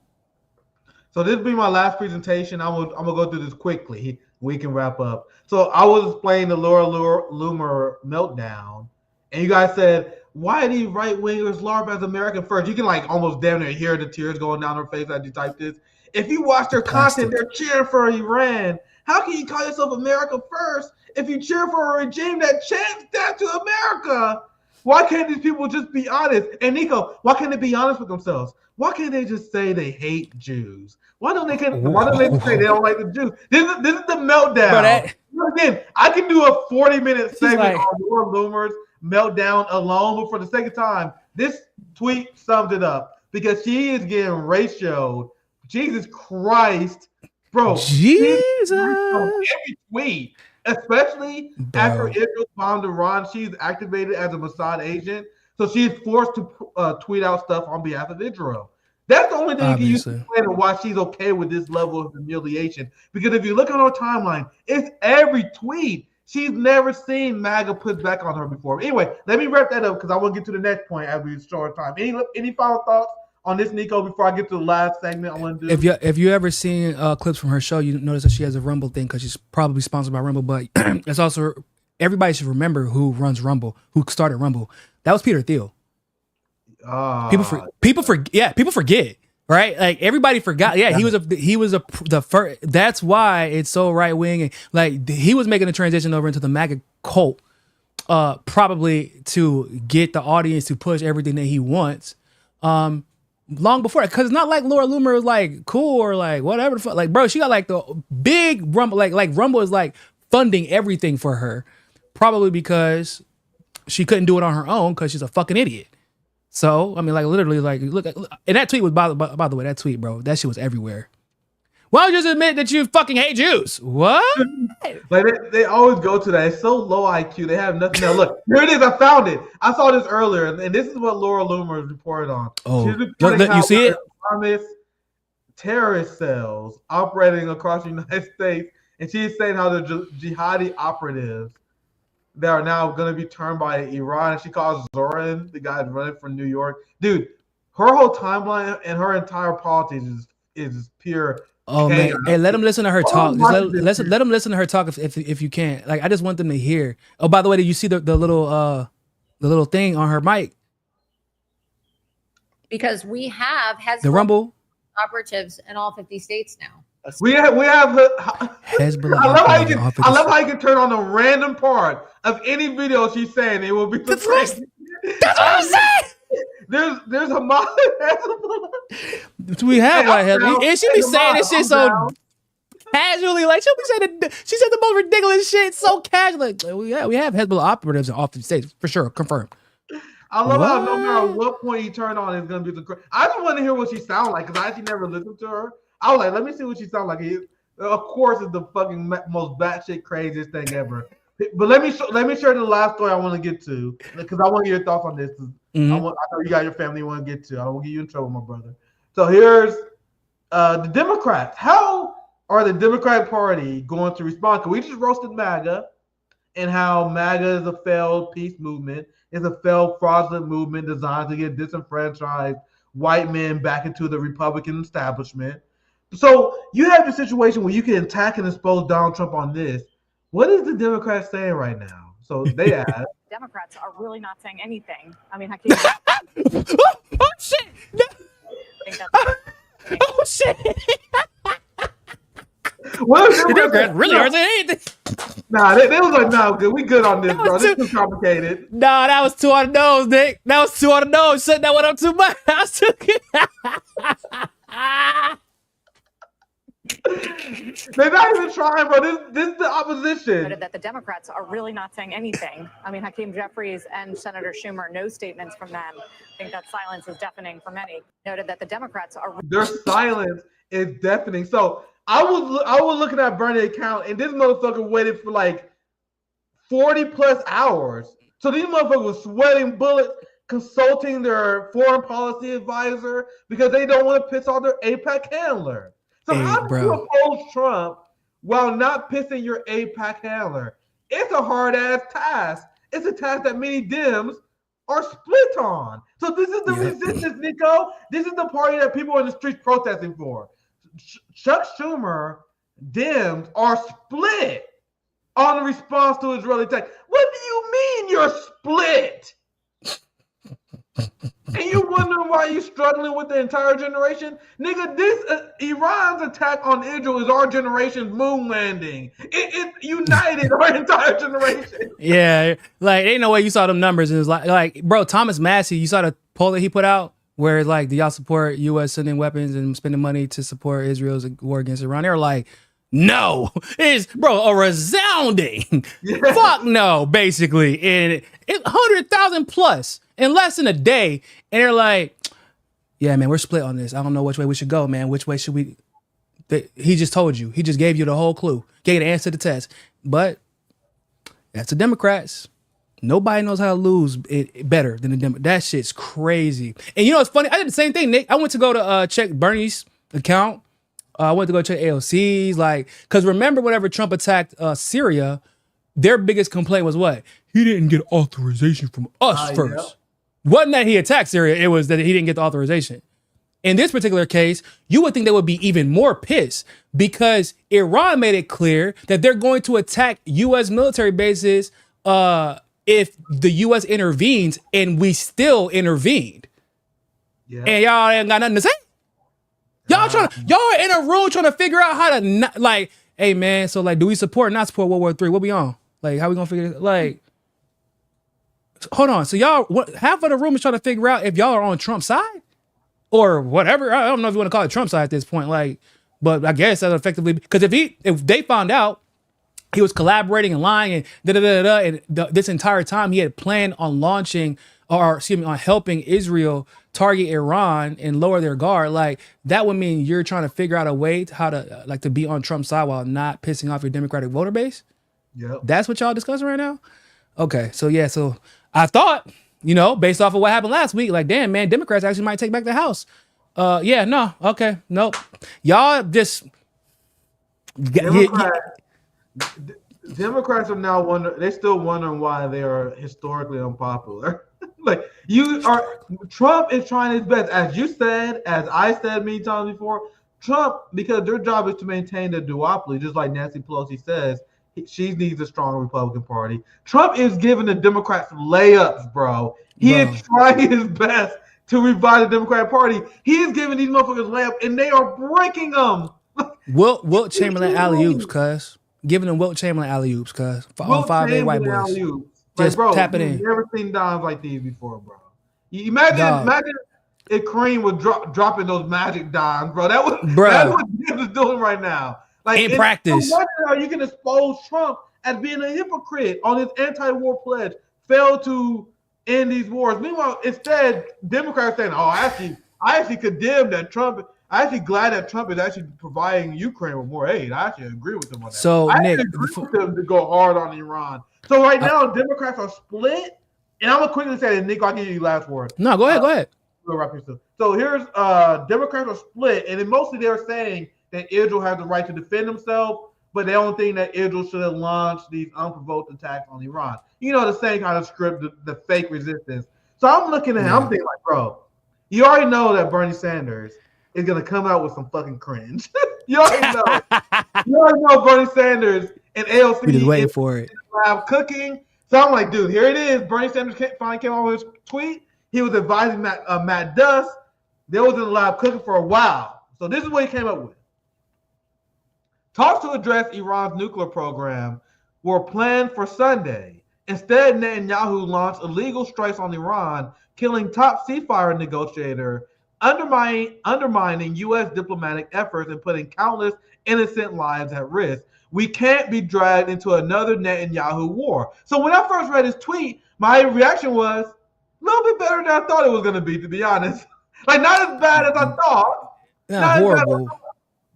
Speaker 2: So this will be my last presentation. I'm going to go through this quickly. We can wrap up. So I was playing the Laura Loomer meltdown. And you guys said, why are these right-wingers larp as American first? You can like almost damn near hear the tears going down her face as you type this. If you watch their content, they're cheering for Iran. How can you call yourself America first if you cheer for a regime that chants that to America? Why can't these people just be honest? And Niko, why can't they be honest with themselves? Why can't they just say they hate Jews? Why don't they say they don't like the Jews? This is the meltdown. Again, I can do a 40-minute segment on Laura Loomer's meltdown alone, but for the second time, this tweet sums it up because she is getting ratioed. Jesus Christ, bro.
Speaker 3: Jesus.
Speaker 2: Every tweet, especially after Israel bombed Iran, she's activated as a Mossad agent, so she's forced to tweet out stuff on behalf of Israel. That's the only thing you can use to explain why she's okay with this level of humiliation. Because if you look on her timeline, it's every tweet. She's never seen MAGA put back on her before. Anyway, let me wrap that up because I want to get to the next point as we short time. Any final thoughts on this, Niko, before I get to the last segment I want to do?
Speaker 3: If you ever seen clips from her show, you notice that she has a Rumble thing because she's probably sponsored by Rumble. But it's also, everybody should remember who runs Rumble, who started Rumble. That was Peter Thiel. People forget. Right, like everybody forgot. Yeah, he was the first. That's why it's so right wing. Like he was making a transition over into the MAGA cult, probably to get the audience to push everything that he wants. Long before, because it's not like Laura Loomer is like cool or like whatever the fuck. Like, bro, she got like the big Rumble. Like Rumble is like funding everything for her, probably because she couldn't do it on her own because she's a fucking idiot. So, I mean, like, literally, like, look, and that tweet was, by the way, that tweet, bro, that shit was everywhere. Why don't you just admit that you fucking hate Jews? What?
Speaker 2: Like, they always go to that. It's so low IQ. They have nothing else. Look, here it is. I found it. I saw this earlier, and this is what Laura Loomer reported on.
Speaker 3: Oh,
Speaker 2: you
Speaker 3: see it?
Speaker 2: Islamist terrorist cells operating across the United States, and she's saying how the jihadi operatives that are now going to be turned by Iran. And she calls Zoran, the guy running for New York. Dude, her whole timeline and her entire politics is pure.
Speaker 3: Oh chaos. Man, hey, let them listen to her talk. Just let them listen to her talk if you can. Like, I just want them to hear. Oh, by the way, did you see the little thing on her mic?
Speaker 6: Because we have
Speaker 3: the Rumble
Speaker 6: operatives in all 50 states now.
Speaker 2: We have Hezbollah. I love how you can turn on a random part of any video she's saying. It will be the first.
Speaker 3: That's what I'm saying.
Speaker 2: There's a mod.
Speaker 3: We have like Hezbollah, and she be saying this shit so casually. Like she said the most ridiculous shit so casually. Like, we have Hezbollah operatives in all 50 states for sure. Confirmed.
Speaker 2: I love how no matter what point you turn on, it's gonna be the. I just want to hear what she sounds like because I actually never listened to her. I was like, let me see what she sounds like. Of course, it's the fucking most batshit craziest thing ever. But let me share the last story I want to get to because I want to hear your thoughts on this. I know you got your family you want to get to. I don't want to get you in trouble, my brother. So here's the Democrats. How are the Democratic Party going to respond? Because we just roasted MAGA and how MAGA is a failed peace movement. It's a failed fraudulent movement designed to get disenfranchised white men back into the Republican establishment. So you have the situation where you can attack and expose Donald Trump on this. What is the Democrats saying right now? So they ask.
Speaker 7: Democrats are really not saying anything. I mean,
Speaker 3: oh shit! Oh shit! The Democrats really aren't saying anything.
Speaker 2: Nah, they was like, nah, good. We good on this, bro. This is complicated.
Speaker 3: Nah, that was too on the nose, Nick. That was too on the nose. Shut that one up too much. That was too good.
Speaker 2: They're not even trying, bro. This is the opposition.
Speaker 7: That the Democrats are really not saying anything. I mean, Hakeem Jeffries and Senator Schumer, no statements from them. I think that silence is deafening for many. Noted that the Democrats are.
Speaker 2: Their silence is deafening. So I was looking at Bernie's account, and this motherfucker waited for like 40 plus hours. So these motherfuckers were sweating bullets, consulting their foreign policy advisor because they don't want to piss off their AIPAC handler. So how do you oppose Trump while not pissing your AIPAC handler? It's a hard-ass task. It's a task that many Dems are split on. So this is the resistance, Nico. This is the party that people are in the streets protesting for. Chuck Schumer, Dems are split on the response to Israeli attack. What do you mean you're split? And you wondering why you struggling with the entire generation? Nigga, this Iran's attack on Israel is our generation's moon landing. It united our entire generation.
Speaker 3: Yeah, like ain't no way you saw them numbers. And it's like, bro, Thomas Massey, you saw the poll that he put out where it's like, do y'all support U.S. sending weapons and spending money to support Israel's war against Iran? They're like, no. It's, bro, a resounding fuck no, basically. And 100,000 plus in less than a day. And they're like, yeah, man, we're split on this. I don't know which way we should go, man. Which way should we? He just told you. He just gave you the whole clue. Gave you the answer to the test. But that's the Democrats. Nobody knows how to lose it better than the Democrats. That shit's crazy. And you know, it's funny. I did the same thing, Nick. I went to go to check Bernie's account. I went to go check AOC's. Like, because remember whenever Trump attacked Syria, their biggest complaint was what? He didn't get authorization from us first. Yeah. Wasn't that he attacked Syria, it was that he didn't get the authorization. In this particular case, you would think they would be even more pissed because Iran made it clear that they're going to attack U.S. military bases if the U.S. intervenes, and we still intervened. Yeah. And y'all ain't got nothing to say. y'all in a room trying to figure out how to not, like, hey man, so like, do we support or not support World War III? What we on? Like, how we gonna figure it? Like, hold on. So y'all, half of the room is trying to figure out if y'all are on Trump's side or whatever. I don't know if you want to call it Trump's side at this point. Like, but I guess that effectively, because if they found out he was collaborating and lying and and this entire time he had planned on launching, or excuse me, on helping Israel target Iran and lower their guard, like that would mean you're trying to figure out a way to how to like to be on Trump's side while not pissing off your Democratic voter base.
Speaker 2: Yep.
Speaker 3: That's what y'all discussing right now. Okay, so yeah, so I thought, based off of what happened last week, like damn man, Democrats actually might take back the House. Yeah, no, okay, nope. Y'all just
Speaker 2: Democrats are now they're still wondering why they are historically unpopular. Like Trump is trying his best, as you said, as I said many times before. Trump, because their job is to maintain the duopoly, just like Nancy Pelosi says, she needs a strong Republican Party. Trump is giving the Democrats layups, bro. He is trying his best to revive the Democratic Party. He is giving these motherfuckers layups, and they are breaking them.
Speaker 3: Wilt Chamberlain alley-oops, cuz. Giving them Wilt Chamberlain alley-oops, cuz. On 5A white boys. Just
Speaker 2: bro,
Speaker 3: tap it in.
Speaker 2: You've never seen dimes like these before, bro. Imagine if Kareem was dropping those magic dimes, bro. That's what Gibbs is doing right now. Like
Speaker 3: in practice.
Speaker 2: How you can expose Trump as being a hypocrite on his anti-war pledge, failed to end these wars. Meanwhile, instead, Democrats saying, I actually condemn that Trump. I'm actually glad that Trump is actually providing Ukraine with more aid. I actually agree with him on that.
Speaker 3: So,
Speaker 2: I
Speaker 3: Nick,
Speaker 2: agree with them to go hard on Iran. So right now, Democrats are split. And I'm gonna quickly say this, Nick. I'll give you the last word.
Speaker 3: No, go ahead.
Speaker 2: So here's Democrats are split, and then mostly they're saying that Israel has the right to defend themselves, but they don't think that Israel should have launched these unprovoked attacks on Iran. The same kind of script, the fake resistance. So I'm looking at I'm thinking like, bro, you already know that Bernie Sanders is gonna come out with some fucking cringe. You already know Bernie Sanders and AOC.
Speaker 3: We just waiting for it.
Speaker 2: Lab cooking. So I'm like, dude, here it is. Bernie Sanders finally came out with his tweet. He was advising Matt Duss. They was in the lab cooking for a while. So this is what he came up with. Talks to address Iran's nuclear program were planned for Sunday. Instead, Netanyahu launched illegal strikes on Iran, killing top ceasefire negotiator, undermining U.S. diplomatic efforts and putting countless innocent lives at risk. We can't be dragged into another Netanyahu war. So when I first read his tweet, my reaction was a little bit better than I thought it was going to be honest. Like, not as bad as I thought.
Speaker 3: Not horrible.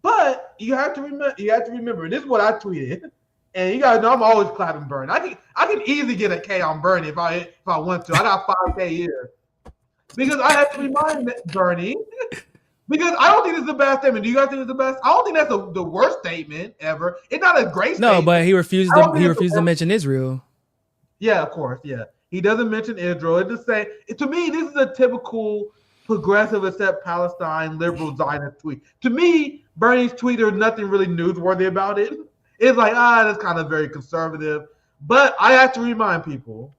Speaker 2: But you have to remember, this is what I tweeted. And you guys know I'm always clapping Bernie. I can easily get a K on Bernie if I want to. I got 5K here. Because I have to remind Bernie, because I don't think this is the best statement. Do you guys think it's the best? I don't think that's the worst statement ever. It's not a great statement.
Speaker 3: No, but he refused to mention Israel.
Speaker 2: Yeah, of course. Yeah. He doesn't mention Israel. It's just saying, to me, this is a typical progressive accept Palestine liberal Zionist tweet. To me, Bernie's tweet, there's nothing really newsworthy about it. It's like, that's kind of very conservative. But I have to remind people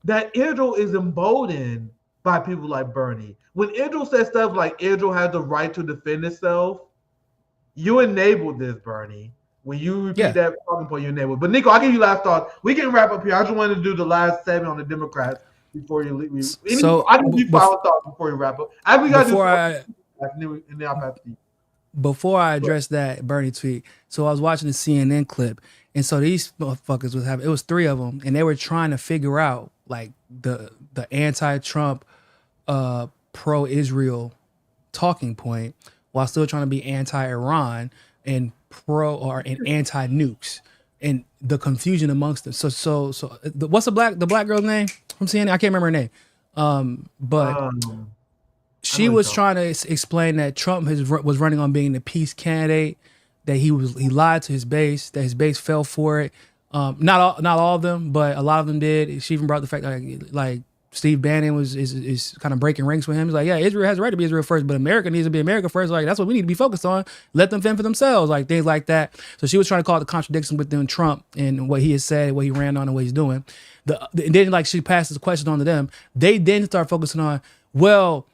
Speaker 2: that Israel is emboldened by people like Bernie. When Israel says stuff like Israel has the right to defend itself, you enabled this, Bernie. When you repeat that talking point, you enabled. But Niko, I'll give you last thought. We can wrap up here. I just wanted to do the last segment on the Democrats before you leave. So I can give you final thoughts before we wrap up.
Speaker 3: Before I address that Bernie tweet, so I was watching the CNN clip, and so these motherfuckers it was 3 of them, and they were trying to figure out like the anti-Trump, pro-Israel talking point while still trying to be anti-Iran and anti-nukes, and the confusion amongst them. So what's the black girl's name from CNN? I can't remember her name, but she was trying to explain that Trump was running on being the peace candidate, that he lied to his base, that his base fell for it. Not all of them, but a lot of them did. She even brought the fact that like Steve Bannon is kind of breaking ranks with him. He's like, yeah, Israel has the right to be Israel first, but America needs to be America first. Like, that's what we need to be focused on. Let them fend for themselves, like things like that. So she was trying to call it the contradiction within Trump and what he has said, what he ran on, and what he's doing. And then like she passes the question on to them. They then start focusing on, well,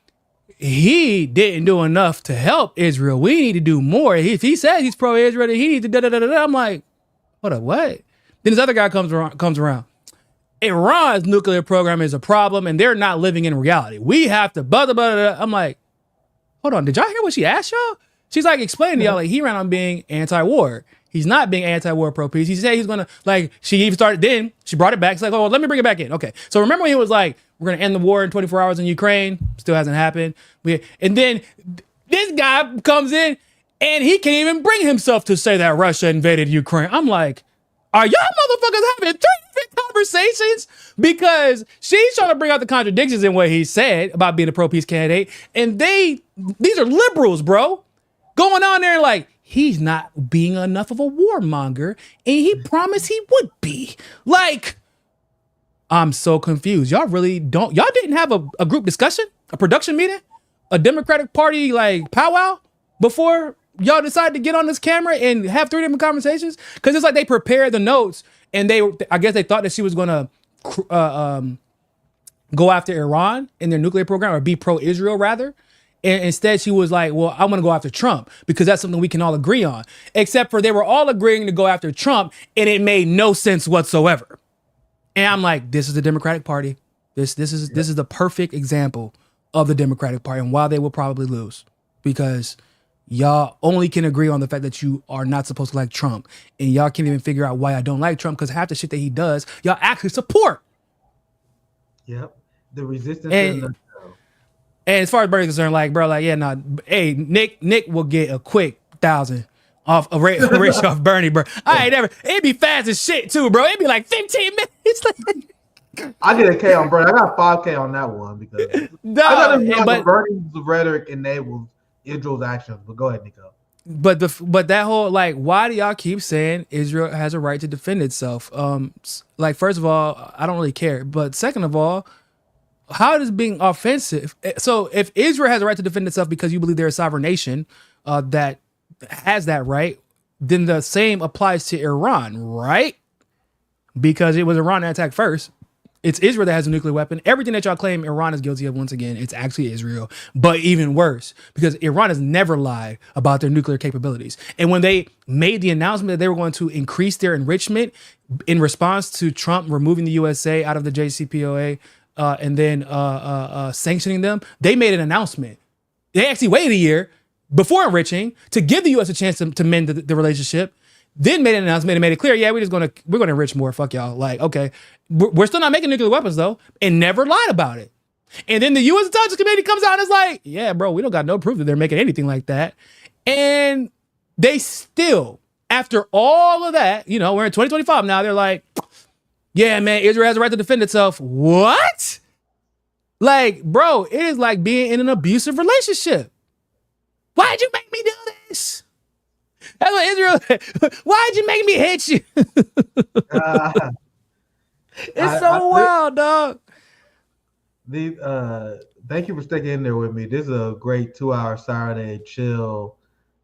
Speaker 3: he didn't do enough to help Israel. We need to do more. If he says he's pro-Israel, then he needs to da-da-da-da-da. I'm like, hold up, what? Then this other guy comes around. Iran's nuclear program is a problem, and they're not living in reality. We have to blah, blah, blah, blah. I'm like, hold on, did y'all hear what she asked y'all? She's like explaining to y'all, like, he ran on being anti-war. He's not being anti-war, pro-peace. He said he's gonna, like, she even started, then she brought it back. It's like, oh, let me bring it back in. Okay, so remember when he was like, we're gonna end the war in 24 hours in Ukraine? Still hasn't happened. And then this guy comes in, and he can't even bring himself to say that Russia invaded Ukraine. I'm like, are y'all motherfuckers having 3 different conversations? Because she's trying to bring out the contradictions in what he said about being a pro-peace candidate. And these are liberals, bro. Going on there like, he's not being enough of a warmonger. And he promised he would be. Like, I'm so confused. Y'all didn't have a group discussion, a production meeting, a Democratic Party like powwow before y'all decided to get on this camera and have 3 different conversations? Because it's like they prepared the notes, and I guess they thought that she was going to go after Iran in their nuclear program, or be pro-Israel rather. And instead she was like, well, I'm going to go after Trump because that's something we can all agree on. Except for they were all agreeing to go after Trump, and it made no sense whatsoever. And I'm like, this is the Democratic Party. This is the perfect example of the Democratic Party and why they will probably lose, because y'all only can agree on the fact that you are not supposed to like Trump, and y'all can't even figure out why I don't like Trump, because half the shit that he does, y'all actually support.
Speaker 2: Yep. The resistance.
Speaker 3: And as far as Bernie's concerned, like, bro, like, yeah, nah, hey, Nick will get a quick 1,000 off a ratio off Bernie, bro. I ain't never. It'd be fast as shit too, bro. It'd be like 15 minutes.
Speaker 2: I get a K on Bernie. I got 5K on that one because Bernie's rhetoric enables Israel's actions. But go ahead, Nico.
Speaker 3: But that whole, like, why do y'all keep saying Israel has a right to defend itself? Like, first of all, I don't really care. But second of all, how is being offensive? So if Israel has a right to defend itself because you believe they're a sovereign nation that has that right, then the same applies to Iran, right? Because it was Iran that attacked first. It's Israel that has a nuclear weapon. Everything that y'all claim Iran is guilty of, once again, it's actually Israel. But even worse, because Iran has never lied about their nuclear capabilities. And when they made the announcement that they were going to increase their enrichment in response to Trump removing the USA out of the JCPOA and then sanctioning them, they made an announcement. They actually waited a year before enriching to give the U.S. a chance to mend the relationship. Then made an announcement and made it clear, yeah, we're gonna enrich more. Fuck y'all. Like, okay, we're still not making nuclear weapons though, and never lied about it. And then the U.S. Intelligence Committee comes out and is like, yeah, bro, we don't got no proof that they're making anything like that. And they still, after all of that, you know, we're in 2025 now. They're like, yeah, man, Israel has a right to defend itself. What? Like, bro, it is like being in an abusive relationship. Why'd you make me do this? That's what Israel. Why'd you make me hit you? It's so wild, dog.
Speaker 2: Thank you for sticking in there with me. This is a great 2-hour Saturday chill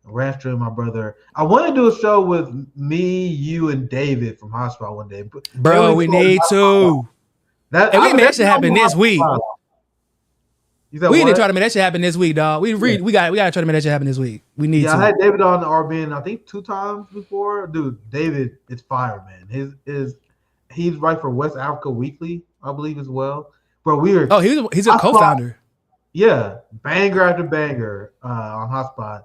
Speaker 2: rant stream, my brother. I want to do a show with me, you, and David from Hotspot one day.
Speaker 3: Bro, we need to. That should happen this week. We need to try to make that shit happen this week, dog. We gotta try to make that shit happen this week. We need to.
Speaker 2: I had David on the RBN, I think 2 times before. Dude, David, it's fire, man. He's right for West Africa Weekly, I believe, as well. Bro, he's a co-founder. Yeah, banger after banger on Hotspot.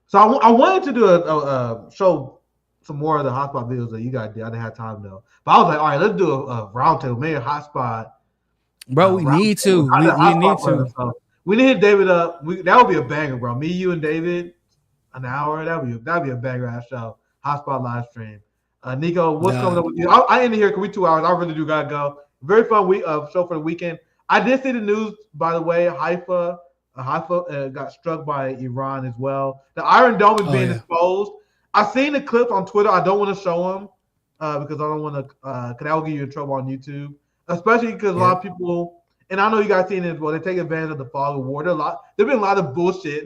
Speaker 2: So I wanted to do a show some more of the Hotspot videos that you guys did. I didn't have time though. But I was like, all right, let's do a roundtable, maybe a Hotspot.
Speaker 3: Bro, we need to. We need to.
Speaker 2: So we need to hit David up. That would be a banger, bro. Me, you, and David, an hour. That'd be a banger ass show. Hotspot live stream. Nico, what's coming up with you? I end here because we 2 hours. I really do gotta go. Very fun show for the weekend. I did see the news, by the way. Haifa got struck by Iran as well. The Iron Dome is being exposed. I've seen the clips on Twitter. I don't want to show them because I don't want to. Because that will get you in trouble on YouTube. Especially because a lot of people, and I know you guys seen it as well, they take advantage of the fog of war. There's been a lot of bullshit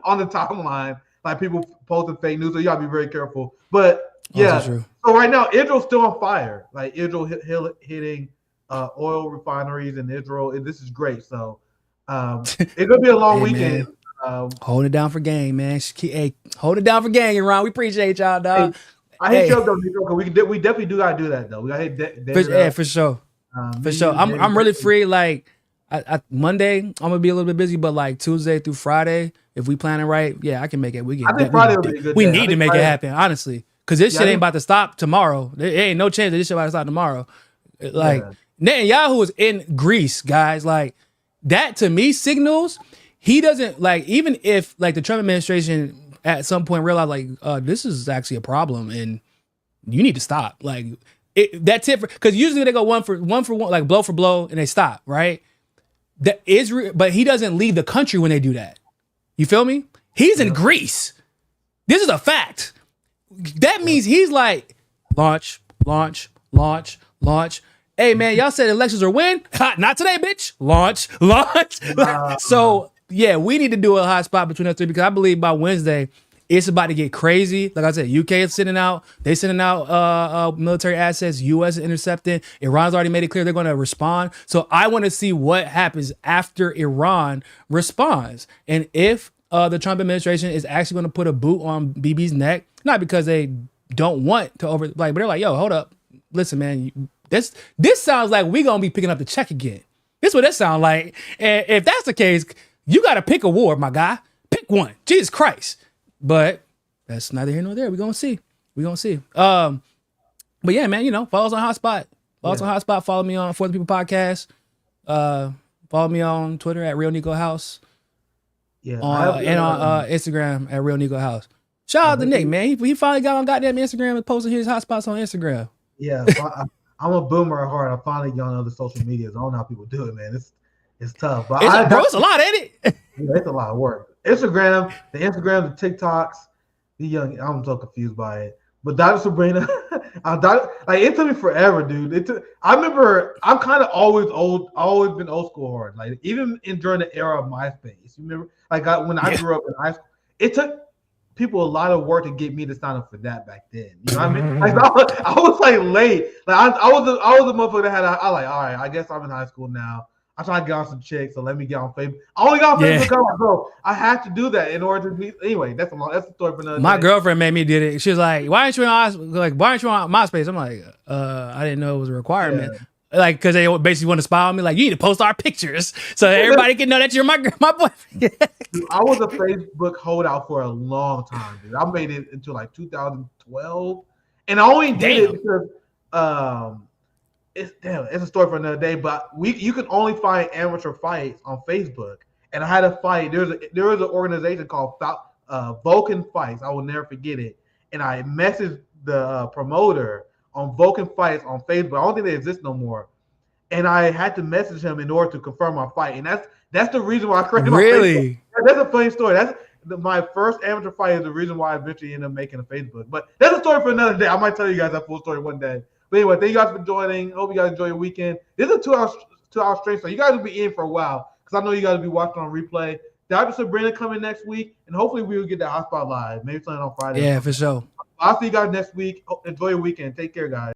Speaker 2: on the timeline, like people posting fake news, so you gotta be very careful. But yeah, so right now Israel's still on fire. Like Israel hitting oil refineries in Israel, and this is great. So It's gonna be a long weekend.
Speaker 3: Hold it down for gang, man. Hey, hold it down for gang, Iran. We appreciate y'all, dog.
Speaker 2: Hey, I hit you up though, Nico. We definitely do gotta do that though. We gotta hit
Speaker 3: for sure. For sure. I'm really free. Like Monday, I'm gonna be a little bit busy, but like Tuesday through Friday, if we plan it right, I can make it.
Speaker 2: I think Friday will be a good
Speaker 3: we
Speaker 2: day.
Speaker 3: need to make it happen, honestly. Because this shit ain't about to stop tomorrow. There ain't no chance that this shit about to stop tomorrow. Like Netanyahu is in Greece, guys. Like that to me signals he doesn't like, even if like the Trump administration at some point realized like this is actually a problem and you need to stop. Like that's it, because usually they go one for one, like blow for blow, and they stop, right? That Israel, but he doesn't leave the country when they do that. You feel me? He's in Greece. This is a fact. That means he's like launch. Hey man, y'all said elections are when? Not today, bitch. Launch. So yeah, we need to do a hotspot between us three, because I believe by Wednesday it's about to get crazy. Like I said, UK is sending out military assets. US is intercepting. Iran's already made it clear they're going to respond. So I want to see what happens after Iran responds, and if the Trump administration is actually going to put a boot on BB's neck, not because they don't want to but they're like, yo, hold up, listen, man, this sounds like we gonna be picking up the check again. This is what that sounds like. And if that's the case, you got to pick a war, my guy. Pick one. Jesus Christ. But that's neither here nor there. We're gonna see. But yeah, man, follow us on Hotspot. Follow me on For the People Podcast. Follow me on Twitter at Real Niko House.
Speaker 2: Yeah.
Speaker 3: And on Instagram at Real Niko House. Shout out to Nick, man. He finally got on goddamn Instagram and posted his hotspots on Instagram.
Speaker 2: Yeah, I'm a boomer at heart. I finally get on other social medias. I don't know how people do it, man. It's tough. But
Speaker 3: it's a lot, ain't it?
Speaker 2: It's a lot of work. The TikToks, I'm so confused by it. But Dr. Sabrina, it took me forever, dude. I remember I'm kind of always been old school hard. Like even during the era of MySpace. You remember, when I grew up in high school, it took people a lot of work to get me to sign up for that back then. You know what I mean? Like I was late. Like I was the motherfucker that had. I all right. I guess I'm in high school now. I'm trying to get on some chicks, so let me get on Facebook. I only got on Facebook. I'm like, bro, I have to do that in order to meet. Anyway, that's a story for another day.
Speaker 3: My girlfriend made me did it. She was like, "Why aren't you on MySpace?" I'm like, I didn't know it was a requirement. Yeah. Like, because they basically want to spy on me. Like, you need to post our pictures so everybody can know that you're my boyfriend.
Speaker 2: Dude, I was a Facebook holdout for a long time, dude. I made it until 2012, and I only did it because it's a story for another day. But you can only find amateur fights on Facebook, and I had a fight. There was an organization called Vulcan Fights. I will never forget it. And I messaged the promoter on Vulcan Fights on Facebook. I don't think they exist no more. And I had to message him in order to confirm my fight. And that's the reason why I created my Facebook. That's a funny story. That's my first amateur fight is the reason why I eventually ended up making a Facebook. But that's a story for another day. I might tell you guys that full story one day. But anyway, thank you guys for joining. Hope you guys enjoy your weekend. This is a 2-hour stream, so you guys will be in for a while because I know you guys will be watching on replay. Dr. Sabrina coming next week, and hopefully we will get that hotspot live. Maybe something on Friday.
Speaker 3: Yeah, for sure.
Speaker 2: I'll see you guys next week. Enjoy your weekend. Take care, guys.